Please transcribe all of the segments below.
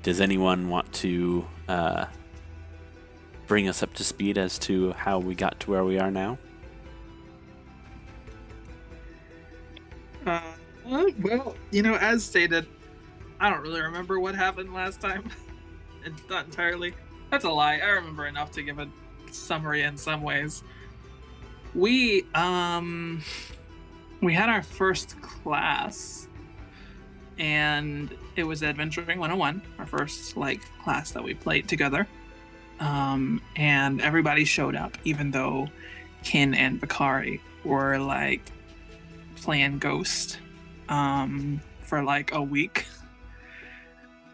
Does anyone want to bring us up to speed as to how we got to where we are now? Well, as stated, I don't really remember what happened last time. It's not entirely. That's a lie. I remember enough to give a summary in some ways. We had our first class, and it was Adventuring 101, our first class that we played together. And everybody showed up, even though Kin and Vakari were playing Ghost for a week.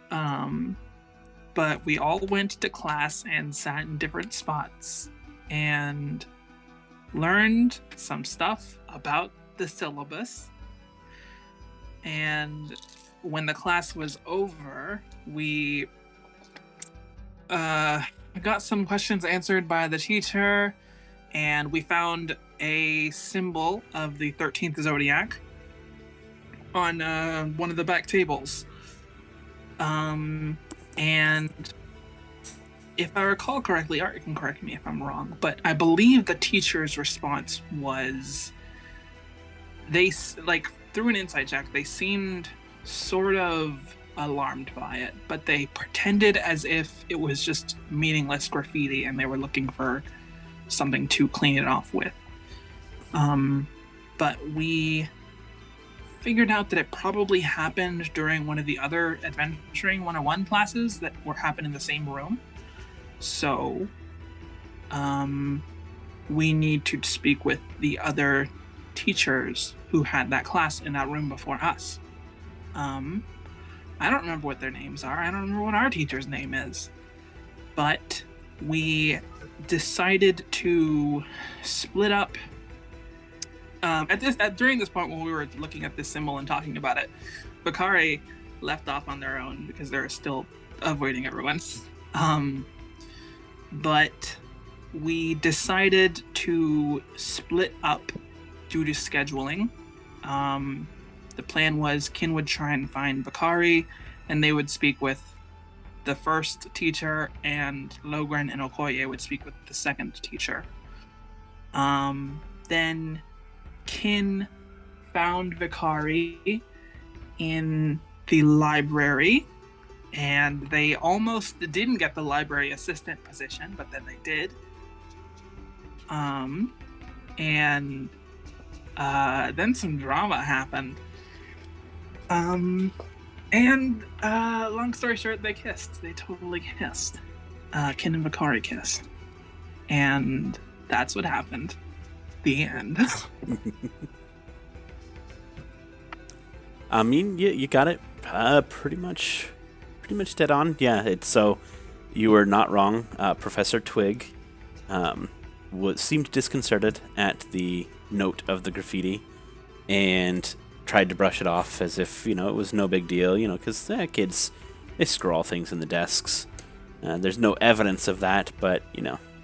But we all went to class and sat in different spots and learned some stuff about the syllabus. And when the class was over, we got some questions answered by the teacher, and we found a symbol of the 13th zodiac on one of the back tables. And if I recall correctly, Art can correct me if I'm wrong, but I believe the teacher's response was they, through an insight check, they seemed sort of alarmed by it, but they pretended as if it was just meaningless graffiti and they were looking for something to clean it off with. But we figured out that it probably happened during one of the other Adventuring 101 classes that were happening in the same room. So, we need to speak with the other teachers who had that class in that room before us. I don't remember what their names are. I don't remember what our teacher's name is. But we decided to split up. During this point when we were looking at this symbol and talking about it, Vakari left off on their own because they're still avoiding everyone. But we decided to split up due to scheduling. The plan was Kin would try and find Vakari, and they would speak with the first teacher, and Logren and Okoye would speak with the second teacher. Then Kin found Vakari in the library, and they almost didn't get the library assistant position, but then they did. And then some drama happened. And long story short, they kissed. They totally kissed. Kin and Vakari kissed. And that's what happened. The end. I mean, you got it pretty much dead on. Yeah, it's so you were not wrong. Professor Twig seemed disconcerted at the note of the graffiti and tried to brush it off as if, it was no big deal, because kids, they scrawl things in the desks. There's no evidence of that, but,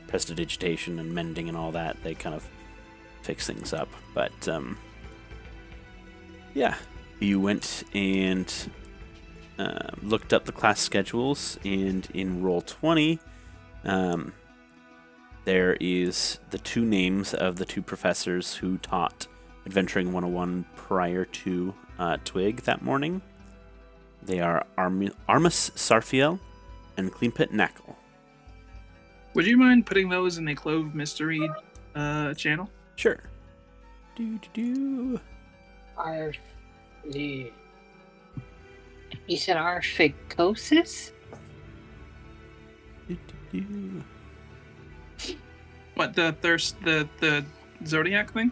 prestidigitation and mending and all that, they kind of fix things up. But, yeah, you went and looked up the class schedules, and in Roll 20, there is the two names of the two professors who taught Adventuring 101 prior to Twig that morning. They are Armus Sarfiel and Cleanpit Knackle. Would you mind putting those in the KLOV mystery channel? Sure. You said arphagosis? What, the Zodiac thing?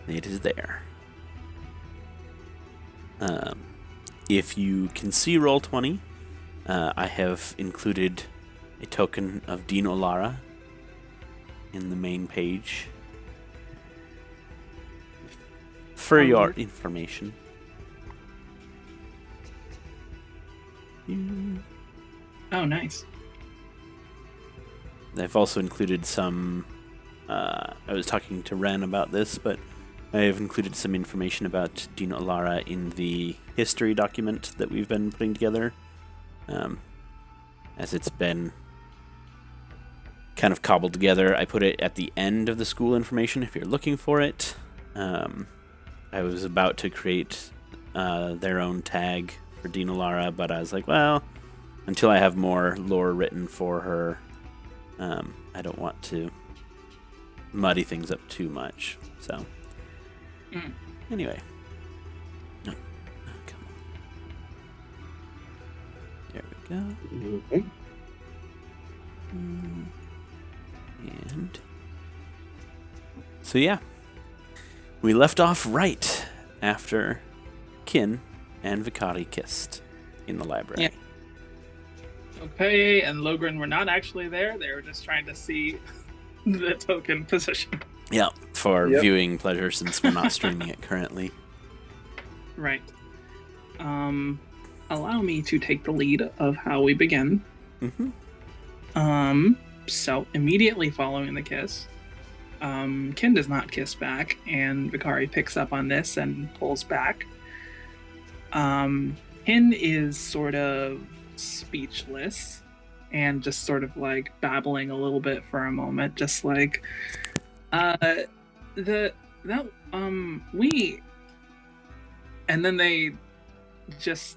It is there. If you can see Roll20, I have included a token of Dean Olara in the main page for your information. Oh, nice. I've also included some. I was talking to Ren about this, but I have included some information about Dean Olara in the history document that we've been putting together, as it's been kind of cobbled together. I put it at the end of the school information if you're looking for it. I was about to create their own tag for Dean Olara, but I was like, well, until I have more lore written for her, I don't want to muddy things up too much. So, anyway. Oh, come on. There we go. Okay. And so, yeah. We left off right after Kin and Vikari kissed in the library. Yeah. Okay, and Logren were not actually there. They were just trying to see the token position. Yeah, for viewing pleasure since we're not streaming it currently. Right. Allow me to take the lead of how we begin. So immediately following the kiss, Ken does not kiss back, and Vikari picks up on this and pulls back. Ken is sort of speechless and just sort of like babbling a little bit for a moment, just like we, and then they just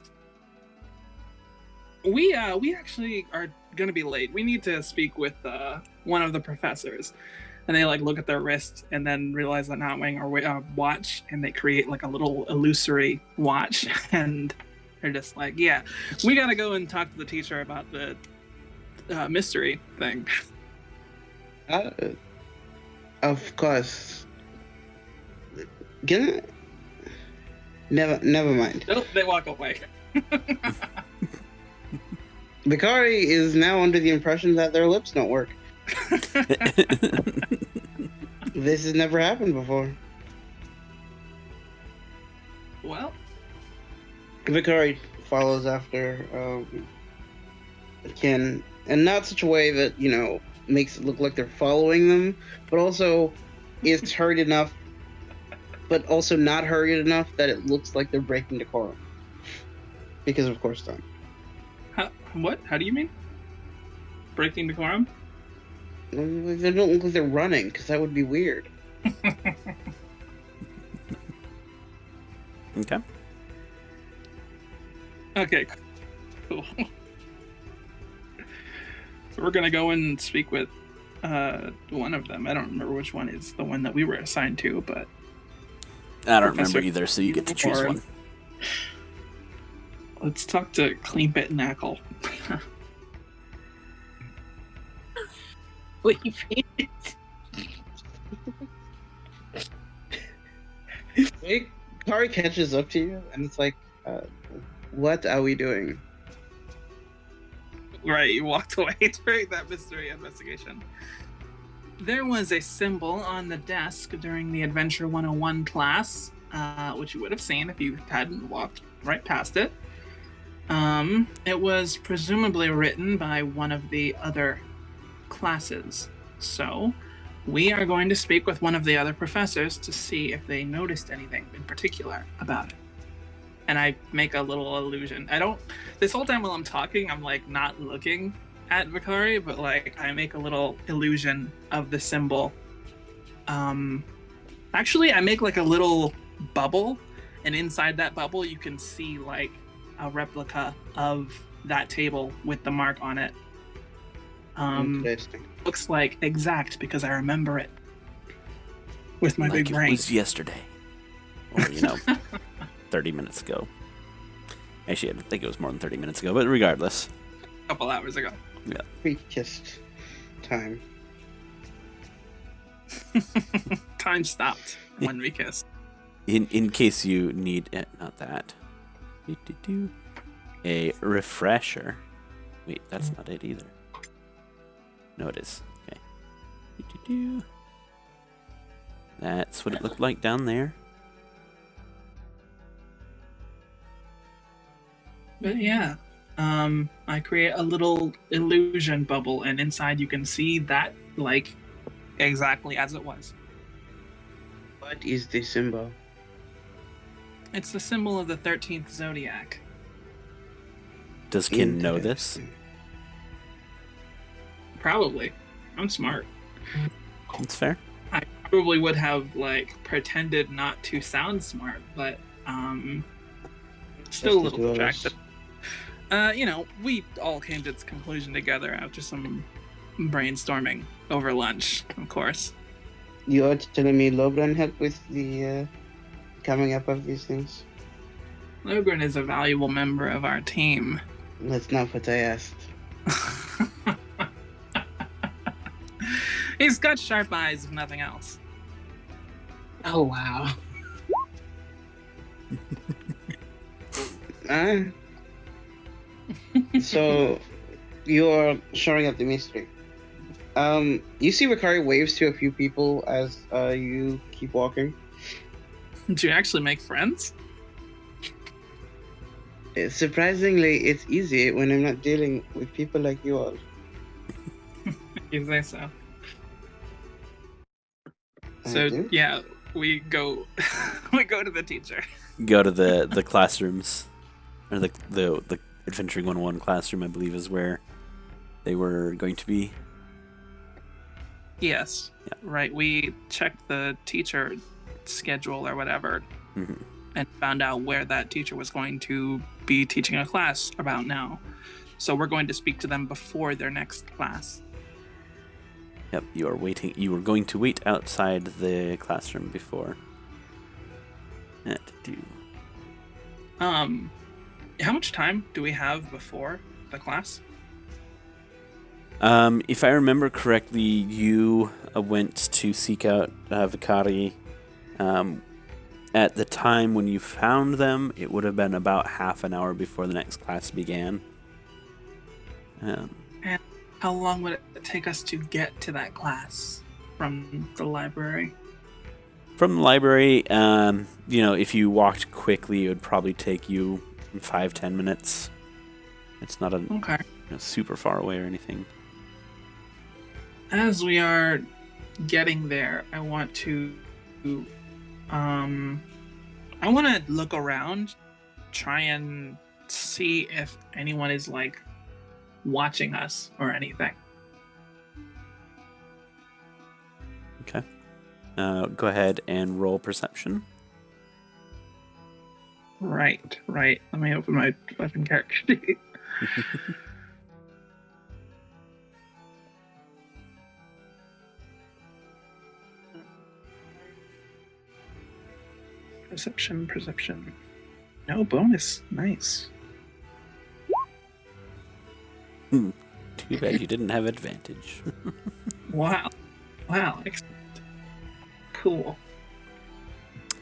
we actually are gonna be late. We need to speak with one of the professors. And they like look at their wrist and then realize they're not wearing a watch, and they create like a little illusory watch, and they're just like, yeah, we gotta go and talk to the teacher about the mystery thing. Of course. Never mind. Nope, they walk away. Vikari is now under the impression that their lips don't work. This has never happened before. Well, Vikari follows after Ken, and not such a way that, you know, makes it look like they're following them, but also is hurried enough, but also not hurried enough that it looks like they're breaking decorum. Because of course not. What? How do you mean? Breaking decorum? They don't look like they're running, because that would be weird. Okay. Okay, cool. We're gonna go and speak with one of them. I don't remember which one is the one that we were assigned to, but I don't remember either, so you get to choose one. Let's talk to Cleanbit Knackle. Leave it. Kari catches up to you, and it's like, what are we doing? Right, you walked away during that mystery investigation. There was a symbol on the desk during the Adventure 101 class, which you would have seen if you hadn't walked right past it. It was presumably written by one of the other classes. So, we are going to speak with one of the other professors to see if they noticed anything in particular about it. And I make a little illusion. This whole time while I'm talking, I'm like not looking at Vikari, but like I make a little illusion of the symbol. Actually, I make like a little bubble, and inside that bubble you can see like a replica of that table with the mark on it. Interesting. Looks like exact because I remember it with my big brain. It was yesterday, or 30 minutes ago. Actually, I think it was more than 30 minutes ago, but regardless. A couple hours ago. Yeah. Pre-kissed time. Time stopped when we kissed. In case you need it, not that. A refresher. Wait, that's not it either. No, it is. Okay. That's what it looked like down there. But yeah, I create a little illusion bubble, and inside you can see that like exactly as it was. What is the symbol? It's the symbol of the 13th zodiac. Does Kin know this? Probably. I'm smart. That's fair. I probably would have like pretended not to sound smart, but still a little distracted. We all came to this conclusion together after some brainstorming over lunch, of course. You are telling me Lobran helped with the coming up of these things? Logren is a valuable member of our team. That's not what I asked. He's got sharp eyes, if nothing else. Oh, wow. So, you're showing up the mystery. You see Ricari waves to a few people as you keep walking. Do you actually make friends? Surprisingly, it's easy when I'm not dealing with people like you all. You say so. I So do? yeah, we go we go to the teacher. Go to the classrooms, or the Adventuring 101 classroom, I believe, is where they were going to be. Yes. Yeah. Right. We checked the teacher schedule or whatever Mm-hmm. and found out where that teacher was going to be teaching a class about now. So we're going to speak to them before their next class. Yep, you are waiting. You were going to wait outside the classroom before. How much time do we have before the class? If I remember correctly, you went to seek out Vicari. At the time when you found them, it would have been about half an hour before the next class began. And how long would it take us to get to that class from the library? From the library, if you walked quickly, it would probably take you 5-10 minutes. It's not Okay. Super far away or anything. As we are getting there, I want to look around, try and see if anyone is like watching us or anything. Okay. Go ahead and roll perception. Right. Let me open my fucking character sheet. Perception. No bonus. Nice. Too bad you didn't have advantage. Wow. Excellent. Cool.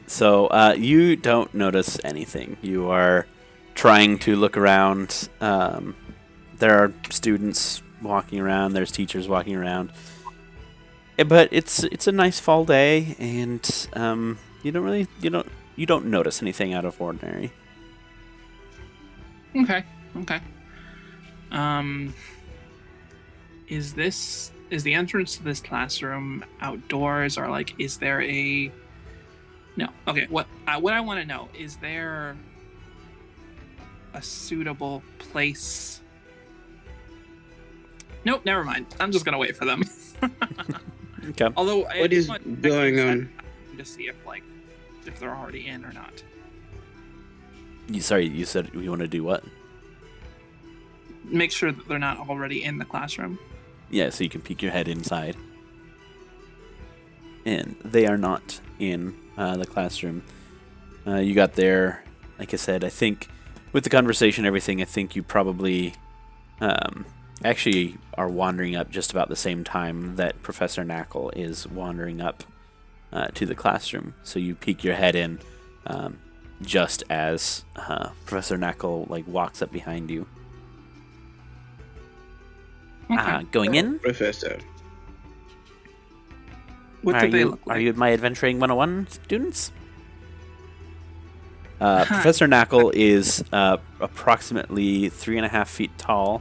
So you don't notice anything. You are trying to look around. There are students walking around. There's teachers walking around. But it's a nice fall day, and you don't notice anything out of ordinary. Okay. Is the entrance to this classroom outdoors, or like is there a no? Okay, what I want to know is there a suitable place? Nope, never mind. I'm just gonna wait for them. Okay. Although What is going on? To see if they're already in or not. You said you want to do what? Make sure that they're not already in the classroom. Yeah, so you can peek your head inside. And they are not in the classroom. You got there, like I said, I think with the conversation, everything, I think you probably actually are wandering up just about the same time that Professor Knackle is wandering up to the classroom. So you peek your head in just as Professor Knackle like walks up behind you. Okay. Going in? Professor. What do they look like? Are you my Adventuring 101 students? Professor Knackle is approximately 3.5 feet tall.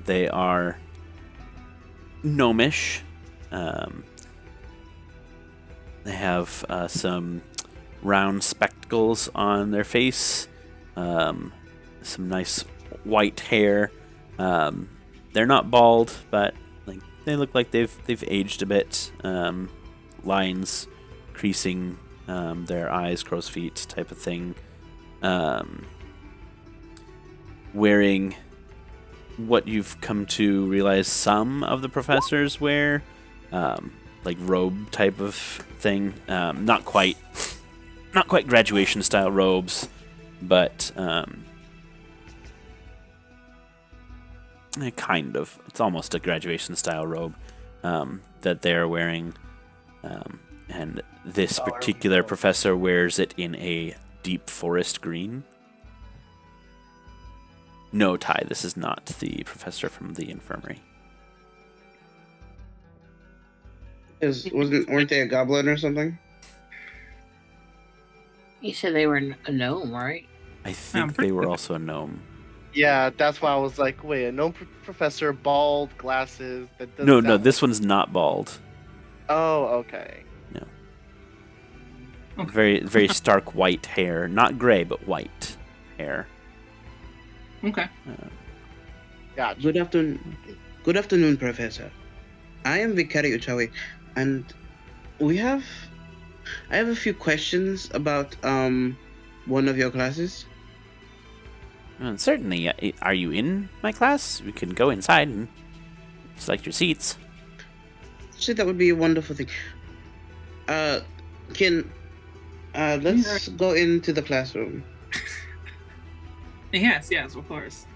They are gnomish. They have some round spectacles on their face, some nice white hair. They're not bald, but like they look like they've aged a bit. Lines creasing their eyes, crow's feet type of thing. Wearing what you've come to realize some of the professors wear, like robe type of thing. Not quite graduation style robes, but kind of. It's almost a graduation style robe that they're wearing. And this particular professor wears it in a deep forest green. No, Ty, this is not the professor from the infirmary. Weren't they a goblin or something? You said they were a gnome, right? I think they were also a gnome. Yeah, that's why I was like, wait, a gnome professor, bald, glasses. That doesn't No, sound this one's not bald. Oh, okay. No. Okay. Very, very stark white hair. Not gray, but white hair. Okay. Gotcha. Good afternoon, Professor. I am Vicari Uchawi, and I have a few questions about one of your classes. Certainly. Are you in my class? We can go inside and select your seats. Actually, that would be a wonderful thing. Let's go into the classroom. Yes, of course.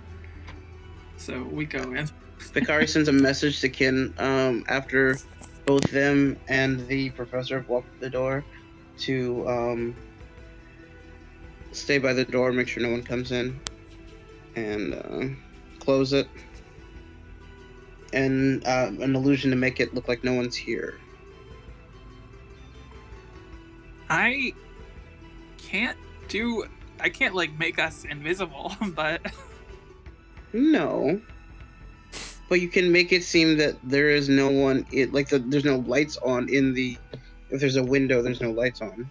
So we go in. Vicari sends a message to Kin after both them and the professor have walked the door to stay by the door, make sure no one comes in, and close it. And an illusion to make it look like no one's here. I can't like make us invisible, but No. But you can make it seem that there is no one. There's no lights on in the. If there's a window, there's no lights on.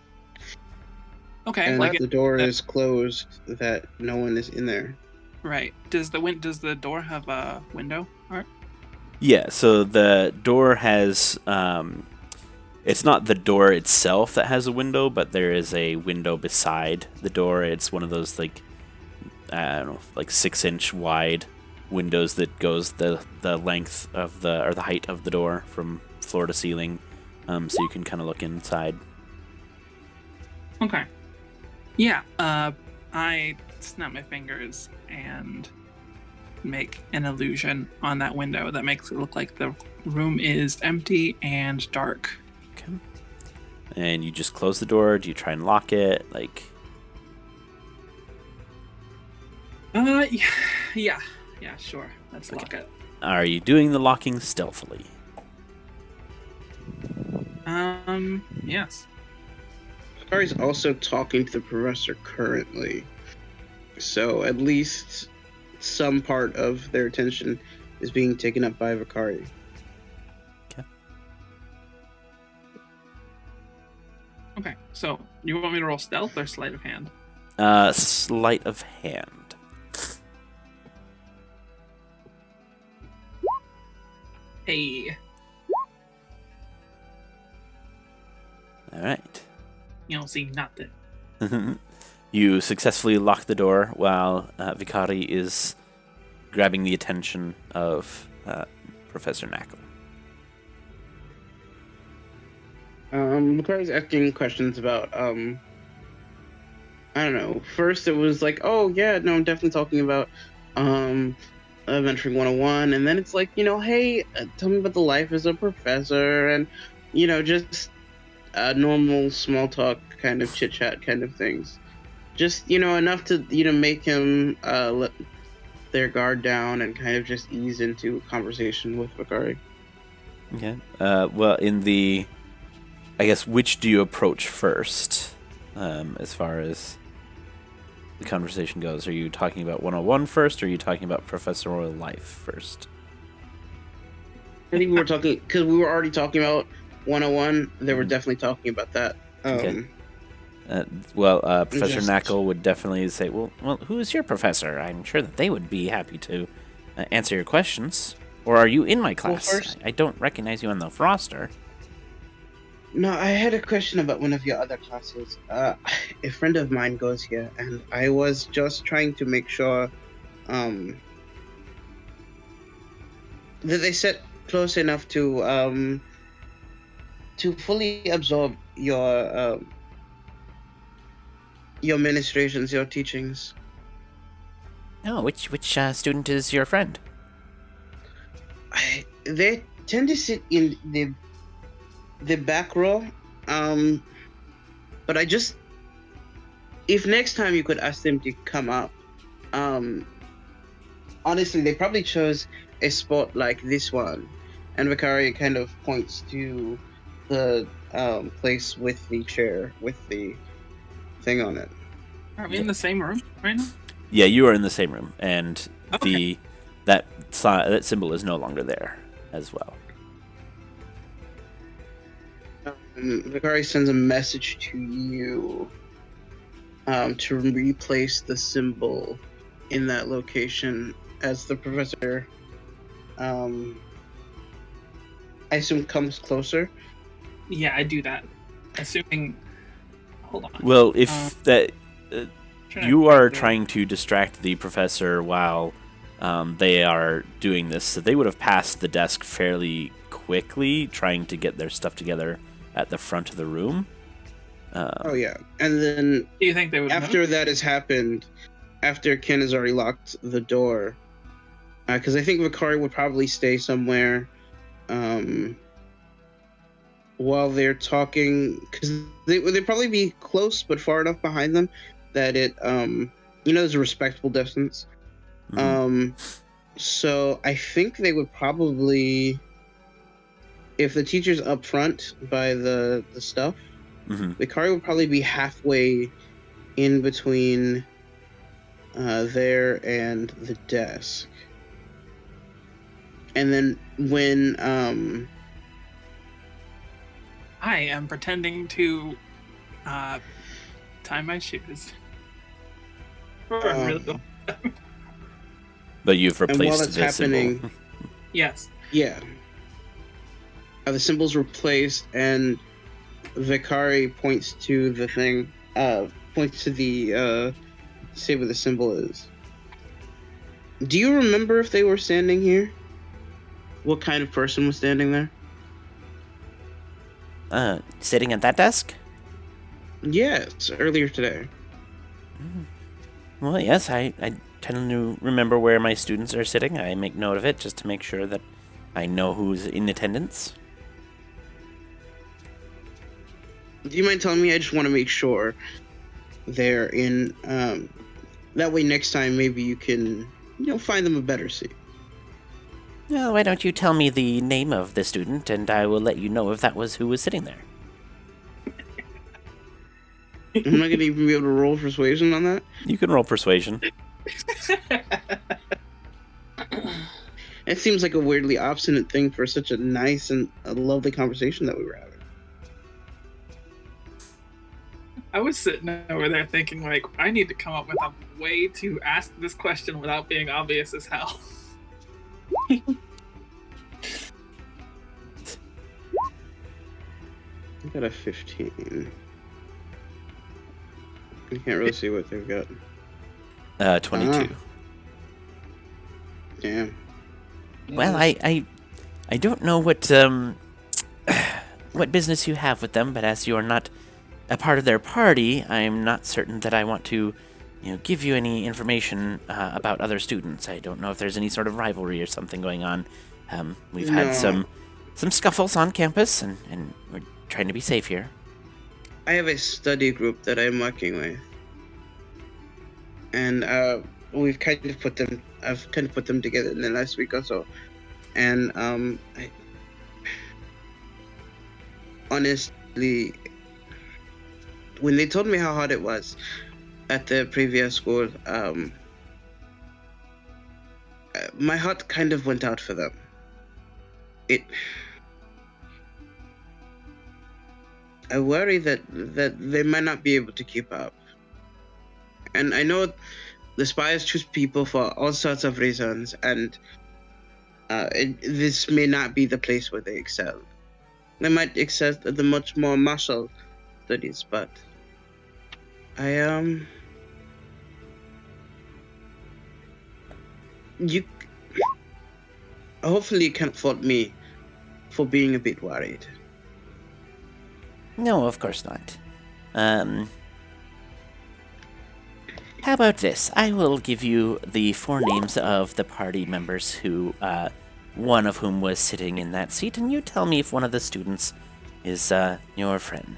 okay. And Like if the door is closed, that no one is in there. right. Does the door have a window? Art? Yeah, so the door has... it's not the door itself that has a window, but there is a window beside the door. It's one of those, like, I don't know, like 6-inch wide windows that goes the length of the height of the door from floor to ceiling, so you can kind of look inside. Okay. Yeah. I snap my fingers and make an illusion on that window that makes it look like the room is empty and dark. Okay. And you just close the door. Do you try and lock it? Like, Yeah, sure. Let's lock it. are you doing the locking stealthily? Yes. Vicari's also talking to the professor currently. So at least some part of their attention is being taken up by Vicari. Okay. So you want me to roll stealth or sleight of hand? Sleight of hand. Hey. All right. You don't see nothing. You successfully lock the door while Vicari is grabbing the attention of Professor Knackle. Vicari's asking questions about, I don't know. First it was like, oh yeah, no, I'm definitely talking about, Adventuring 101, and then it's like, hey, tell me about the life as a professor, and, just, normal small talk kind of chit chat kind of things. Just enough to make him let their guard down and kind of just ease into a conversation with Vakari. Okay. Well, I guess, which do you approach first, as far as the conversation goes? Are you talking about 101 first, or are you talking about professorial life first? I think we were talking, because we were already talking about 101. They were definitely talking about that. Okay. Professor Knackle would definitely say, well, who is your professor? I'm sure that they would be happy to answer your questions. Or are you in my class? Well, first, I don't recognize you on the roster. No, I had a question about one of your other classes. A friend of mine goes here, and I was just trying to make sure that they sit close enough to fully absorb your ministrations, your teachings. Oh, which student is your friend? They tend to sit in the back row, but if next time you could ask them to come up. Honestly, they probably chose a spot like this one, and Vakari kind of points to the place with the chair with the thing on it. Are we in the same room right now? Yeah, you are in the same room, and Okay. that symbol is no longer there as well. Vakari sends a message to you to replace the symbol in that location as the professor, I assume, comes closer. Yeah, I do that. Assuming. Hold on. Well, if you are trying to. to distract the professor while they are doing this, so they would have passed the desk fairly quickly, trying to get their stuff together at the front of the room. Oh yeah, and then Do you think they would? after that has happened, after Ken has already locked the door, because I think Vakari would probably stay somewhere while they're talking, because they'd probably be close but far enough behind them that it there's a respectable distance. Mhm. So I think they would probably, if the teacher's up front by the stuff, Mhm. Vakari would probably be halfway in between there and the desk. And then when I am pretending to tie my shoes. Really? But you've and while replaced that's the happening, symbol. Yes. yeah, the symbol's replaced, and Vakari points to the thing, points to the say what the symbol is. Do you remember if they were standing here? What kind of person was standing there? Sitting at that desk? Yes, earlier today. Well, yes, I tend to remember where my students are sitting. I make note of it just to make sure that I know who's in attendance. Do you mind telling me? I just want to make sure they're in. That way, next time maybe you can, find them a better seat. Well, why don't you tell me the name of the student, and I will let you know if that was who was sitting there. I'm not going to even be able to roll persuasion on that. You can roll persuasion. It seems like a weirdly obstinate thing for such a nice and a lovely conversation that we were having. I was sitting over there thinking, like, I need to come up with a way to ask this question without being obvious as hell. I got a 15. I can't really see what they've got. 22. Damn. Well, I don't know what what business you have with them, but as you are not a part of their party, I'm not certain that I want to, give you any information about other students. I don't know if there's any sort of rivalry or something going on. We've had some scuffles on campus, and we're trying to be safe here. I have a study group that I'm working with, and I've kind of put them together in the last week or so, and honestly, when they told me how hard it was at the previous school, my heart kind of went out for them. I worry that they might not be able to keep up. And I know the Spires choose people for all sorts of reasons, and this may not be the place where they excel. They might excel at the much more martial studies, but you hopefully can't fault me for being a bit worried. No, of course not. How about this? I will give you the 4 names of the party members who, one of whom was sitting in that seat, and you tell me if one of the students is your friend.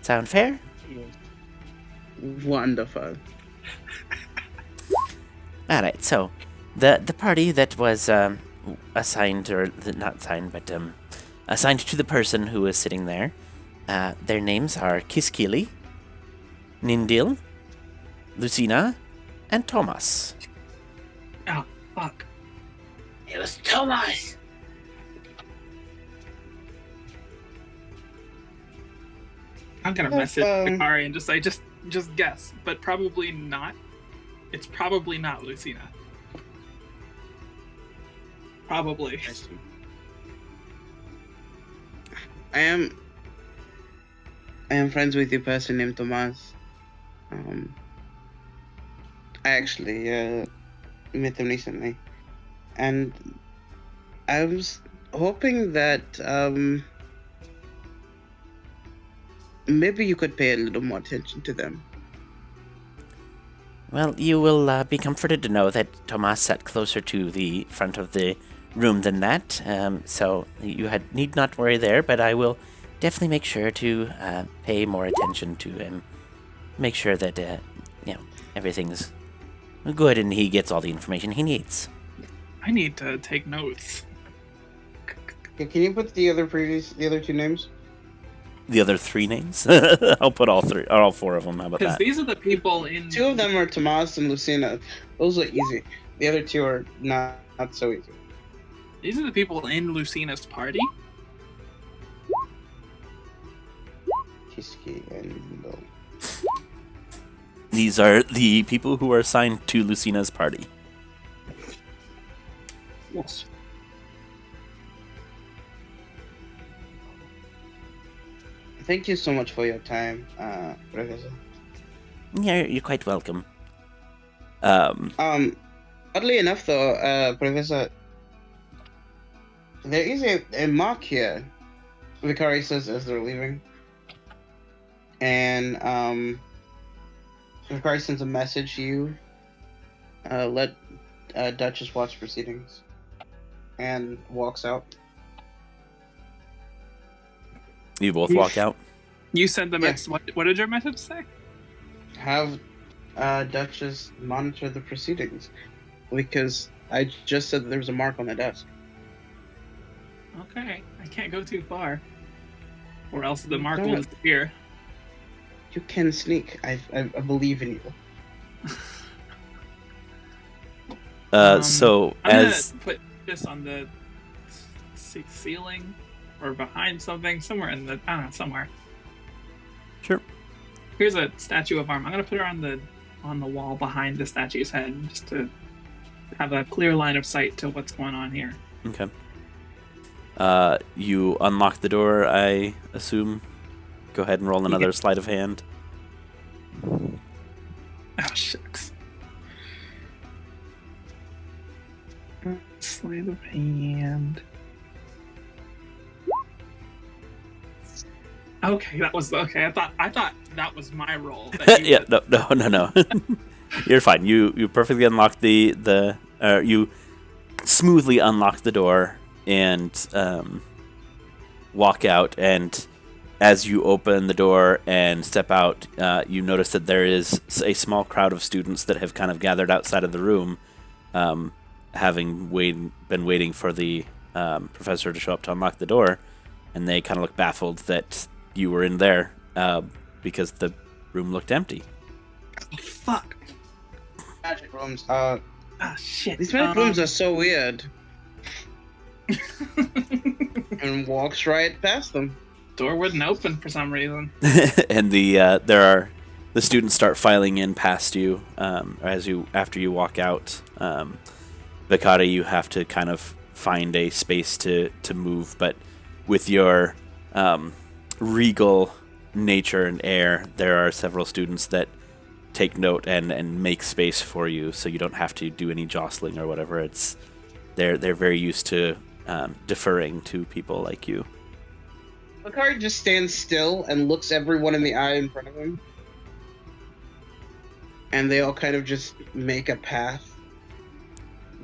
Sound fair? Wonderful. Alright, so the party that was assigned, or not assigned, but assigned to the person who was sitting there, their names are Kiskili, Nindil, Lucina, and Thomas. Oh, fuck. It was Thomas. I'm gonna message Akari and just say, just guess, but probably not. It's probably not Lucina. Probably. I am friends with a person named Tomas. I actually met him recently, and I was hoping that maybe you could pay a little more attention to them. Well, you will be comforted to know that Tomas sat closer to the front of the room than that, so you need not worry there, but I will definitely make sure to pay more attention to him. Make sure that, everything's good and he gets all the information he needs. I need to take notes. Can you put the other 2 names? The other 3 names? I'll put all 4 of them. How about Because that? these are the people in... 2 of them are Tomas and Lucina. Those are easy. The other 2 are not so easy. These are the people in Lucina's party? Kiski and Lo. These are the people who are assigned to Lucina's party. Yes. Thank you so much for your time, Professor. Yeah, you're quite welcome. Oddly enough, though, Professor, there is a mark here. Vicari says as they're leaving, and Vicari sends a message to you. Let Duchess watch proceedings, and walks out. You both walk out. You sent the Yeah. message. What did your message say? Have Duchess monitor the proceedings, because I just said that there was a mark on the desk. Okay, I can't go too far. Or else the mark will Don't. disappear. You can sneak. I believe in you. So I'm as gonna put this on the ceiling or behind something, somewhere in the, I don't know, somewhere. sure. Here's a statue of Arm. I'm gonna put her on the wall behind the statue's head, just to have a clear line of sight to what's going on here. Okay. You unlock the door, I assume. Go ahead and roll another sleight of hand. Oh shucks. Sleight of hand. Okay, that was okay. I thought that was my roll. that you Yeah, did. no. You're fine. You perfectly unlocked you smoothly unlock the door and walk out. And as you open the door and step out, you notice that there is a small crowd of students that have kind of gathered outside of the room, having been waiting for the professor to show up to unlock the door, and they kind of look baffled that you were in there because the room looked empty. Oh, fuck. Magic rooms. Ah, shit. These magic rooms are so weird. And walks right past them. Door wouldn't open for some reason. And the students start filing in past you after you walk out. Vikata, you have to kind of find a space to move, but with your regal nature and air, there are several students that take note and make space for you, so you don't have to do any jostling or whatever. They're very used to deferring to people like you. Bakari just stands still and looks everyone in the eye in front of him. And they all kind of just make a path.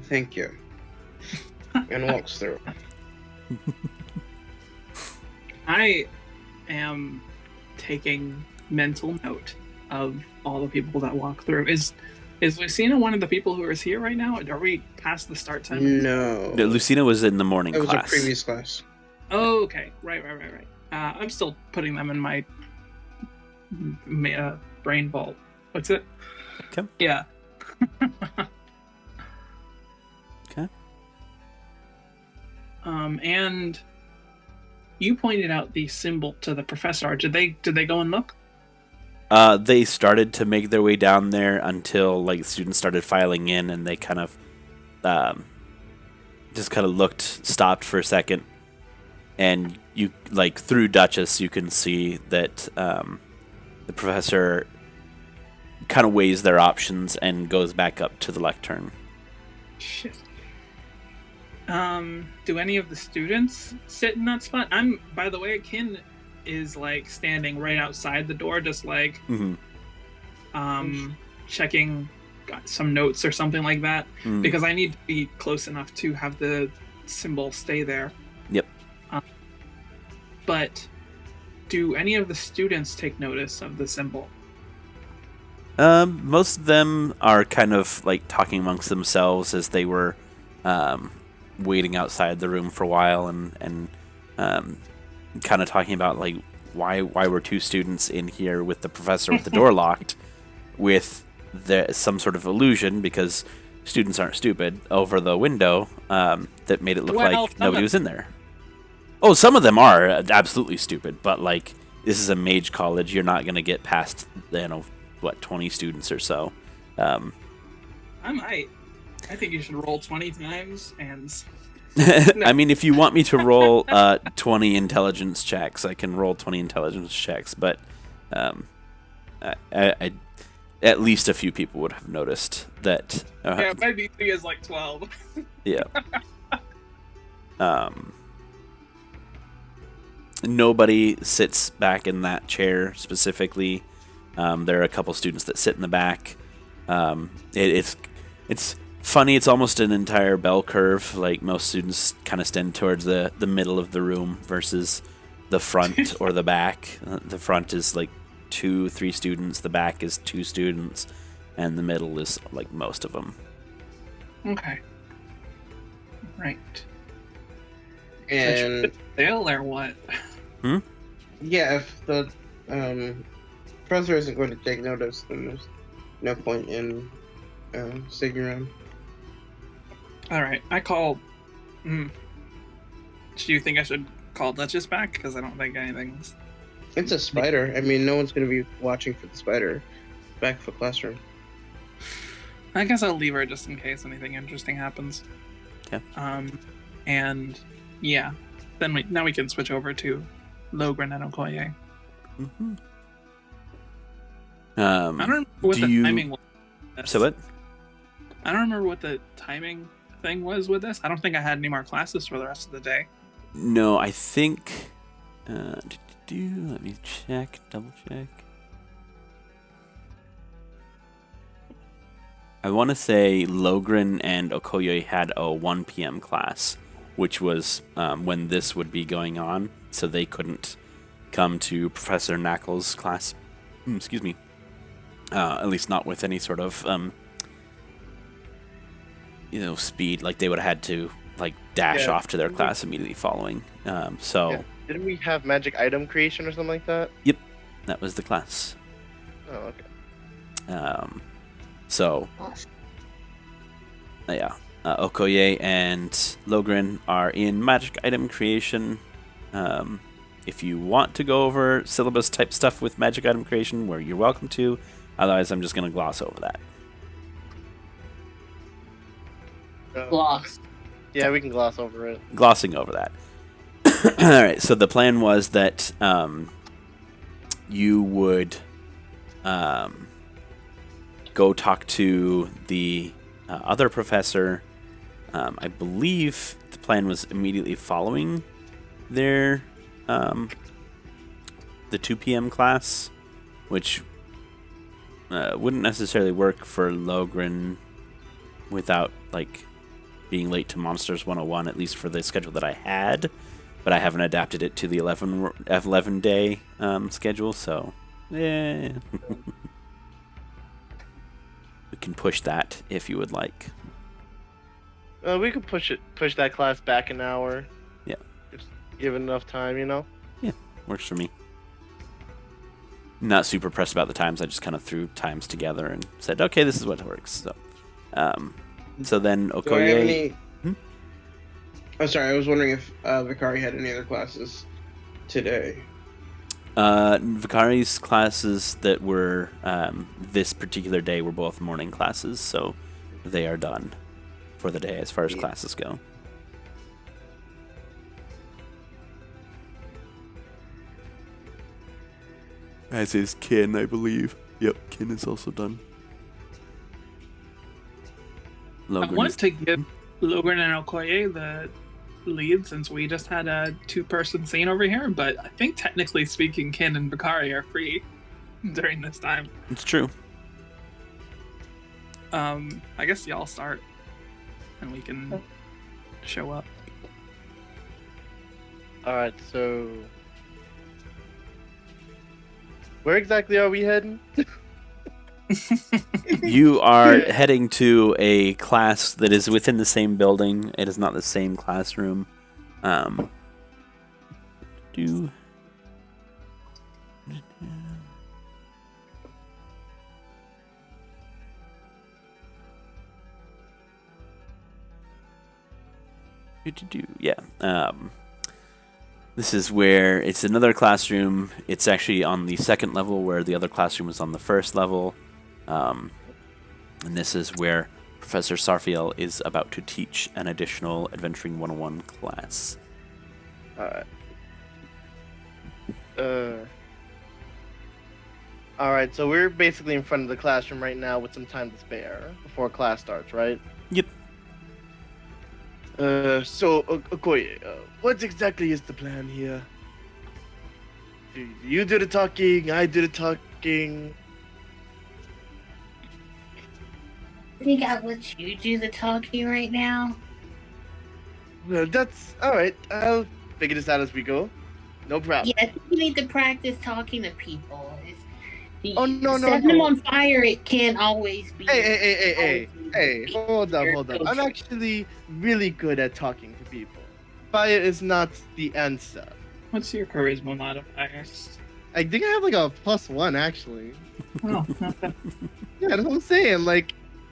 Thank you. And walks through. I am taking mental note of all the people that walk through. Is Lucina one of the people who is here right now? Are we past the start time? No. Lucina was in the morning It was class. a previous class. Oh, okay. Right. I'm still putting them in my brain vault. What's it? Okay. Yeah. Okay. And you pointed out the symbol to the professor. Did they go and look? They started to make their way down there until like students started filing in, and they kind of just kind of looked, stopped for a second, and you like through Duchess, you can see that the professor kind of weighs their options and goes back up to the lectern. Shit. Do any of the students sit in that spot? By the way, Kin is like standing right outside the door, just like checking some notes or something like that, because I need to be close enough to have the symbol stay there. Yep. But do any of the students take notice of the symbol? Most of them are kind of like talking amongst themselves as they were waiting outside the room for a while, and kind of talking about like why were two students in here with the professor with the door locked, with some sort of illusion, because students aren't stupid, over the window that made it look like nobody was in there. Oh, some of them are absolutely stupid, but like this is a mage college, you're not gonna get past 20 students or so. I might. I think you should roll 20 times and. I mean, if you want me to roll 20 intelligence checks, I can roll 20 intelligence checks, but I at least a few people would have noticed that. Yeah, my DC is like 12. Yeah. Nobody sits back in that chair specifically. There are a couple students that sit in the back. It's funny. It's almost an entire bell curve. Like most students kind of stand towards the middle of the room versus the front or the back. The front is like 2-3 students. The back is 2 students, and the middle is like most of them. Okay. Right. And fail or what? yeah, if the professor isn't going to take notice, then there's no point in sticking around. All right, I called. Do you think I should call Duchess back? Because I don't think anything's. It's a spider. I mean, no one's going to be watching for the spider. Back for classroom. I guess I'll leave her just in case anything interesting happens. Yeah. And yeah, then we can switch over to Logren and Okoye. Mm-hmm. I don't remember what the timing was. So what? I don't remember what the timing thing was with this. I don't think I had any more classes for the rest of the day. No, I think. Let me check. Double check. I want to say Logren and Okoye had a 1 p.m. class, which was when this would be going on, so they couldn't come to Professor Knackle's class. Excuse me. At least not with any sort of, speed. Like they would have had to dash off to their class immediately following. Yeah. Didn't we have magic item creation or something like that? Yep, that was the class. Oh, okay. So, yeah, Okoye and Logren are in magic item creation. If you want to go over syllabus type stuff with magic item creation, where you're welcome to. Otherwise, I'm just going to gloss over that. Gloss. Yeah, we can gloss over it. Glossing over that. All right. So the plan was that you would go talk to the other professor. I believe the plan was immediately following their the 2 p.m. class, which wouldn't necessarily work for Logren without being late to Monsters 101, at least for the schedule that I had, but I haven't adapted it to the 11 day schedule, so we can push that if you would like. We could push that class back an hour. Yeah. Just give it enough time, Yeah, works for me. Not super pressed about the times. I just kind of threw times together and said, okay, this is what works. So then Okoye. Do I have any... Oh, sorry. I was wondering if Vicari had any other classes today. Vicari's classes that were this particular day were both morning classes, so they are done for the day as far as classes go. As is Kin, I believe. Yep, Kin is also done. I want to give Logren and Okoye the lead since we just had a 2-person scene over here, but I think technically speaking, Kin and Vicari are free during this time. It's true. I guess y'all start and we can show up. Alright, so where exactly are we heading? You are heading to a class that is within the same building. It is not the same classroom. Yeah. This is where it's another classroom. It's actually on the second level where the other classroom was on the first level. And this is where Professor Sarfiel is about to teach an additional Adventuring 101 class. Alright. Alright, so we're basically in front of the classroom right now with some time to spare before class starts, right? Yep. So, Okoye, what exactly is the plan here? Do you do the talking, I do the talking? I think I'll let you do the talking right now. Well, that's alright. I'll figure this out as we go. No problem. Yeah, I think you need to practice talking to people. Oh, no. Setting them on fire, it can't always be. Hey, hold up. I'm actually really good at talking to people. Fire is not the answer. What's your charisma modifier? I think I have a +1 actually. Oh, okay. Yeah, that's what I'm saying.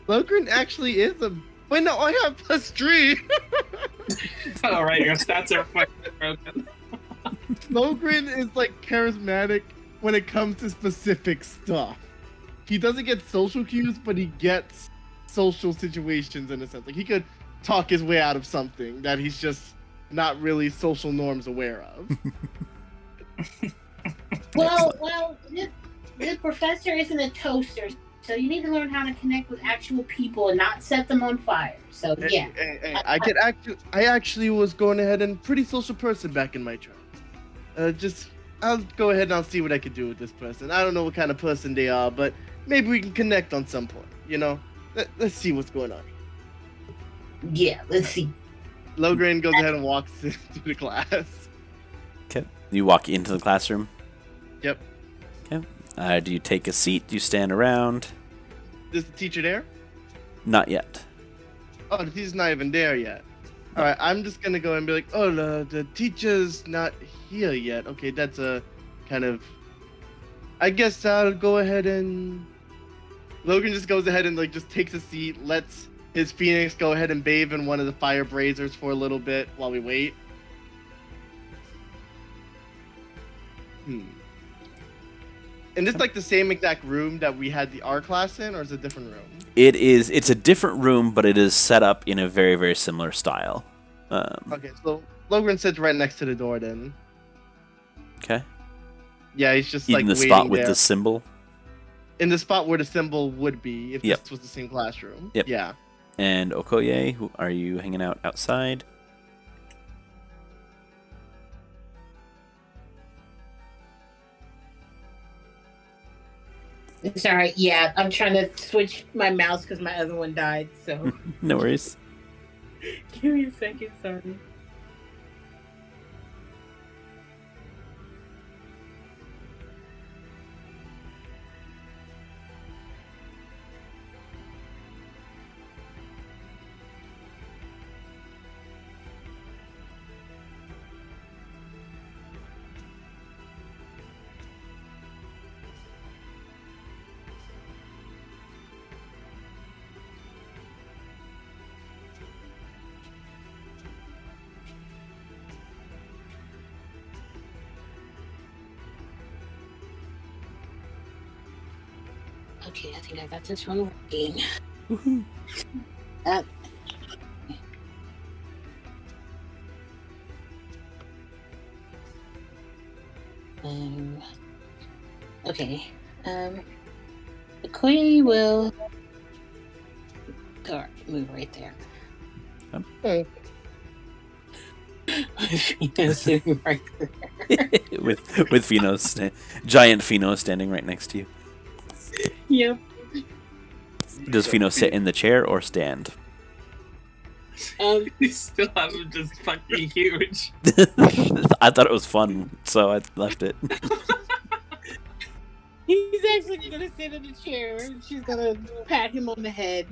Logren actually is a. Wait, no, I have +3. Oh, right, your stats are fucking broken. Logren is charismatic when it comes to specific stuff. He doesn't get social cues, but he gets social situations in a sense. He could talk his way out of something that he's just not really social norms aware of. Well, the professor isn't a toaster, so you need to learn how to connect with actual people and not set them on fire. So yeah. Hey, I actually was going ahead and pretty social person back in my term. I'll go ahead and I'll see what I can do with this person. I don't know what kind of person they are, but maybe we can connect on some point, let's see what's going on. Yeah, let's see. Logran goes ahead and walks into the class. Okay. You walk into the classroom. Yep. Okay. Do you take a seat? Do you stand around? Is the teacher there? Not yet. Oh, the teacher's not even there yet. All right, I'm just gonna go and be like, oh, the teacher's not here yet. Okay, that's a kind of. I guess I'll go ahead and. Logan just goes ahead and like just takes a seat, lets his Phoenix go ahead and bathe in one of the fire braziers for a little bit while we wait. And this like the same exact room that we had the R class in, or is it a different room? It is. It's a different room, but it is set up in a very, very similar style. Okay, so Logan sits right next to the door then. Okay. Yeah, he's just In like the waiting spot with there. the symbol. In the spot where the symbol would be if Yep. this was the same classroom. Yep. Yeah. And Okoye, are you hanging out outside? It's all right. Yeah, I'm trying to switch my mouse because my other one died. So No worries. give me a second. Sorry. Okay, I think I got this one working. Woohoo. Okay. Okoye will go move right there. Okay. Sitting right there. with giant Fino standing right next to you. Yep. Does Fino sit in the chair or stand? You still have him just fucking huge. I thought it was fun, so I left it. He's actually gonna sit in the chair. And she's gonna pat him on the head.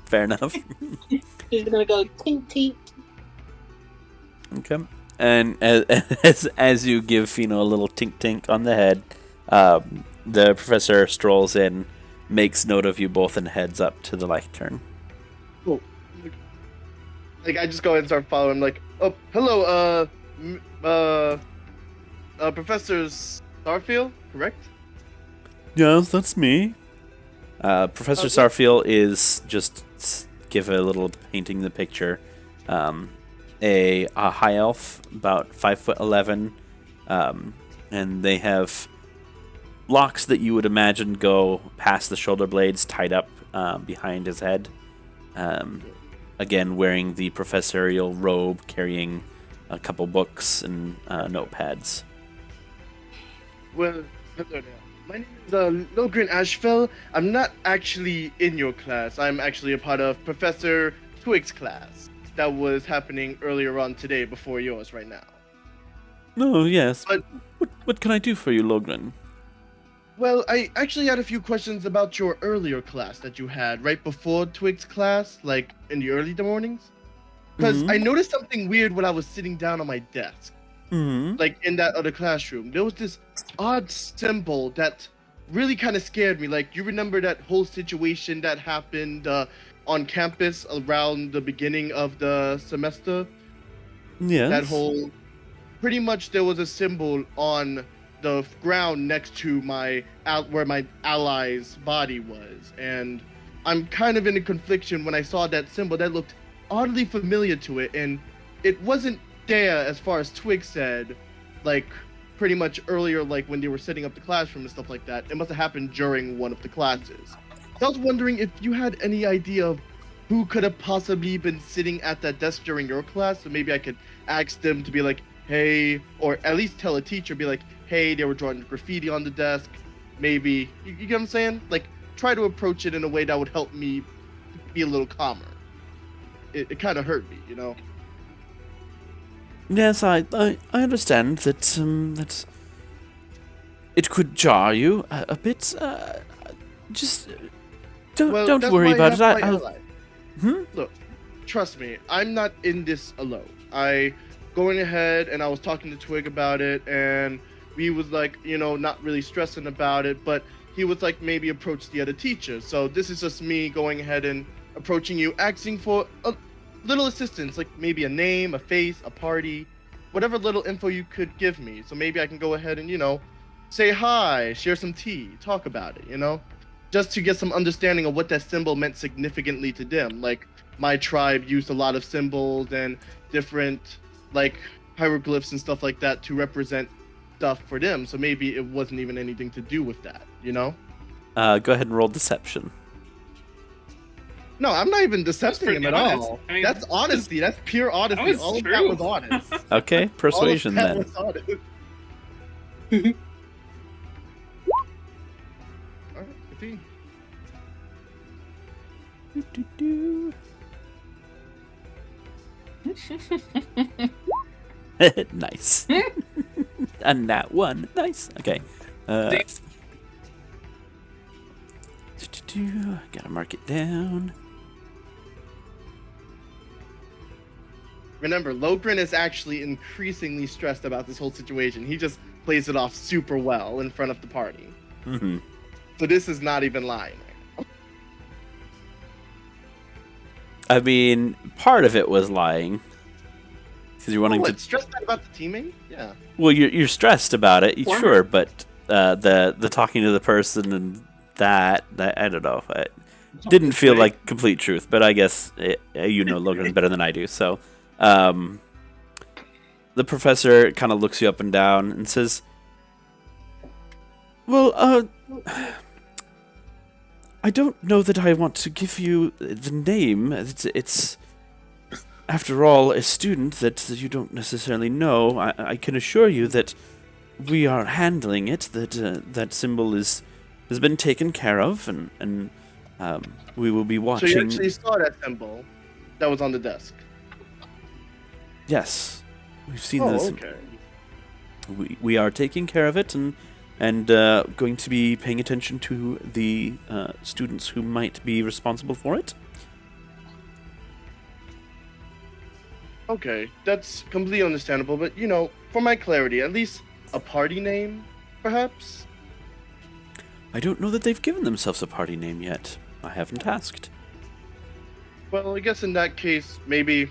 Fair enough. He's gonna go tink tink. Okay. And as you give Fino a little tink tink on the head, the professor strolls in, makes note of you both, and heads up to the lectern. Cool. Like I just go and start following. Like, oh, hello, Professor Starfield, correct? Yes, that's me. Professor Okay. Starfield is just give a little painting the picture. A high elf, about 5'11", and they have locks that you would imagine go past the shoulder blades, tied up behind his head. Again, wearing the professorial robe, carrying a couple books and notepads. Well, hello there. My name is Logren Ashfell. I'm not actually in your class. I'm actually a part of Professor Twig's class that was happening earlier on today before yours right now. Oh, yes. But- What can I do for you, Logren? Well, I actually had a few questions about your earlier class that you had right before Twig's class, like in the early mornings. Because I noticed something weird when I was sitting down on my desk, like in that other classroom. There was this odd symbol that really kind of scared me. Like, you remember that whole situation that happened on campus around the beginning of the semester? Yes. That whole... Pretty much there was a symbol on the ground next to where my ally's body was, and I'm kind of in a confliction when I saw that symbol that looked oddly familiar to it, and it wasn't there as far as Twig said, like pretty much earlier, like when they were setting up the classroom and stuff like that. It must have happened during one of the classes. So I was wondering if you had any idea of who could have possibly been sitting at that desk during your class, so maybe I could ask them to be like, hey, or at least tell a teacher, be like, hey, they were drawing graffiti on the desk. Maybe, you get what I'm saying? Like, try to approach it in a way that would help me be a little calmer. It kind of hurt me, you know. Yes, I understand that that it could jar you a bit. Just don't that's worry why about it. have my I'll, ally. Look, trust me, I'm not in this alone. I going ahead and I was talking to Twig about it, and we was like, you know, not really stressing about it, but he was like, maybe approach the other teachers. So this is just me going ahead and approaching you, asking for a little assistance, like maybe a name, a face, a party, whatever little info you could give me. So maybe I can go ahead and, you know, say hi, share some tea, talk about it, you know? Just to get some understanding of what that symbol meant significantly to them. Like, my tribe used a lot of symbols and different, like, hieroglyphs and stuff like that to represent stuff for them. So maybe it wasn't even anything to do with that, you know? go ahead and roll deception. No, I'm not even decepting pretty him at honest. all. I mean, that's honesty. That's pure honesty. was All of true. that was honest. Okay, persuasion All of that then. was honest. All right, 15. Nice. And that one. Nice. Okay. Gotta mark it down. Remember, Logrin is actually increasingly stressed about this whole situation. He just plays it off super well in front of the party. Mm-hmm. So this is not even lying. I mean, part of it was lying. Because you're wanting What, to. stressed out about the teammate? Yeah. Well, you're stressed about it, Or- sure, but the talking to the person and that I don't know. It didn't feel like complete truth, but I guess you know Logan better than I do. So, the professor kind of looks you up and down and says, "Well, I don't know that I want to give you the name. It's after all, a student that you don't necessarily know. I can assure you that we are handling it. That that symbol has been taken care of, and we will be So watching." you actually saw that symbol that was on the desk? Yes, we've seen Oh, this. okay. We are taking care of it, and going to be paying attention to the students who might be responsible for it. Okay, that's completely understandable, but you know, for my clarity, at least a party name, perhaps? I don't know that they've given themselves a party name yet. I haven't asked. Well, I guess in that case, maybe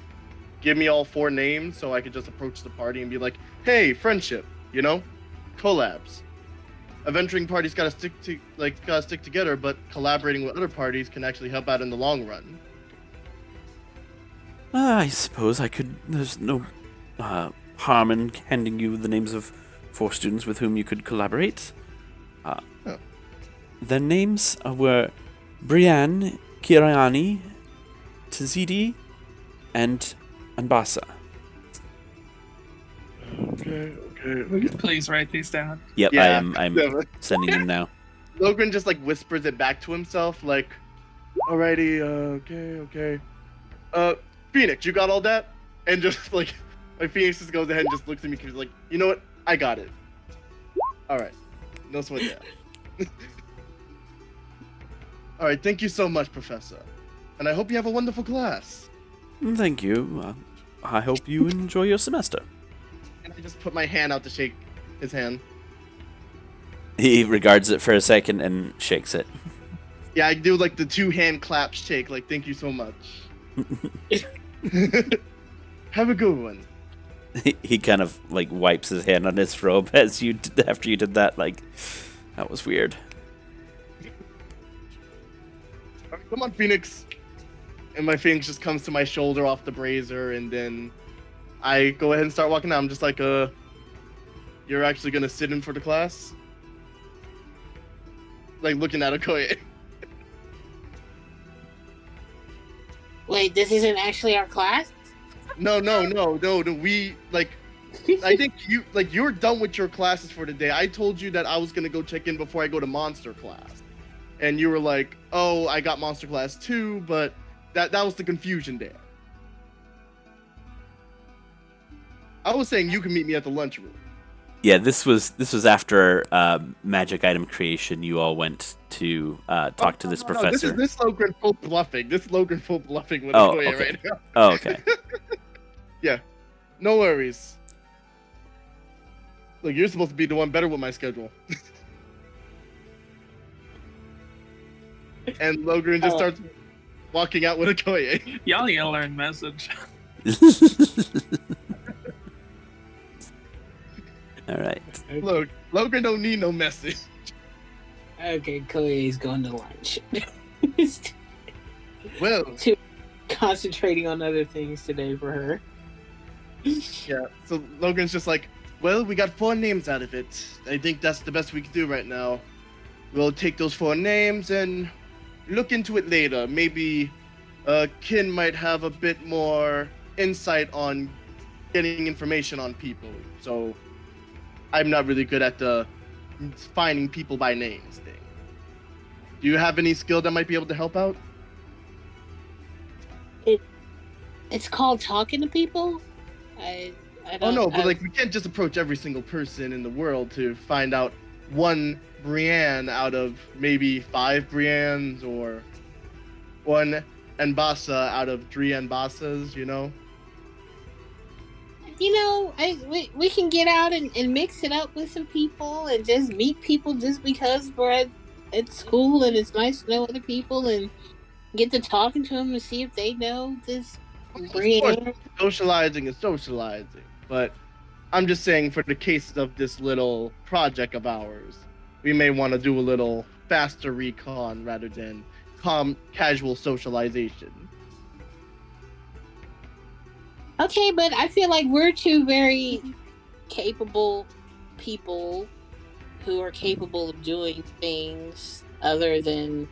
give me all 4 names so I could just approach the party and be like, hey, friendship, you know? Collabs. Adventuring parties gotta stick together, but collaborating with other parties can actually help out in the long run. I suppose I could. There's no harm in handing you the names of 4 students with whom you could collaborate. Their names were Brienne, Kirayani, Tzidi, and Anbasa. Okay. Please write these down. Yep, Yeah, I'm definitely. sending them now. Logrin just like whispers it back to himself, like, alrighty, okay. Phoenix, you got all that? And just like Phoenix just goes ahead and just looks at me and he's like, you know what? I got it. Alright. No sweat there. Alright, thank you so much, Professor. And I hope you have a wonderful class. Thank you. I hope you enjoy your semester. And I just put my hand out to shake his hand. He regards it for a second and shakes it. Yeah, I do like the 2-hand clap shake, like, thank you so much. Have a good one. He kind of like wipes his hand on his robe as after you did that. Like, that was weird. Alright, come on, Phoenix. And my Phoenix just comes to my shoulder off the brazier, and then I go ahead and start walking out. I'm just like, you're actually gonna sit in for the class? Like, looking at Okoye. Wait, this isn't actually our class? No, we, like, I think you're done with your classes for today. I told you that I was gonna go check in before I go to monster class. and you were like, "Oh, I got Monster Class 2," but that was the confusion there. I was saying you can meet me at the lunchroom. Yeah, this was after magic item creation. You all went to talk to this professor. This Logren full bluffing. This Logren full bluffing with Oh, Okoye okay. right now. Oh, okay. Yeah, no worries. Look, you're supposed to be the one better with my schedule. And Logren just starts walking out with Okoye. Y'all need to learn message. All right. Look, Logren don't need no message. Okay, Koye's going to lunch. Well, Concentrating on other things today for her. yeah. So Logren's just like, well, we got 4 names out of it. I think that's the best we can do right now. We'll take those 4 names and look into it later. Maybe Kin might have a bit more insight on getting information on people. So I'm not really good at the finding people by names thing. Do you have any skill that might be able to help out? It's called talking to people. I don't. Oh no, but like we can't just approach every single person in the world to find out one Brienne out of maybe 5 Briennes or one Enbasa out of 3 Enbasas, you know? You know, we can get out and mix it up with some people and just meet people just because we're at school and it's nice to know other people and get to talking to them and see if they know this Brienne. Socializing is socializing, but I'm just saying for the case of this little project of ours, we may want to do a little faster recon rather than casual socialization. Okay, but I feel like we're 2 very capable people who are capable of doing things other than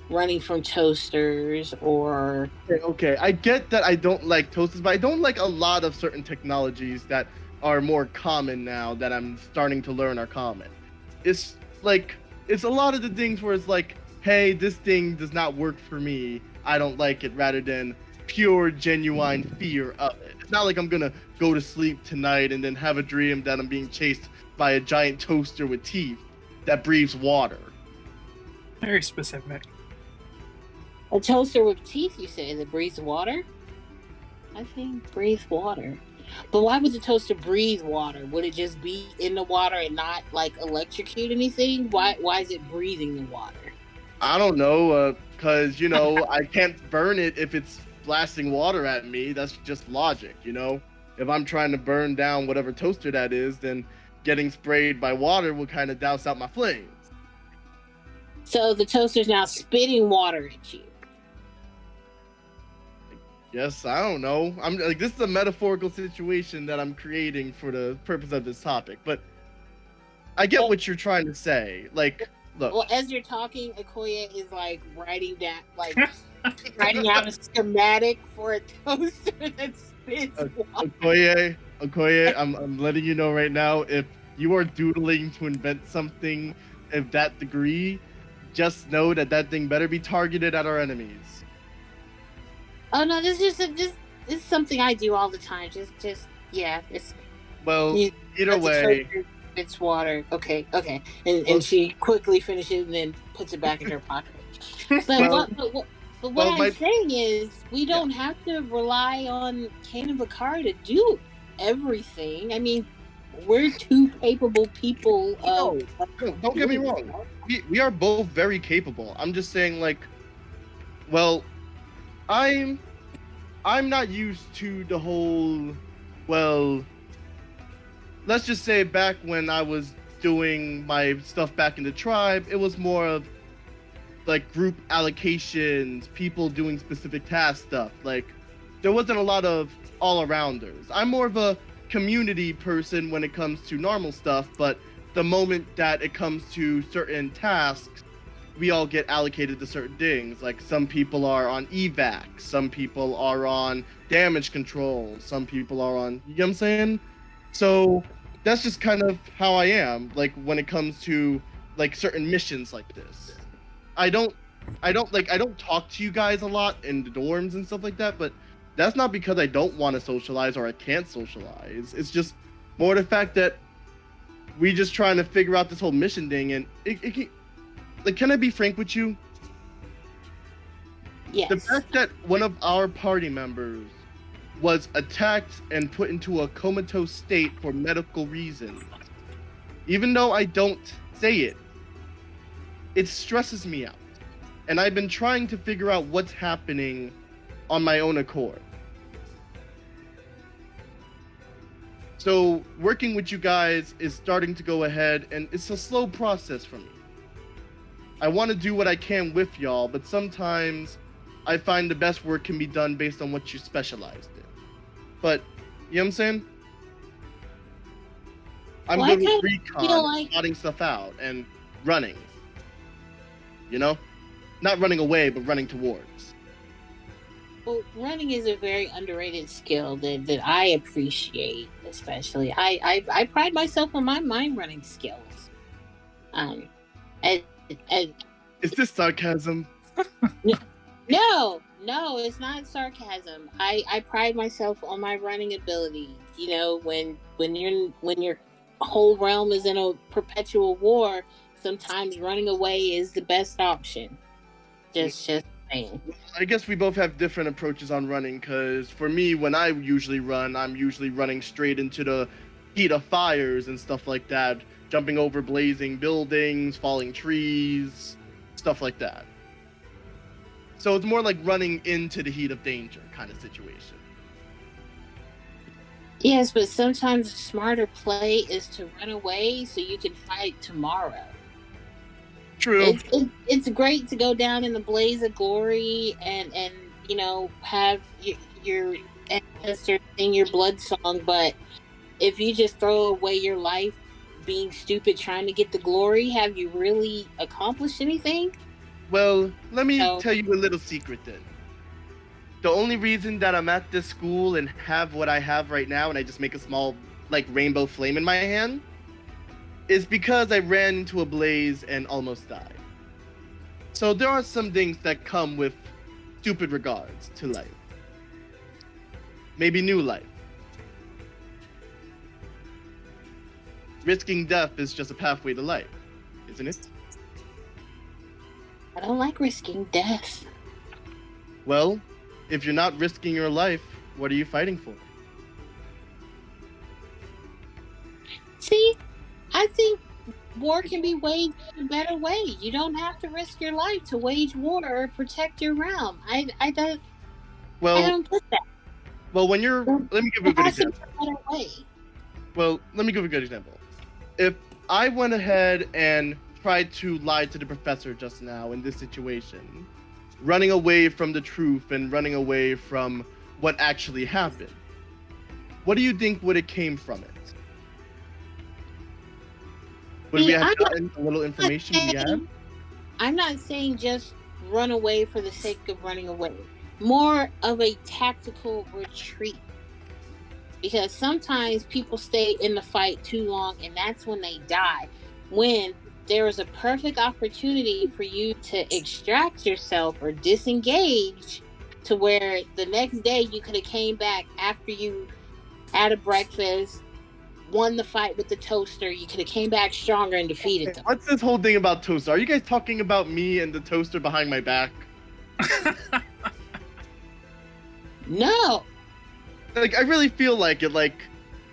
running from toasters or... Okay, I get that I don't like toasters, but I don't like a lot of certain technologies that are more common now that I'm starting to learn are common. It's like, it's a lot of the things where it's like, hey, this thing does not work for me, I don't like it, rather than pure, genuine fear of it. It's not like I'm gonna go to sleep tonight and then have a dream that I'm being chased by a giant toaster with teeth that breathes water. Very specific. A toaster with teeth, you say, that breathes water? I think breathes water. But why would the toaster breathe water? Would it just be in the water and not, like, electrocute anything? Why is it breathing the water? I don't know, because, you know, I can't burn it if it's blasting water at me. That's just logic, you know? If I'm trying to burn down whatever toaster that is, then getting sprayed by water will kind of douse out my flames. So the toaster's now spitting water at you. Yes, I don't know. I'm like, this is a metaphorical situation that I'm creating for the purpose of this topic, but I get what you're trying to say. Like, look. Well, as you're talking, Okoye is like writing down, like writing out a schematic for a toaster that spits water. Okoye, I'm letting you know right now, if you are doodling to invent something of that degree, just know that that thing better be targeted at our enemies. Oh no, this is something I do all the time. Yeah, it's. Well, either way, it's water. Okay, and she quickly finishes and then puts it back in her pocket. But what I'm saying is, we don't have to rely on Canon Vakar to do everything. I mean, we're 2 capable people. Don't get me wrong. We are both very capable. I'm just saying, like, well, I'm not used to the whole, well, let's just say back when I was doing my stuff back in the tribe, it was more of like group allocations, people doing specific task stuff. Like, there wasn't a lot of all-arounders. I'm more of a community person when it comes to normal stuff, but the moment that it comes to certain tasks, we all get allocated to certain things. Like, some people are on evac, some people are on damage control, some people are on, you know what I'm saying? So that's just kind of how I am, like, when it comes to like certain missions like this. I don't talk to you guys a lot in the dorms and stuff like that, but that's not because I don't want to socialize or I can't socialize. It's just more the fact that we just trying to figure out this whole mission thing, and can I be frank with you? Yes. The fact that one of our party members was attacked and put into a comatose state for medical reasons, even though I don't say it stresses me out. And I've been trying to figure out what's happening on my own accord. So working with you guys is starting to go ahead, and it's a slow process for me. I want to do what I can with y'all, but sometimes I find the best work can be done based on what you specialized in. But, you know what I'm saying? I'm good with recon, plotting stuff out, and running. You know? Not running away, but running towards. Well, running is a very underrated skill that I appreciate, especially. I pride myself on my running skills. And Is this sarcasm? No, it's not sarcasm. I pride myself on my running ability. You know, when your whole realm is in a perpetual war, sometimes running away is the best option. Just saying. I guess we both have different approaches on running, because for me, when I usually run, I'm usually running straight into the heat of fires and stuff like that, jumping over blazing buildings, falling trees, stuff like that. So it's more like running into the heat of danger kind of situation. Yes, but sometimes a smarter play is to run away so you can fight tomorrow. True. It's great to go down in the blaze of glory and you know, have your ancestors sing your blood song, but if you just throw away your life being stupid trying to get the glory, have you really accomplished anything? Well, let me tell you a little secret then. The only reason that I'm at this school and have what I have right now, and I just make a small, rainbow flame in my hand, is because I ran into a blaze and almost died. So there are some things that come with stupid regards to life. Maybe new life. Risking death is just a pathway to life, isn't it? I don't like risking death. Well, if you're not risking your life, what are you fighting for? See, I think war can be waged in a better way. You don't have to risk your life to wage war or protect your realm. I don't put that. Well, let me give you a good example. Well, let me give you a good example. If I went ahead and tried to lie to the professor just now in this situation, running away from the truth and running away from what actually happened, what do you think would have came from it? Would we have gotten a little information we had? I'm not saying just run away for the sake of running away. More of a tactical retreat. Because sometimes people stay in the fight too long and that's when they die. When there is a perfect opportunity for you to extract yourself or disengage to where the next day you could have came back after you had a breakfast, won the fight with the toaster, you could have came back stronger and defeated them. What's this whole thing about toaster? Are you guys talking about me and the toaster behind my back? No. I really feel like it.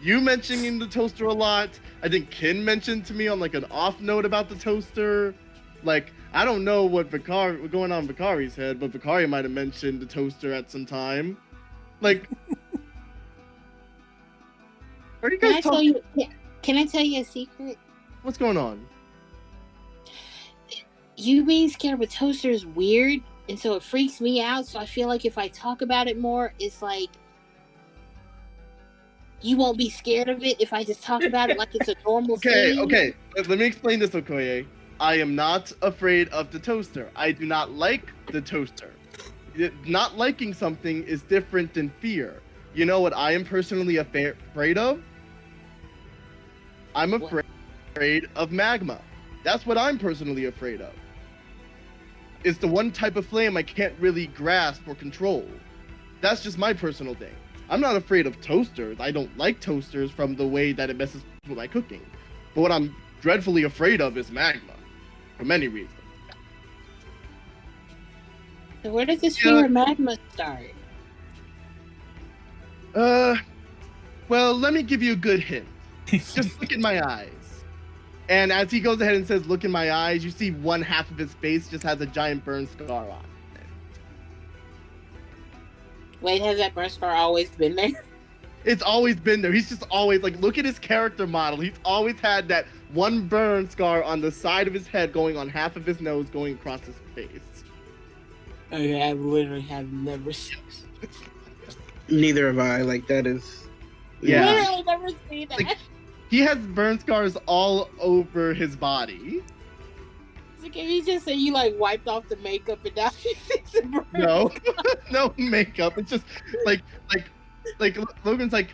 You mentioning the toaster a lot. I think Ken mentioned to me on an off note about the toaster. I don't know what's going on in Vicari's head, but Vicari might have mentioned the toaster at some time. Are you guys talking? Can I tell you a secret? What's going on? You being scared of a toaster is weird, and so it freaks me out. So I feel like if I talk about it more, it's like you won't be scared of it if I just talk about it like it's a normal thing. Okay. Let me explain this, Okoye. I am not afraid of the toaster. I do not like the toaster. Not liking something is different than fear. You know what I am personally afraid of? I'm afraid of magma. That's what I'm personally afraid of. it's the one type of flame I can't really grasp or control. That's just my personal thing. I'm not afraid of toasters. I don't like toasters from the way that it messes with my cooking. But what I'm dreadfully afraid of is magma, for many reasons. So where does this fear of magma start? Well, let me give you a good hint. Just look in my eyes. And as he goes ahead and says, look in my eyes, you see one half of his face just has a giant burn scar on it. Wait, has that burn scar always been there? It's always been there. He's just always, like, look at his character model. He's always had that one burn scar on the side of his head going on half of his nose going across his face. Okay, I literally have never seen Neither have I. Like, that is... Yeah. Literally never seen that. Like, he has burn scars all over his body. So can you just say you, like, wiped off the makeup and now she fixing burn? No. No makeup. It's just, like, Logan's like,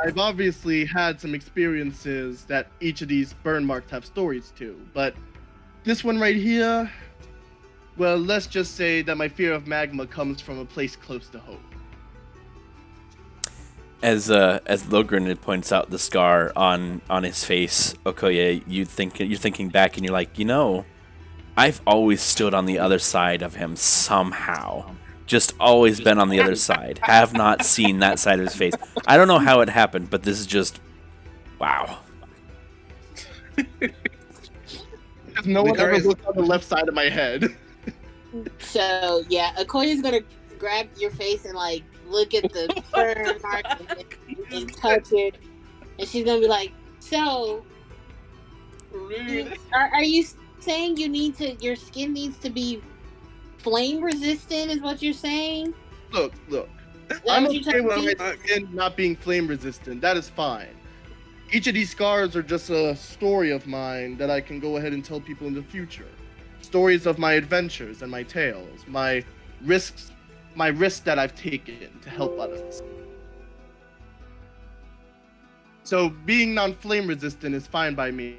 I've obviously had some experiences that each of these burn marks have stories to, but this one right here, well, let's just say that my fear of magma comes from a place close to home. As Logren points out the scar on his face, Okoye, you're thinking back and you're like, I've always stood on the other side of him somehow. Just always been on the other side. Have not seen that side of his face. I don't know how it happened, but this is just wow. No one ever looked on the left side of my head. So yeah, Okoye's gonna grab your face and like look at the burn mark and touch it, and she's gonna be like, "So, are you saying your skin needs to be flame resistant? Is what you're saying?" Look. I'm okay with my skin not being flame resistant. That is fine. Each of these scars are just a story of mine that I can go ahead and tell people in the future. Stories of my adventures and my tales, my risks that I've taken to help others. So being non-flame resistant is fine by me.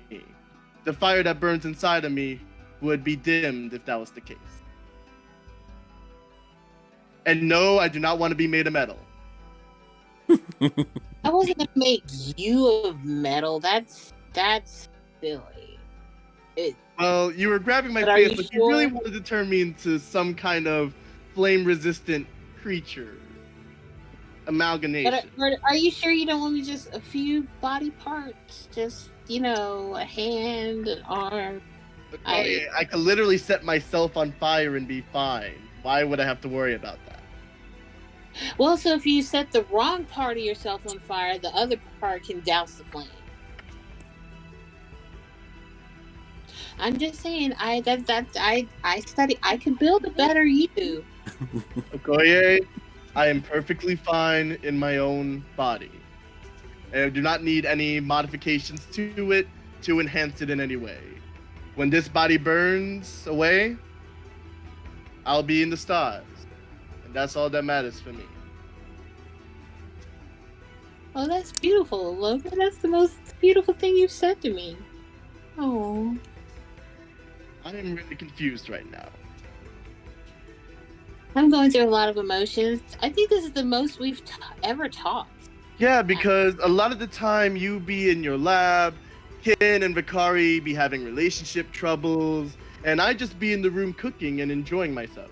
The fire that burns inside of me would be dimmed if that was the case. And no, I do not want to be made of metal. I wasn't gonna make you of metal. That's silly. Well, you were grabbing my But are face, you but sure? you really wanted to turn me into some kind of flame-resistant creature. Amalgamation. But are you sure you don't want me just a few body parts? Just, a hand, an arm. I could literally set myself on fire and be fine. Why would I have to worry about that? Well, so if you set the wrong part of yourself on fire, the other part can douse the flame. I'm just saying, I study. I could build a better you. Okoye, I am perfectly fine in my own body. I do not need any modifications to it to enhance it in any way. When this body burns away, I'll be in the stars. And that's all that matters for me. Oh, that's beautiful, Logan. That's the most beautiful thing you've said to me. Oh. I am really confused right now. I'm going through a lot of emotions. I think this is the most we've ever talked. Yeah, because a lot of the time you be in your lab, Ken and Vikari be having relationship troubles, and I just be in the room cooking and enjoying myself.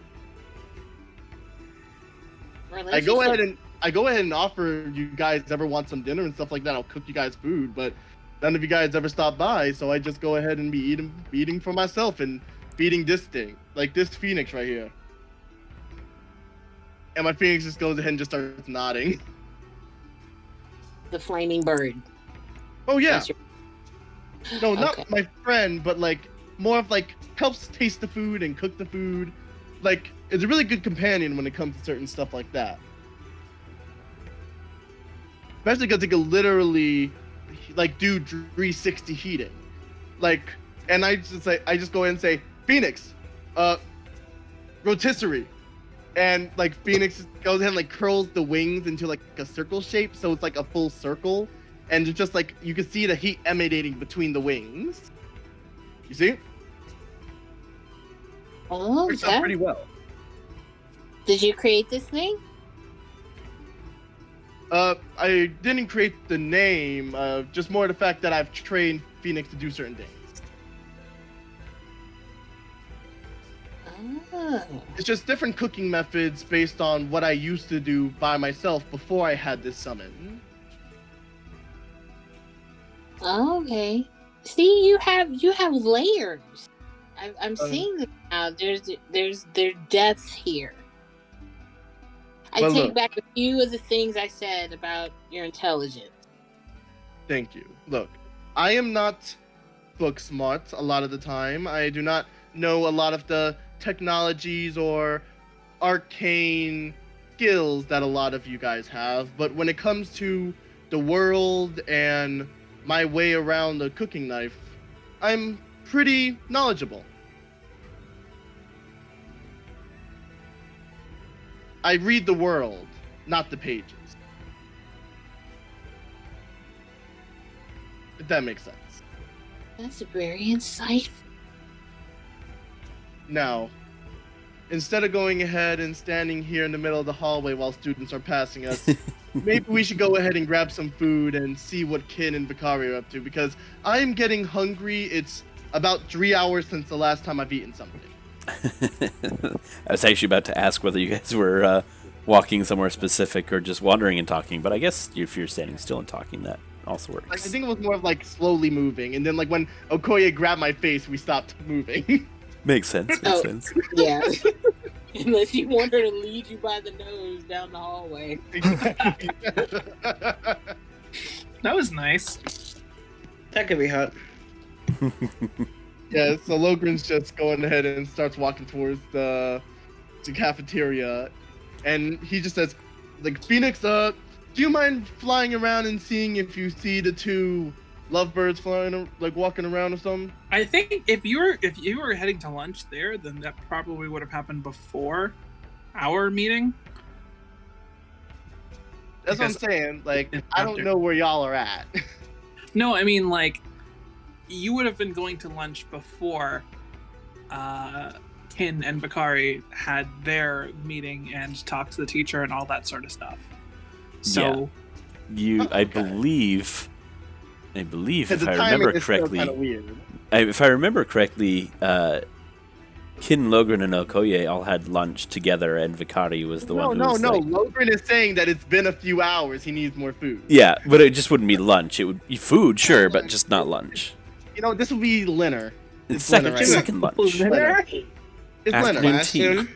I go ahead and offer you guys ever want some dinner and stuff like that. I'll cook you guys food, but none of you guys ever stop by, so I just go ahead and be eating for myself and feeding this thing, like this phoenix right here. And my phoenix just goes ahead and just starts nodding. The flaming bird. Oh yeah. Your... No, not okay. my friend, but like more of like helps taste the food and cook the food. Like it's a really good companion when it comes to certain stuff like that. Especially because it can literally like do 360 heating. Like, and I just go ahead and say, Phoenix, rotisserie. And like Phoenix goes ahead and like curls the wings into like a circle shape, so it's like a full circle, and it's just like you can see the heat emanating between the wings. You see? Oh, Works out pretty well. Did you create this thing? I didn't create the name, just more the fact that I've trained Phoenix to do certain things. Oh. It's just different cooking methods based on what I used to do by myself before I had this summon. Okay. See, you have layers. I'm seeing this now. There's depths here. I Well, take look. back a few of the things I said about your intelligence. Thank you. Look, I am not book smart a lot of the time. I do not know a lot of the technologies or arcane skills that a lot of you guys have, but when it comes to the world and my way around the cooking knife, I'm pretty knowledgeable. I read the world, not the pages. If that makes sense. That's very insightful. Now, instead of going ahead and standing here in the middle of the hallway while students are passing us, maybe we should go ahead and grab some food and see what Kin and Vicari are up to, because I'm getting hungry. It's about 3 hours since the last time I've eaten something. I was actually about to ask whether you guys were walking somewhere specific or just wandering and talking, but I guess if you're standing still and talking, that also works. Like, I think it was more of like slowly moving, and then like when Okoye grabbed my face, we stopped moving. Makes sense. Makes sense. Yeah. Unless you want her to lead you by the nose down the hallway. That was nice. That could be hot. Yeah, so Logren's just going ahead and starts walking towards the cafeteria, and he just says, like, Phoenix, do you mind flying around and seeing if you see the two lovebirds flying, like, walking around or something? I think if you were heading to lunch there, then that probably would have happened before our meeting. That's what I'm saying. Like, I don't know where y'all are at. No, I mean, like, you would have been going to lunch before Kin and Vicari had their meeting and talked to the teacher and all that sort of stuff. So, I believe if I remember correctly, weird. if I remember correctly, Kin, Logren, and Okoye all had lunch together, and Vicari was the one who was like... Logren is saying that it's been a few hours. He needs more food. Yeah, but it just wouldn't be lunch. It would be food, sure, but just not lunch. You know, this will be Linner. It's second lunch. Linner. It's Afternoon Linner. tea.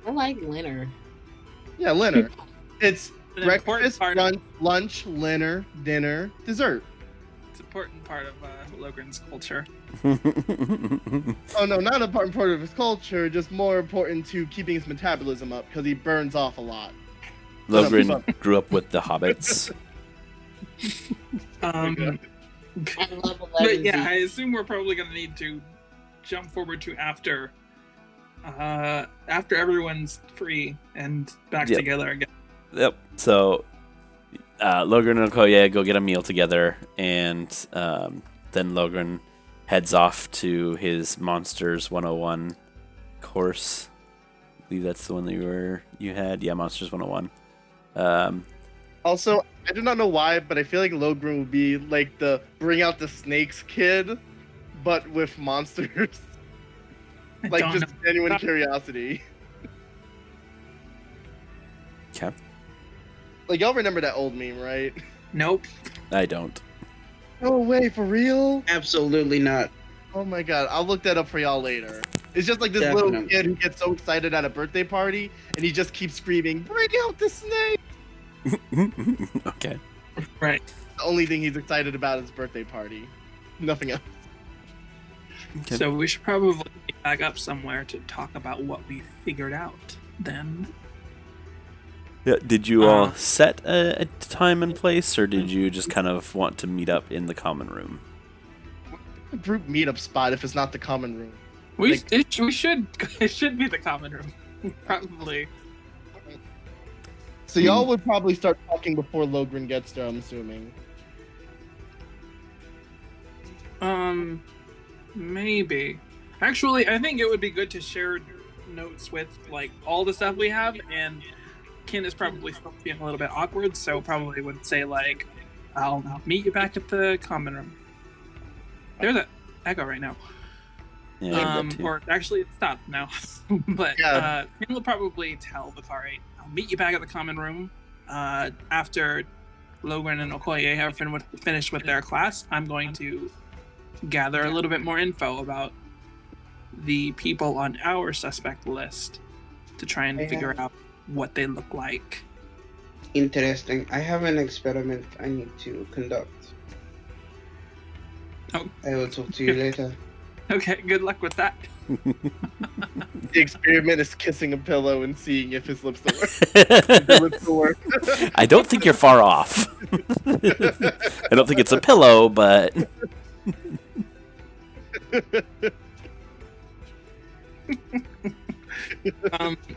I like Leonard. Yeah, Linner. It's an important breakfast, part lunch, Linner, dinner, dessert. it's an important part of Logren's culture. Oh no, not an important part of his culture, just more important to keeping his metabolism up, because he burns off a lot. Logren grew up with the hobbits. I love 11. But yeah, I assume we're probably going to need to jump forward to after everyone's free and back together again. Yep. So, Logren and Okoye go get a meal together, and then Logren heads off to his Monsters 101 course. I believe that's the one that you had. Yeah, Monsters 101. Also, I do not know why, but I feel like Logren would be like the bring out the snakes kid, but with monsters. Like, just genuine curiosity. Okay. Like, y'all remember that old meme, right? Nope. I don't. No way, for real? Absolutely not. Oh my god, I'll look that up for y'all later. It's just like this Definitely. little kid who gets so excited at a birthday party, and he just keeps screaming, "Bring out the snake!" Okay. Right. The only thing he's excited about is birthday party. Nothing else. Okay. So we should probably get back up somewhere to talk about what we figured out then. Yeah, did you all set a time and place, or did you just kind of want to meet up in the common room? A group meetup spot if it's not the common room. It should be the common room. Probably. So y'all would probably start talking before Logren gets there, I'm assuming. Maybe. Actually, I think it would be good to share notes with like all the stuff we have, and Kin is probably still feeling a little bit awkward, so probably would say like, "I'll meet you back at the common room." There's an echo right now. Yeah, or actually it stopped now. But Kin will probably tell Bakari, "I'll meet you back at the common room after Logren and Okoye have finished with their class. I'm going to gather a little bit more info about the people on our suspect list to try and figure out what they look like." Interesting. I have an experiment I need to conduct. Oh. I will talk to you later. Okay, good luck with that. The experiment is kissing a pillow and seeing if his lips will work. I don't think you're far off. I don't think it's a pillow, but...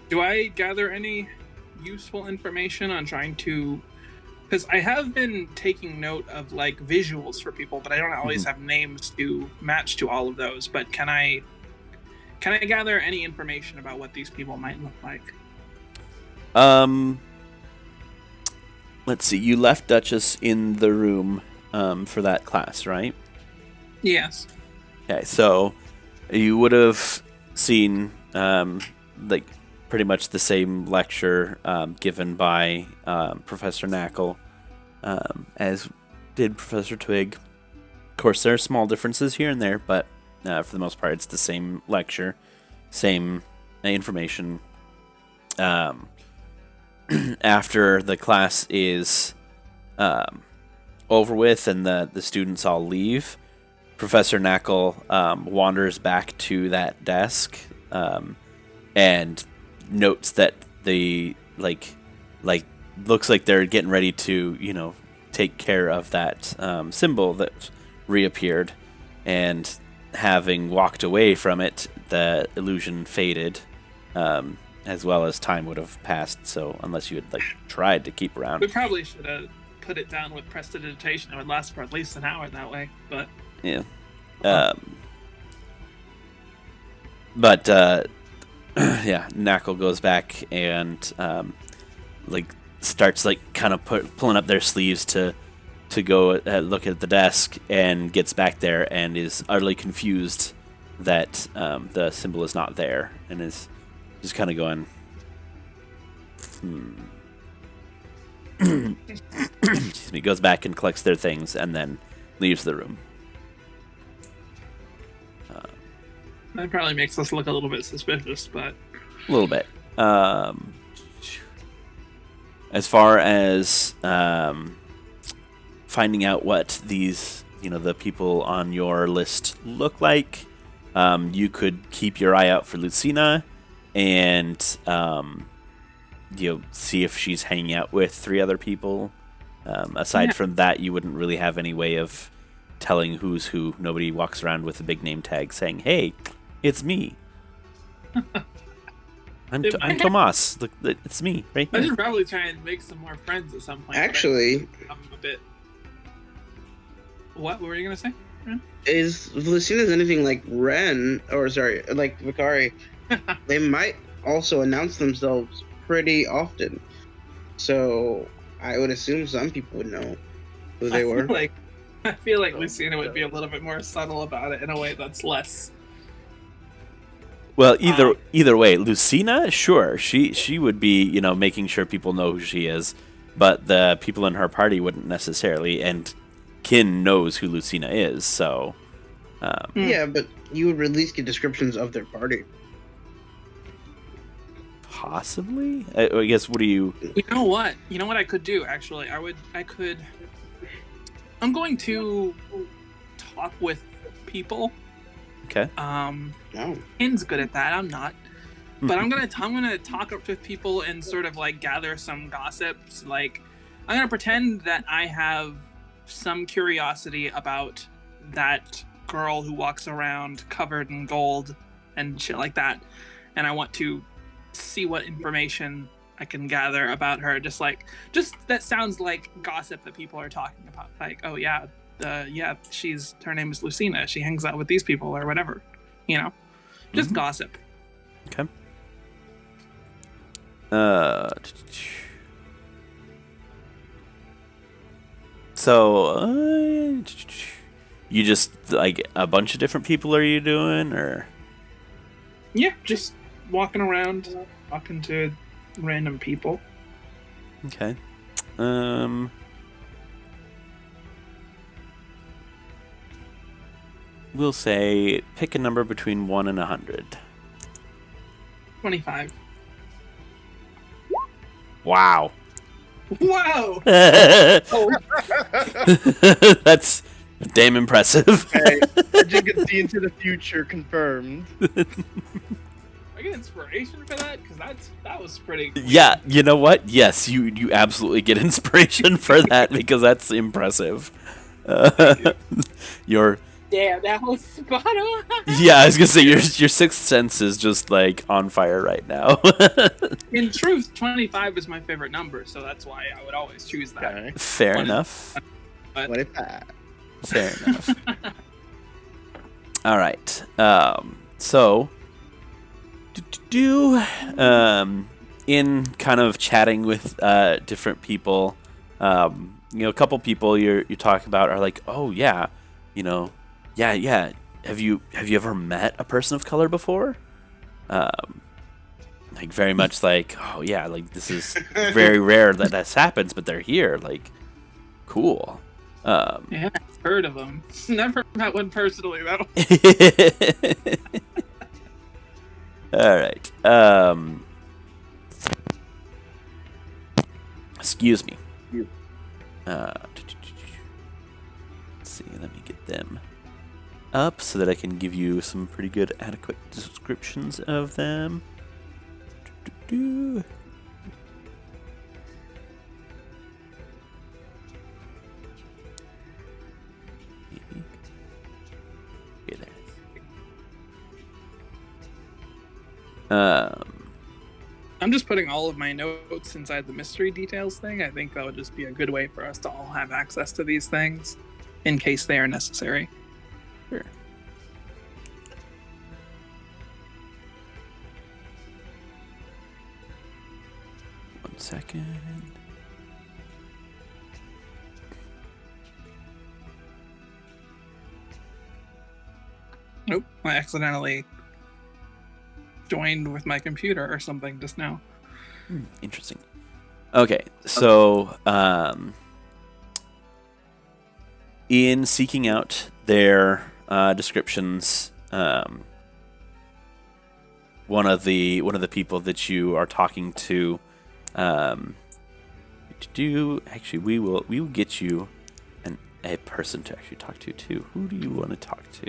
Do I gather any useful information on trying to... Because I have been taking note of like visuals for people, but I don't always have names to match to all of those. But can I gather any information about what these people might look like? Let's see. You left Duchess in the room for that class, right? Yes. Okay, so you would have seen like pretty much the same lecture given by Professor Knackle as did Professor Twig. Of course, there are small differences here and there, but for the most part, it's the same lecture, same information. After the class is over with and the students all leave, Professor Knackle wanders back to that desk and notes that the like looks like they're getting ready to take care of that symbol that reappeared, and having walked away from it, the illusion faded, as well as time would have passed. So unless you had tried to keep around, we probably should have put it down with prestidigitation. It would last for at least an hour that way, but yeah. Yeah, Knackle goes back and starts kind of pulling up their sleeves to go look at the desk, and gets back there and is utterly confused that the symbol is not there, and is just kind of going, excuse me, goes back and collects their things and then leaves the room. That probably makes us look a little bit suspicious, but... A little bit. As far as finding out what these, the people on your list look like, you could keep your eye out for Lucina and, see if she's hanging out with 3 other people. Aside from that, you wouldn't really have any way of telling who's who. Nobody walks around with a big name tag saying, "Hey, it's me. I'm Tomas. Look, it's me right here." I should probably try and make some more friends at some point. Actually, I'm a bit... What were you gonna say, Ren? Is Lucina's anything like Ren, like Vicari, they might also announce themselves pretty often. So I would assume some people would know who they were. I feel like Lucina would be a little bit more subtle about it in a way that's less... Well, either way, Lucina, sure, she would be, making sure people know who she is, but the people in her party wouldn't necessarily, and Kin knows who Lucina is, so... Yeah, but you would at least get descriptions of their party. Possibly? I guess, what do you... You know what I could do, actually? I'm going to talk with people. Okay. Kin's good at that. I'm not. But I'm gonna talk up with people and sort of gather some gossips. I'm gonna pretend that I have some curiosity about that girl who walks around covered in gold and shit like that, and I want to see what information I can gather about her. Just that sounds like gossip that people are talking about. Oh yeah, yeah, her name is Lucina. She hangs out with these people or whatever. You know, just gossip. Okay. So, you just, like, a bunch of different people are you doing, or? Yeah, just walking around, talking to random people. Okay. We'll say pick a number between 1 and 100. 25. Wow. Wow! That's damn impressive. Okay, Legend can see into the future confirmed. I get inspiration for that? Because that was pretty cool. Yeah, you know what? Yes, you absolutely get inspiration for that because that's impressive. Your Damn, that was spot on. yeah, I was gonna say your sixth sense is just like on fire right now. In truth, 25 is my favorite number, so that's why I would always choose that. Okay. Fair What is- enough. What if that? Fair enough. All right. So, in kind of chatting with different people, a couple people you talk about are like, oh yeah, yeah. Have you ever met a person of color before? Like very much like, oh yeah, like this is very rare that this happens, but they're here. Like, cool. Yeah, I've heard of them. Never met one personally, though. All right. Excuse me. Let's see. Let me get them up so that I can give you some pretty good, adequate descriptions of them. Okay, there it is. I'm just putting all of my notes inside the mystery details thing. I think that would just be a good way for us to all have access to these things in case they are necessary. Sure. One second. Nope, I accidentally joined with my computer or something just now. Interesting. Okay, so in seeking out their descriptions, one of the people that you are talking to, actually we will get you a person to actually talk to too. Who do you want to talk to?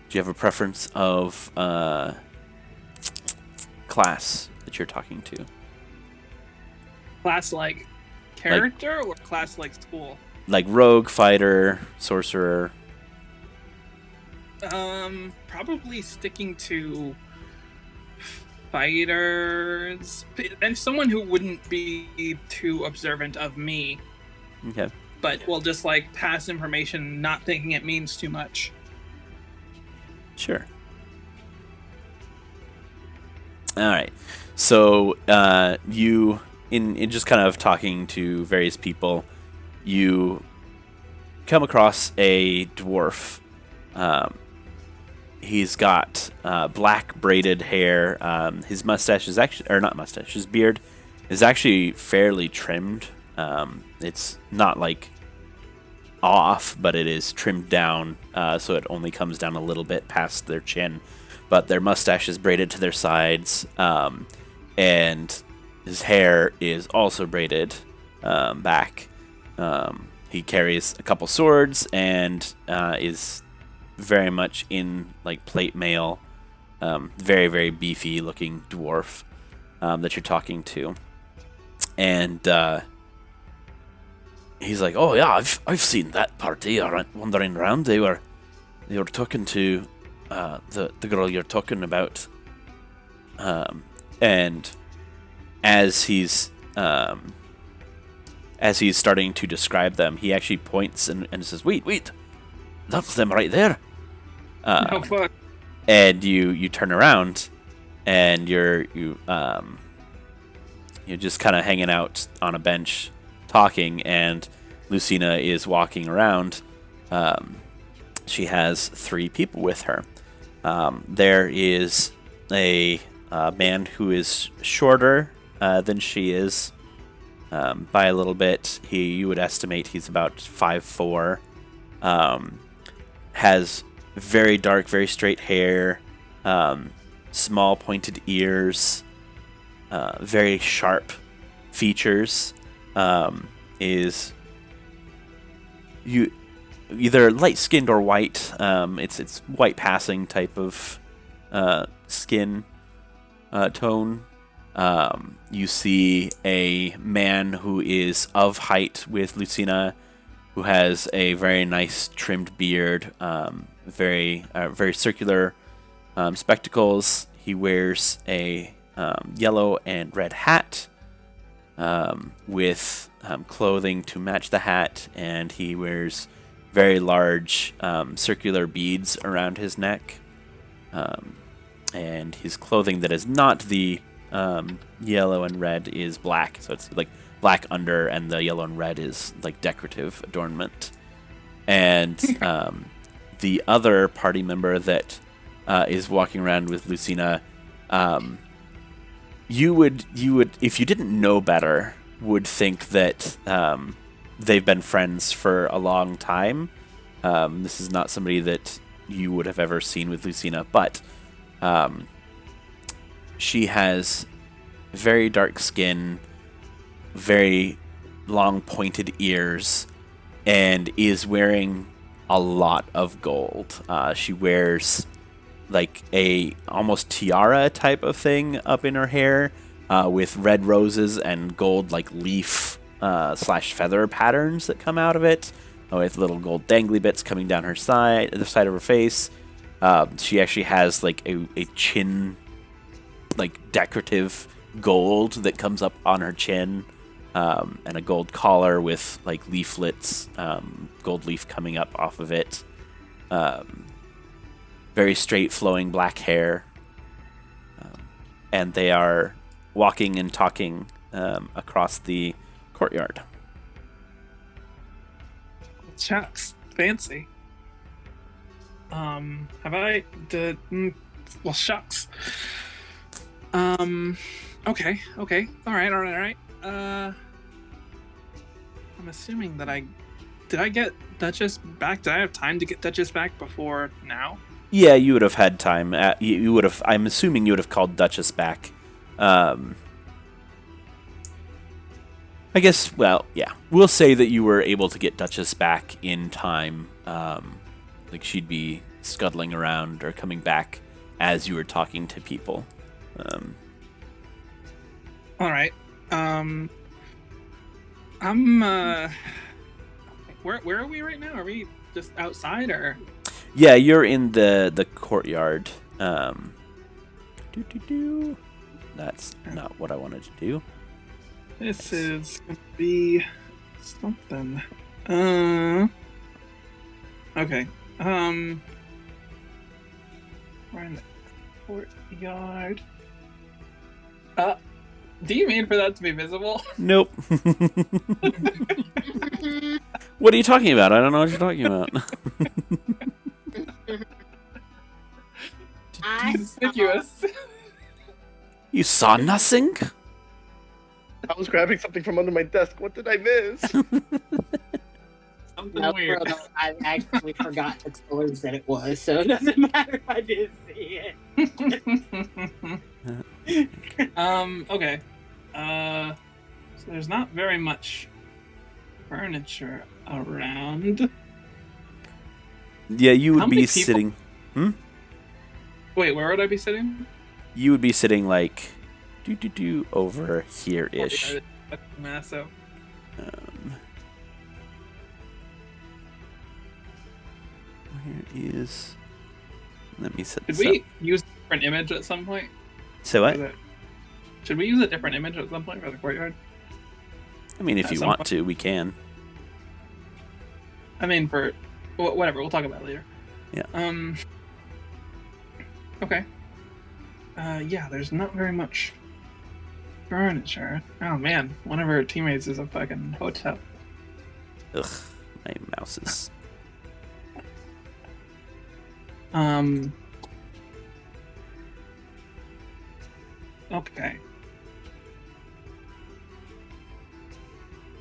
Do you have a preference of class that you're talking to? Class like character or class like school? Like rogue, fighter, sorcerer. Probably sticking to fighters and someone who wouldn't be too observant of me, Okay. but will just like pass information, not thinking it means too much. Sure. All right. So you, in just kind of talking to various people, you come across a dwarf. He's got black braided hair. His mustache is actually, or not mustache, his beard is actually fairly trimmed. It's not like off, but it is trimmed down, so it only comes down a little bit past their chin. But their mustache is braided to their sides, and his hair is also braided back. He carries a couple swords and is very much in like plate mail. Very, very beefy looking dwarf that you're talking to. And he's like, "Oh yeah, I've seen that party wandering around. They were talking to the girl you're talking about." And as as he's starting to describe them, he actually points and says, "Wait, that's them right there." Oh fuck! And you turn around, and you're just kind of hanging out on a bench, talking, and Lucina is walking around. She has 3 people with her. There is a man who is shorter than she is by a little bit. You would estimate he's about 5'4". Has very dark, very straight hair, small pointed ears, very sharp features. Is either light skinned or white. It's white passing type of skin tone. You see a man who is of height with Lucina, who has a very nice trimmed beard, very circular spectacles. He wears a yellow and red hat with clothing to match the hat, and he wears very large circular beads around his neck. And his clothing that is not the yellow and red is black, so it's like black under, and the yellow and red is like decorative adornment. And the other party member that is walking around with Lucina, you would, if you didn't know better, would think that they've been friends for a long time. This is not somebody that you would have ever seen with Lucina, but she has very dark skin, very long pointed ears, and is wearing a lot of gold. She wears like a almost tiara type of thing up in her hair, with red roses and gold like leaf slash feather patterns that come out of it, with little gold dangly bits coming down her side, the side of her face. She actually has like a chin, like decorative gold that comes up on her chin, and a gold collar with like leaflets, gold leaf coming up off of it. Very straight flowing black hair. And they are walking and talking across the courtyard. Shucks, fancy. Have I the well, shucks. Okay, all right. I'm assuming that did I get Duchess back? Did I have time to get Duchess back before now? Yeah, you would have had time. You would have. I'm assuming you would have called Duchess back. I guess. Well, yeah. We'll say that you were able to get Duchess back in time. Like she'd be scuttling around or coming back as you were talking to people. All right. Where are we right now? Are we just outside or? Yeah, you're in the courtyard. That's not what I wanted to do. This is gonna be something. Okay. We're in the courtyard. Do you mean for that to be visible? Nope. What are you talking about? I don't know what you're talking about. Conspicuous. You saw nothing? I was grabbing something from under my desk. What did I miss? Something weird. I actually forgot the colors that it was, so it doesn't matter if I didn't see it. Okay. So there's not very much furniture around. Yeah, you would How be many people- sitting. Wait, where would I be sitting? You would be sitting like over here ish. Massive. Where is? Let me set Should this we up. use a different image at some point? So what? Should we use a different image at some point for the courtyard? I mean, if you want to, we can. I mean, for whatever, we'll talk about it later. Yeah. Okay. Yeah, there's not very much furniture. Oh man, one of our teammates is a fucking hotel. Ugh, my mouse is... Okay.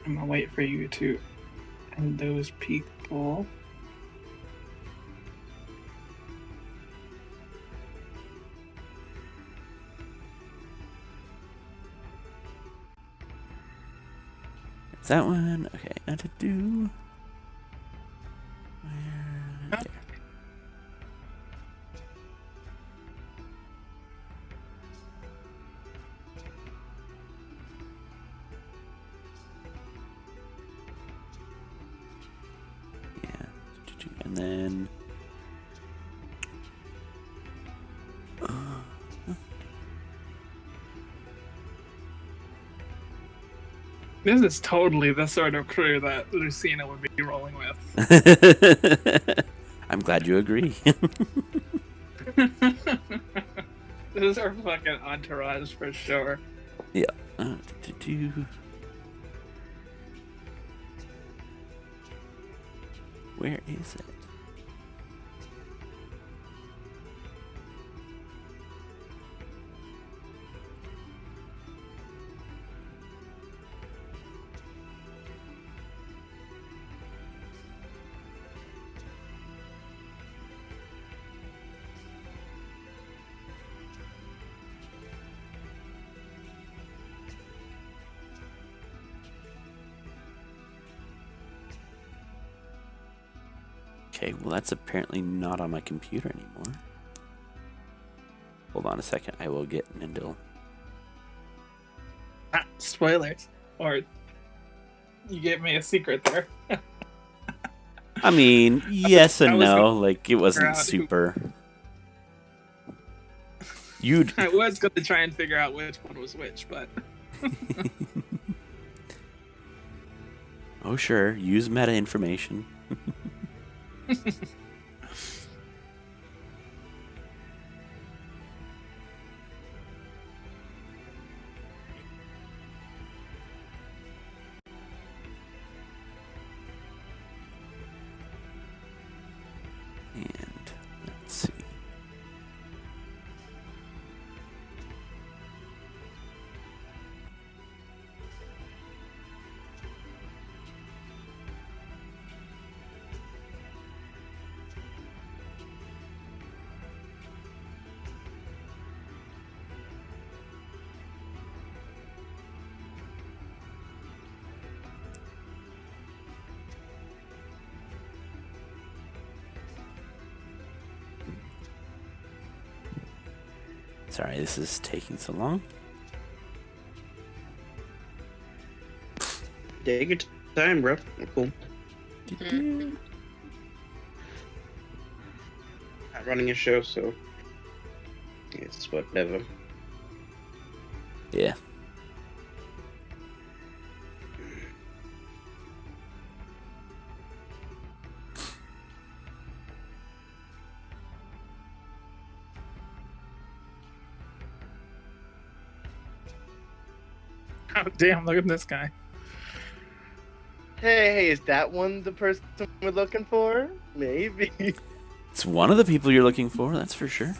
I'm gonna wait for you to end those people. Is that one? Okay, I to do... Where... There. And then... This is totally the sort of crew that Lucina would be rolling with. I'm glad you agree. This is our fucking entourage for sure. Yeah. Where is it? Okay, well that's apparently not on my computer anymore. Hold on a second, I will get Nindle. Spoilers. Or you gave me a secret there. I mean, yes and no, gonna like it wasn't super. I was going to try and figure out which one was which, but... Oh sure, use meta information. And let's see. Sorry, this is taking so long. Take your time, bro. Cool. Not running a show, so it's whatever. Yeah. Oh, damn, look at this guy. Hey, is that one the person we're looking for? Maybe. It's one of the people you're looking for, that's for sure.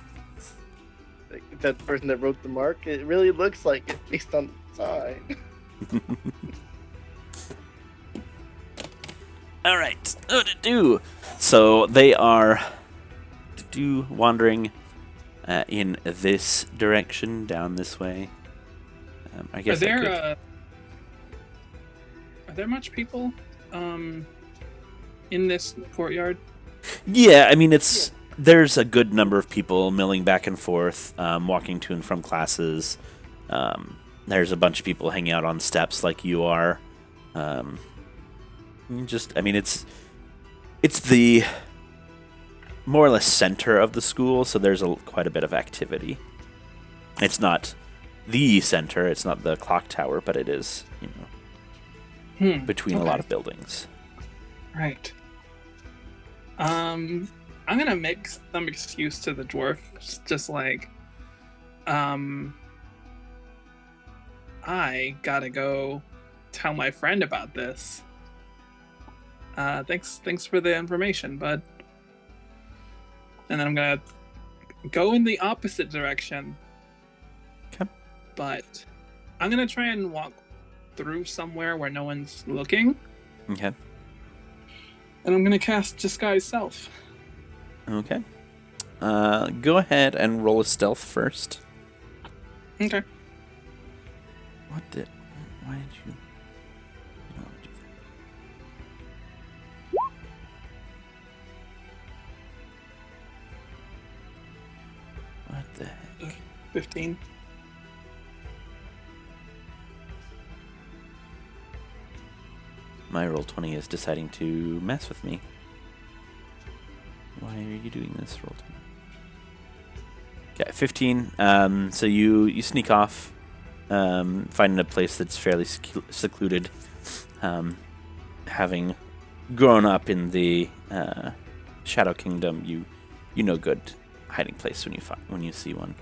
Like, that person that wrote the mark, it really looks like it based on the sign. All right. So they are wandering in this direction, down this way. I guess Are there much people in this courtyard? Yeah, I mean there's a good number of people milling back and forth, walking to and from classes. There's a bunch of people hanging out on steps like you are. It's the more or less center of the school, so there's quite a bit of activity. It's not the center, it's not the clock tower, but it is, between a lot of buildings. Right. I'm gonna make some excuse to the dwarf, just like, I gotta go tell my friend about this. Thanks for the information, bud. And then I'm gonna go in the opposite direction. Okay. But I'm gonna try and walk through somewhere where no one's looking. Okay. And I'm gonna cast Disguise Self. Okay. Go ahead and roll a stealth first. Okay. Why did you not do that? What the heck? 15. My roll 20 is deciding to mess with me. Why are you doing this, roll 20? Okay, 15. So you sneak off, finding a place that's fairly secluded. Having grown up in the Shadow Kingdom, you know good hiding place when you see one,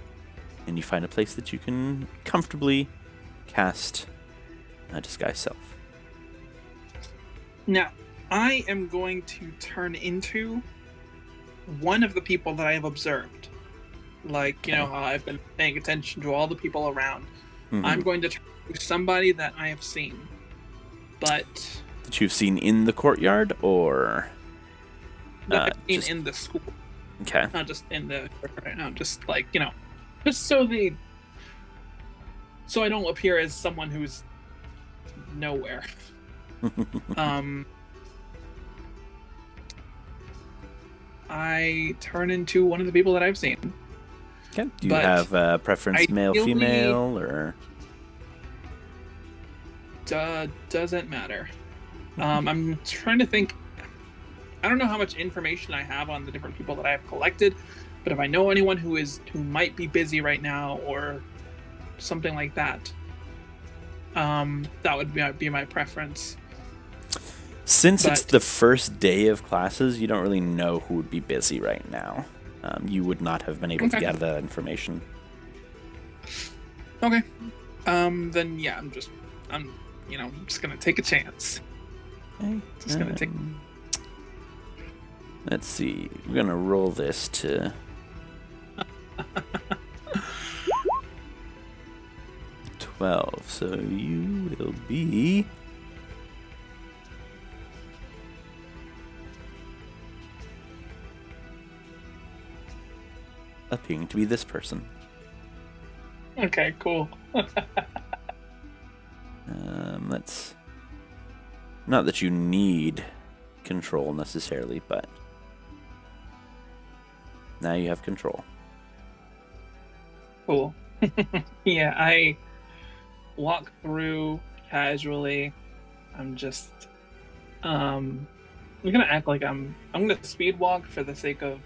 and you find a place that you can comfortably cast Disguise Self. Now, I am going to turn into one of the people that I have observed. Like, you know how I've been paying attention to all the people around. Mm-hmm. I'm going to turn to somebody that I have seen. But... that you've seen in the courtyard, or... that I've seen in the school. Okay. Not just in the... right now, just like, you know... just so I don't appear as someone who's nowhere. I turn into one of the people that I've seen. Okay. Do you have a preference, male, female, or? Doesn't matter. I'm trying to think. I don't know how much information I have on the different people that I have collected, but if I know anyone who might be busy right now or something like that, that would be my preference. Since it's the first day of classes, you don't really know who would be busy right now. You would not have been able to gather that information. Okay. Then yeah, I'm just gonna take a chance. Okay. Just gonna take. Let's see. We're gonna roll this to. 12. So you will be. Appearing to be this person. Okay, cool. Let's. Not that you need control necessarily, but now you have control. Cool. Yeah, I walk through casually. I'm just I'm gonna act like I'm gonna speed walk for the sake of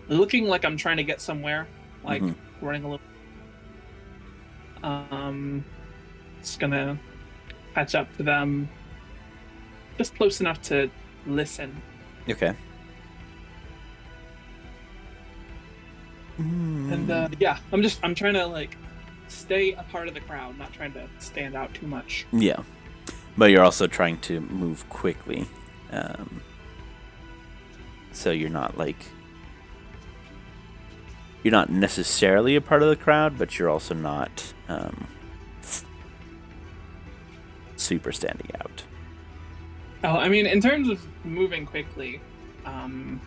looking like I'm trying to get somewhere, like running a little. Just gonna catch up to them, just close enough to listen. Okay. And yeah, I'm trying to like stay a part of the crowd, not trying to stand out too much. Yeah, but you're also trying to move quickly, so you're not necessarily a part of the crowd, but you're also not super standing out. Oh, I mean, in terms of moving quickly, I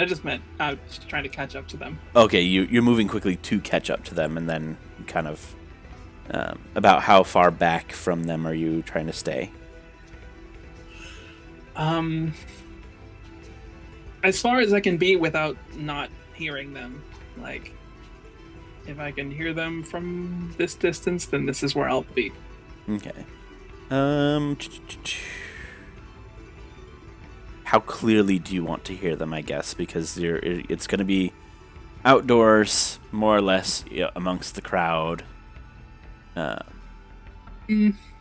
just meant I was just trying to catch up to them. Okay, you're moving quickly to catch up to them, and then kind of about how far back from them are you trying to stay? As far as I can be without not hearing them. Like, if I can hear them from this distance, then this is where I'll be. Okay. How clearly do you want to hear them, I guess? Because it's going to be outdoors, more or less, amongst the crowd.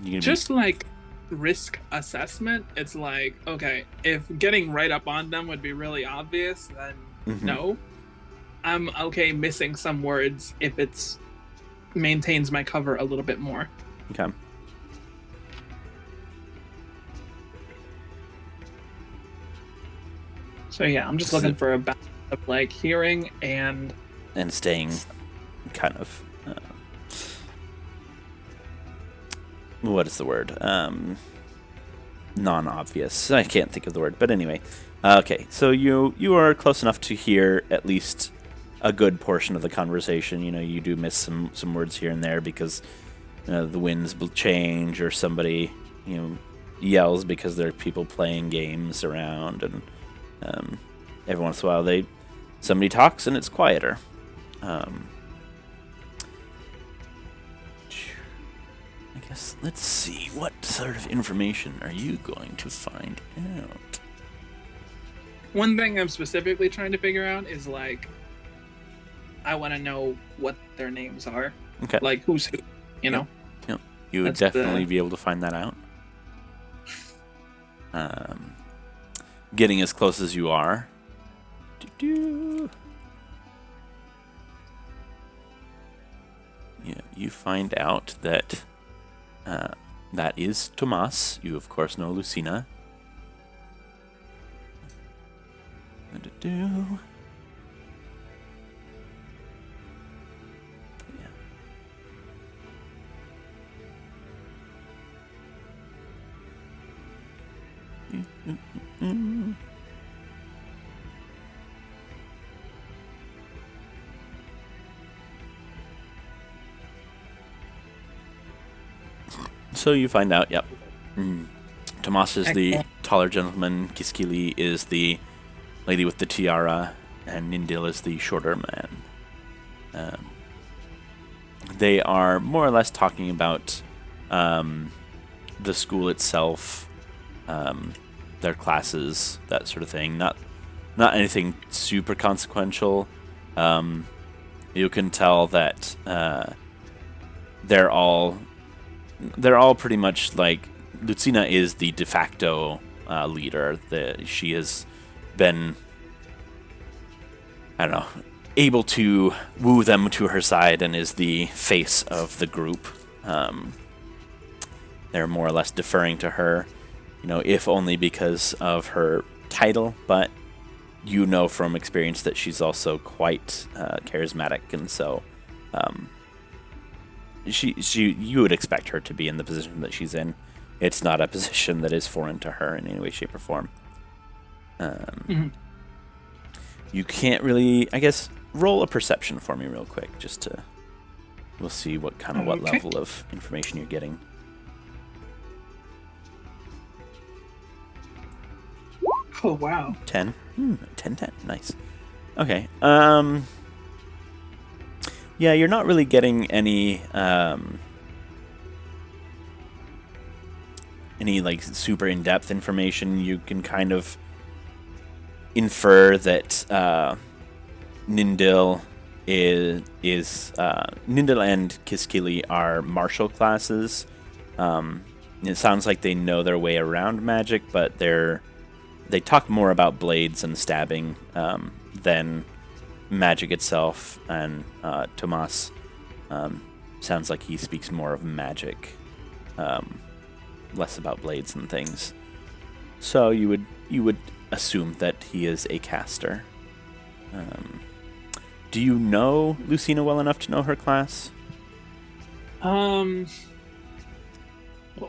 Just like risk assessment, it's like, okay, if getting right up on them would be really obvious, then no. I'm okay missing some words if it's maintains my cover a little bit more. Okay. So yeah, I'm just looking for a balance of like hearing and staying kind of what is the word? Non-obvious. I can't think of the word, but anyway. Okay, so you are close enough to hear at least a good portion of the conversation. You know, you do miss some words here and there because the winds change, or somebody yells because there are people playing games around, and every once in a while somebody talks and it's quieter. I guess let's see, what sort of information are you going to find out? One thing I'm specifically trying to figure out is like, I want to know what their names are. Okay. Like who's who, you know? Yep. You would definitely be able to find that out. Getting as close as you are. Yeah, you find out that that is Tomas. You, of course, know Lucina. So you find out, yep. Tomas is the taller gentleman, Kiskili is the lady with the tiara, and Nindil is the shorter man. They are more or less talking about the school itself, their classes, that sort of thing. Not anything super consequential. You can tell that they're all pretty much like, Lucina is the de facto leader. She has been, I don't know, able to woo them to her side and is the face of the group. They're more or less deferring to her, if only because of her title, but from experience that she's also quite charismatic, and so you would expect her to be in the position that she's in. It's not a position that is foreign to her in any way, shape, or form. You can't really, I guess, roll a perception for me real quick, we'll see what level of information you're getting. Oh, wow. 10? 10, nice. Okay, yeah, you're not really getting any like super in-depth information. You can kind of infer that Nindil Nindil and Kiskili are martial classes. It sounds like they know their way around magic, but they talk more about blades and stabbing than magic itself, and Tomas sounds like he speaks more of magic, less about blades and things. So you would assume that he is a caster. Do you know Lucina well enough to know her class? What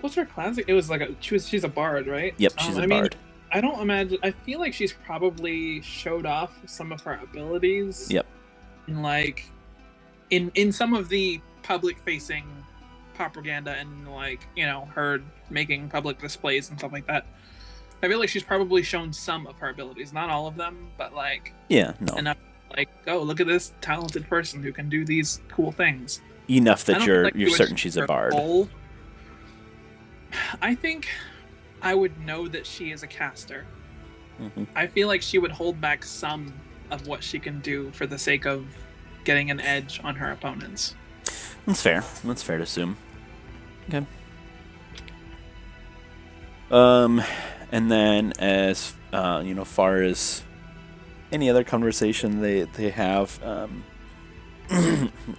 was her class? It was like she's a bard, right? Yep, she's a bard. I don't imagine. I feel like she's probably showed off some of her abilities. Yep. In some of the public-facing propaganda and her making public displays and stuff like that. I feel like she's probably shown some of her abilities, not all of them, but enough. Oh, look at this talented person who can do these cool things. Enough that you're certain she's a bard. I think I would know that she is a caster. Mm-hmm. I feel like she would hold back some of what she can do for the sake of getting an edge on her opponents. That's fair. That's fair to assume. Okay. And then as far as any other conversation they have,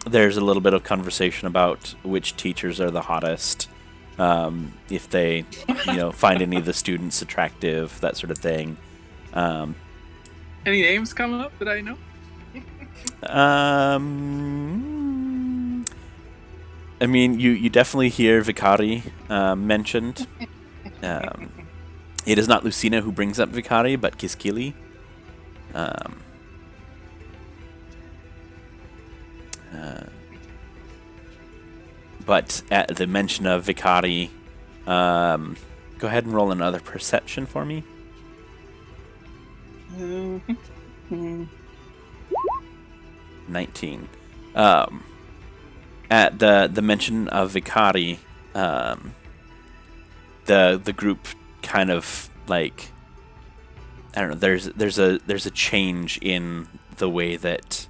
there's a little bit of conversation about which teachers are the hottest, if they find any of the students attractive, that sort of thing. Any names come up that I know? I mean, you definitely hear Vicari mentioned. It is not Lucina who brings up Vicari, but Kiskili. But at the mention of Vicari, go ahead and roll another perception for me. 19. At the mention of Vicari, the group kind of like, I don't know. There's a change in the way that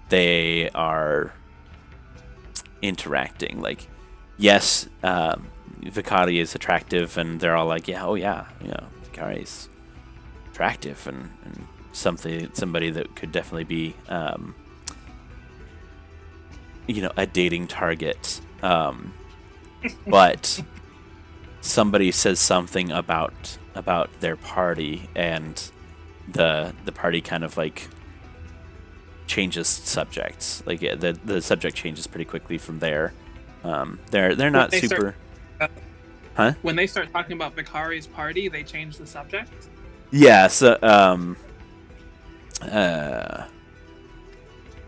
they are interacting. Like, yes, Vicari is attractive, and they're all like, yeah, Vicari is attractive and somebody that could definitely be a dating target. But somebody says something about their party, and the party kind of like changes subjects. Like the subject changes pretty quickly from there. They're not super. Huh? When they start talking about Vicari's party, they change the subject. Yeah. So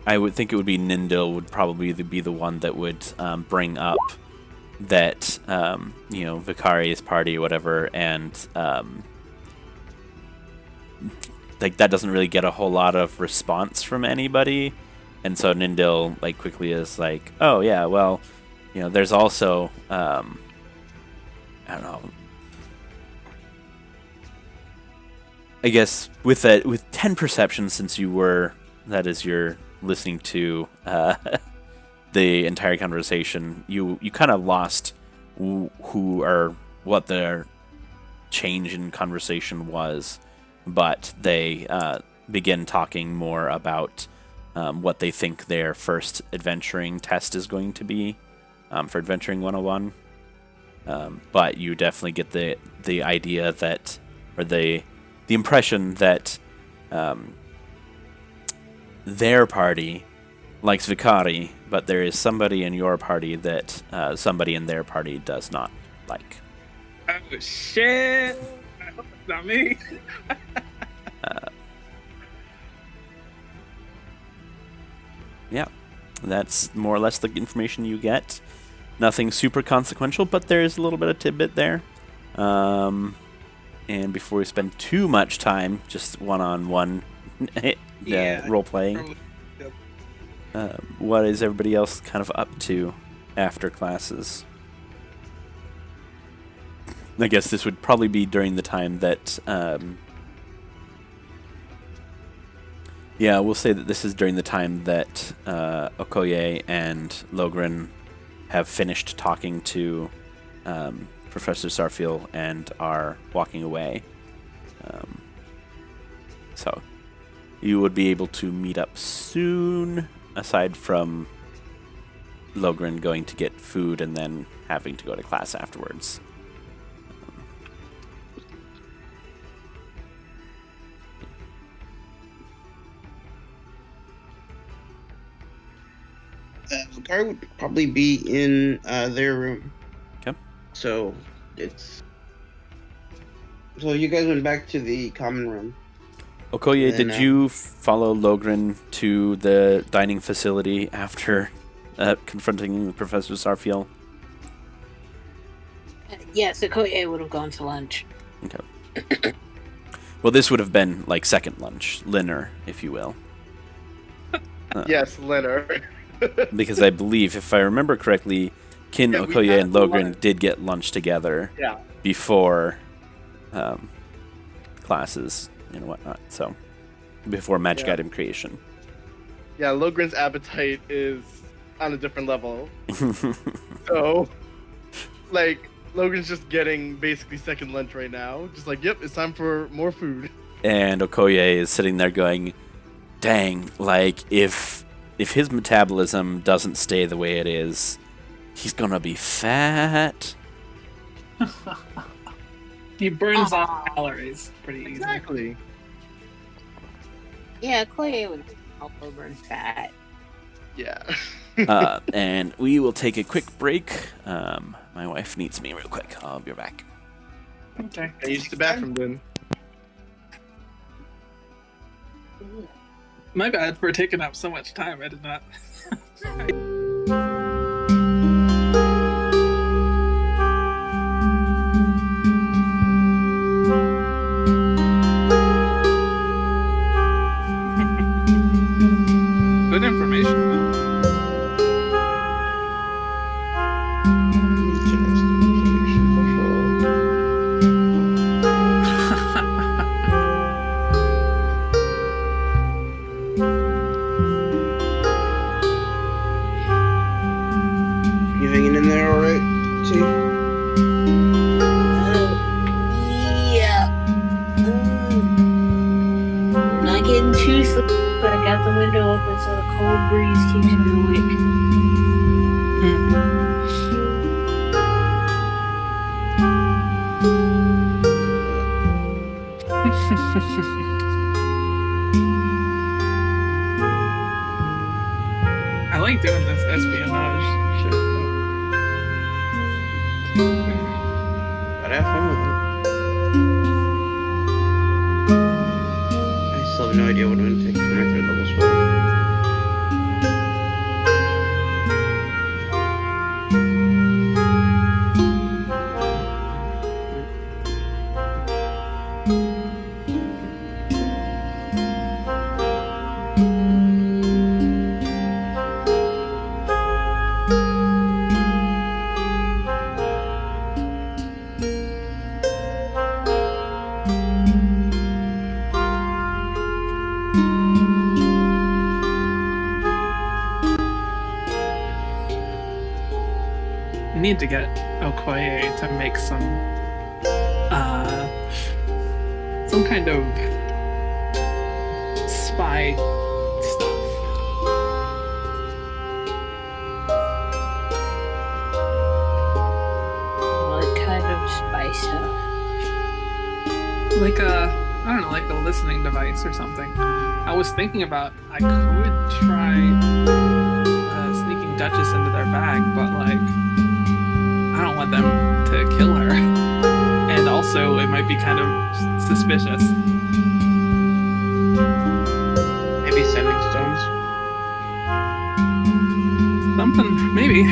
I would think it would be Nindil would probably be the one that would bring up that Vicari's party or whatever, and like that doesn't really get a whole lot of response from anybody, and so Nindil like quickly is like, oh yeah, well, there's also I don't know. I guess with 10 perceptions, since you're listening to the entire conversation, you kind of lost who or what their change in conversation was, but they begin talking more about what they think their first adventuring test is going to be for Adventuring 101. But you definitely get the idea that, or the impression that their party likes Vicari, but there is somebody in your party that somebody in their party does not like. Oh shit! I hope it's not me. Yeah, that's more or less the information you get. Nothing super consequential, but there is a little bit of tidbit there. And before we spend too much time just one-on-one role-playing, what is everybody else kind of up to after classes? I guess this would probably be during the time that... we'll say that this is during the time that Okoye and Logren have finished talking to Professor Sarfiel and are walking away. So you would be able to meet up soon, aside from Logren going to get food and then having to go to class afterwards. Vicari would probably be in their room. Okay. So you guys went back to the common room. Okoye, did you follow Logren to the dining facility after confronting Professor Sarfiel? Yes, Okoye would have gone to lunch. Okay. Well, this would have been like second lunch, dinner, if you will. Yes, dinner. Because I believe, if I remember correctly, Okoye and Logren did get lunch together before classes and whatnot. So before Magic Item creation. Yeah, Logren's appetite is on a different level. So, like Logan's just getting basically second lunch right now. Just like, yep, it's time for more food. And Okoye is sitting there going, dang, like, if his metabolism doesn't stay the way it is, he's gonna be fat. He burns off calories pretty easily. Exactly. Yeah, Clay would also burn fat. Yeah. And we will take a quick break. My wife needs me real quick. I'll be back. Okay. I used the bathroom then. My bad for taking up so much time. I did not. Good information, though. You hanging in there all right, T? Yeah. Not getting too sleepy, but I got the window open so the cold breeze keeps me awake. I like doing this espionage shit, though. Gotta have fun with it. I still have no idea what I'm gonna take for my third level spell. Need to get Okoye to make some kind of spy stuff. What kind of spy stuff? Like I don't know, like a listening device or something. I was thinking about I could try sneaking Duchess into their bag, but like I don't want them to kill her. And also, it might be kind of suspicious. Maybe sending stones? Something, maybe. I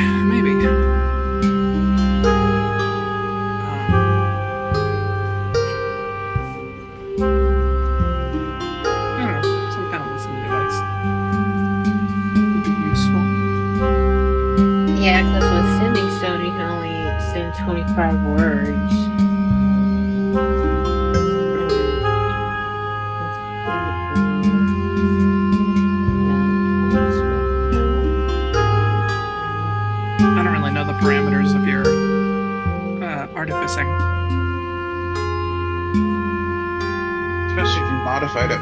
don't know, some kind of listening device would be useful. Yeah, because with sending stone, you can only send 25 words. I don't really know the parameters of your artificing. Especially if you modified it.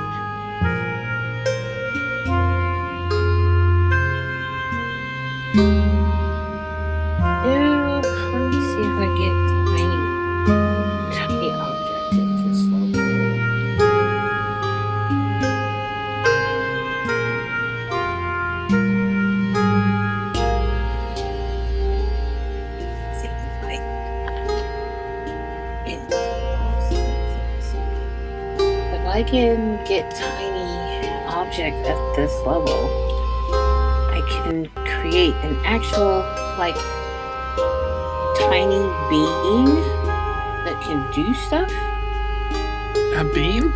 Let me see if I get tiny object at this level. See if I can get tiny object at this level, I can create an actual like tiny being that can do stuff. A beam?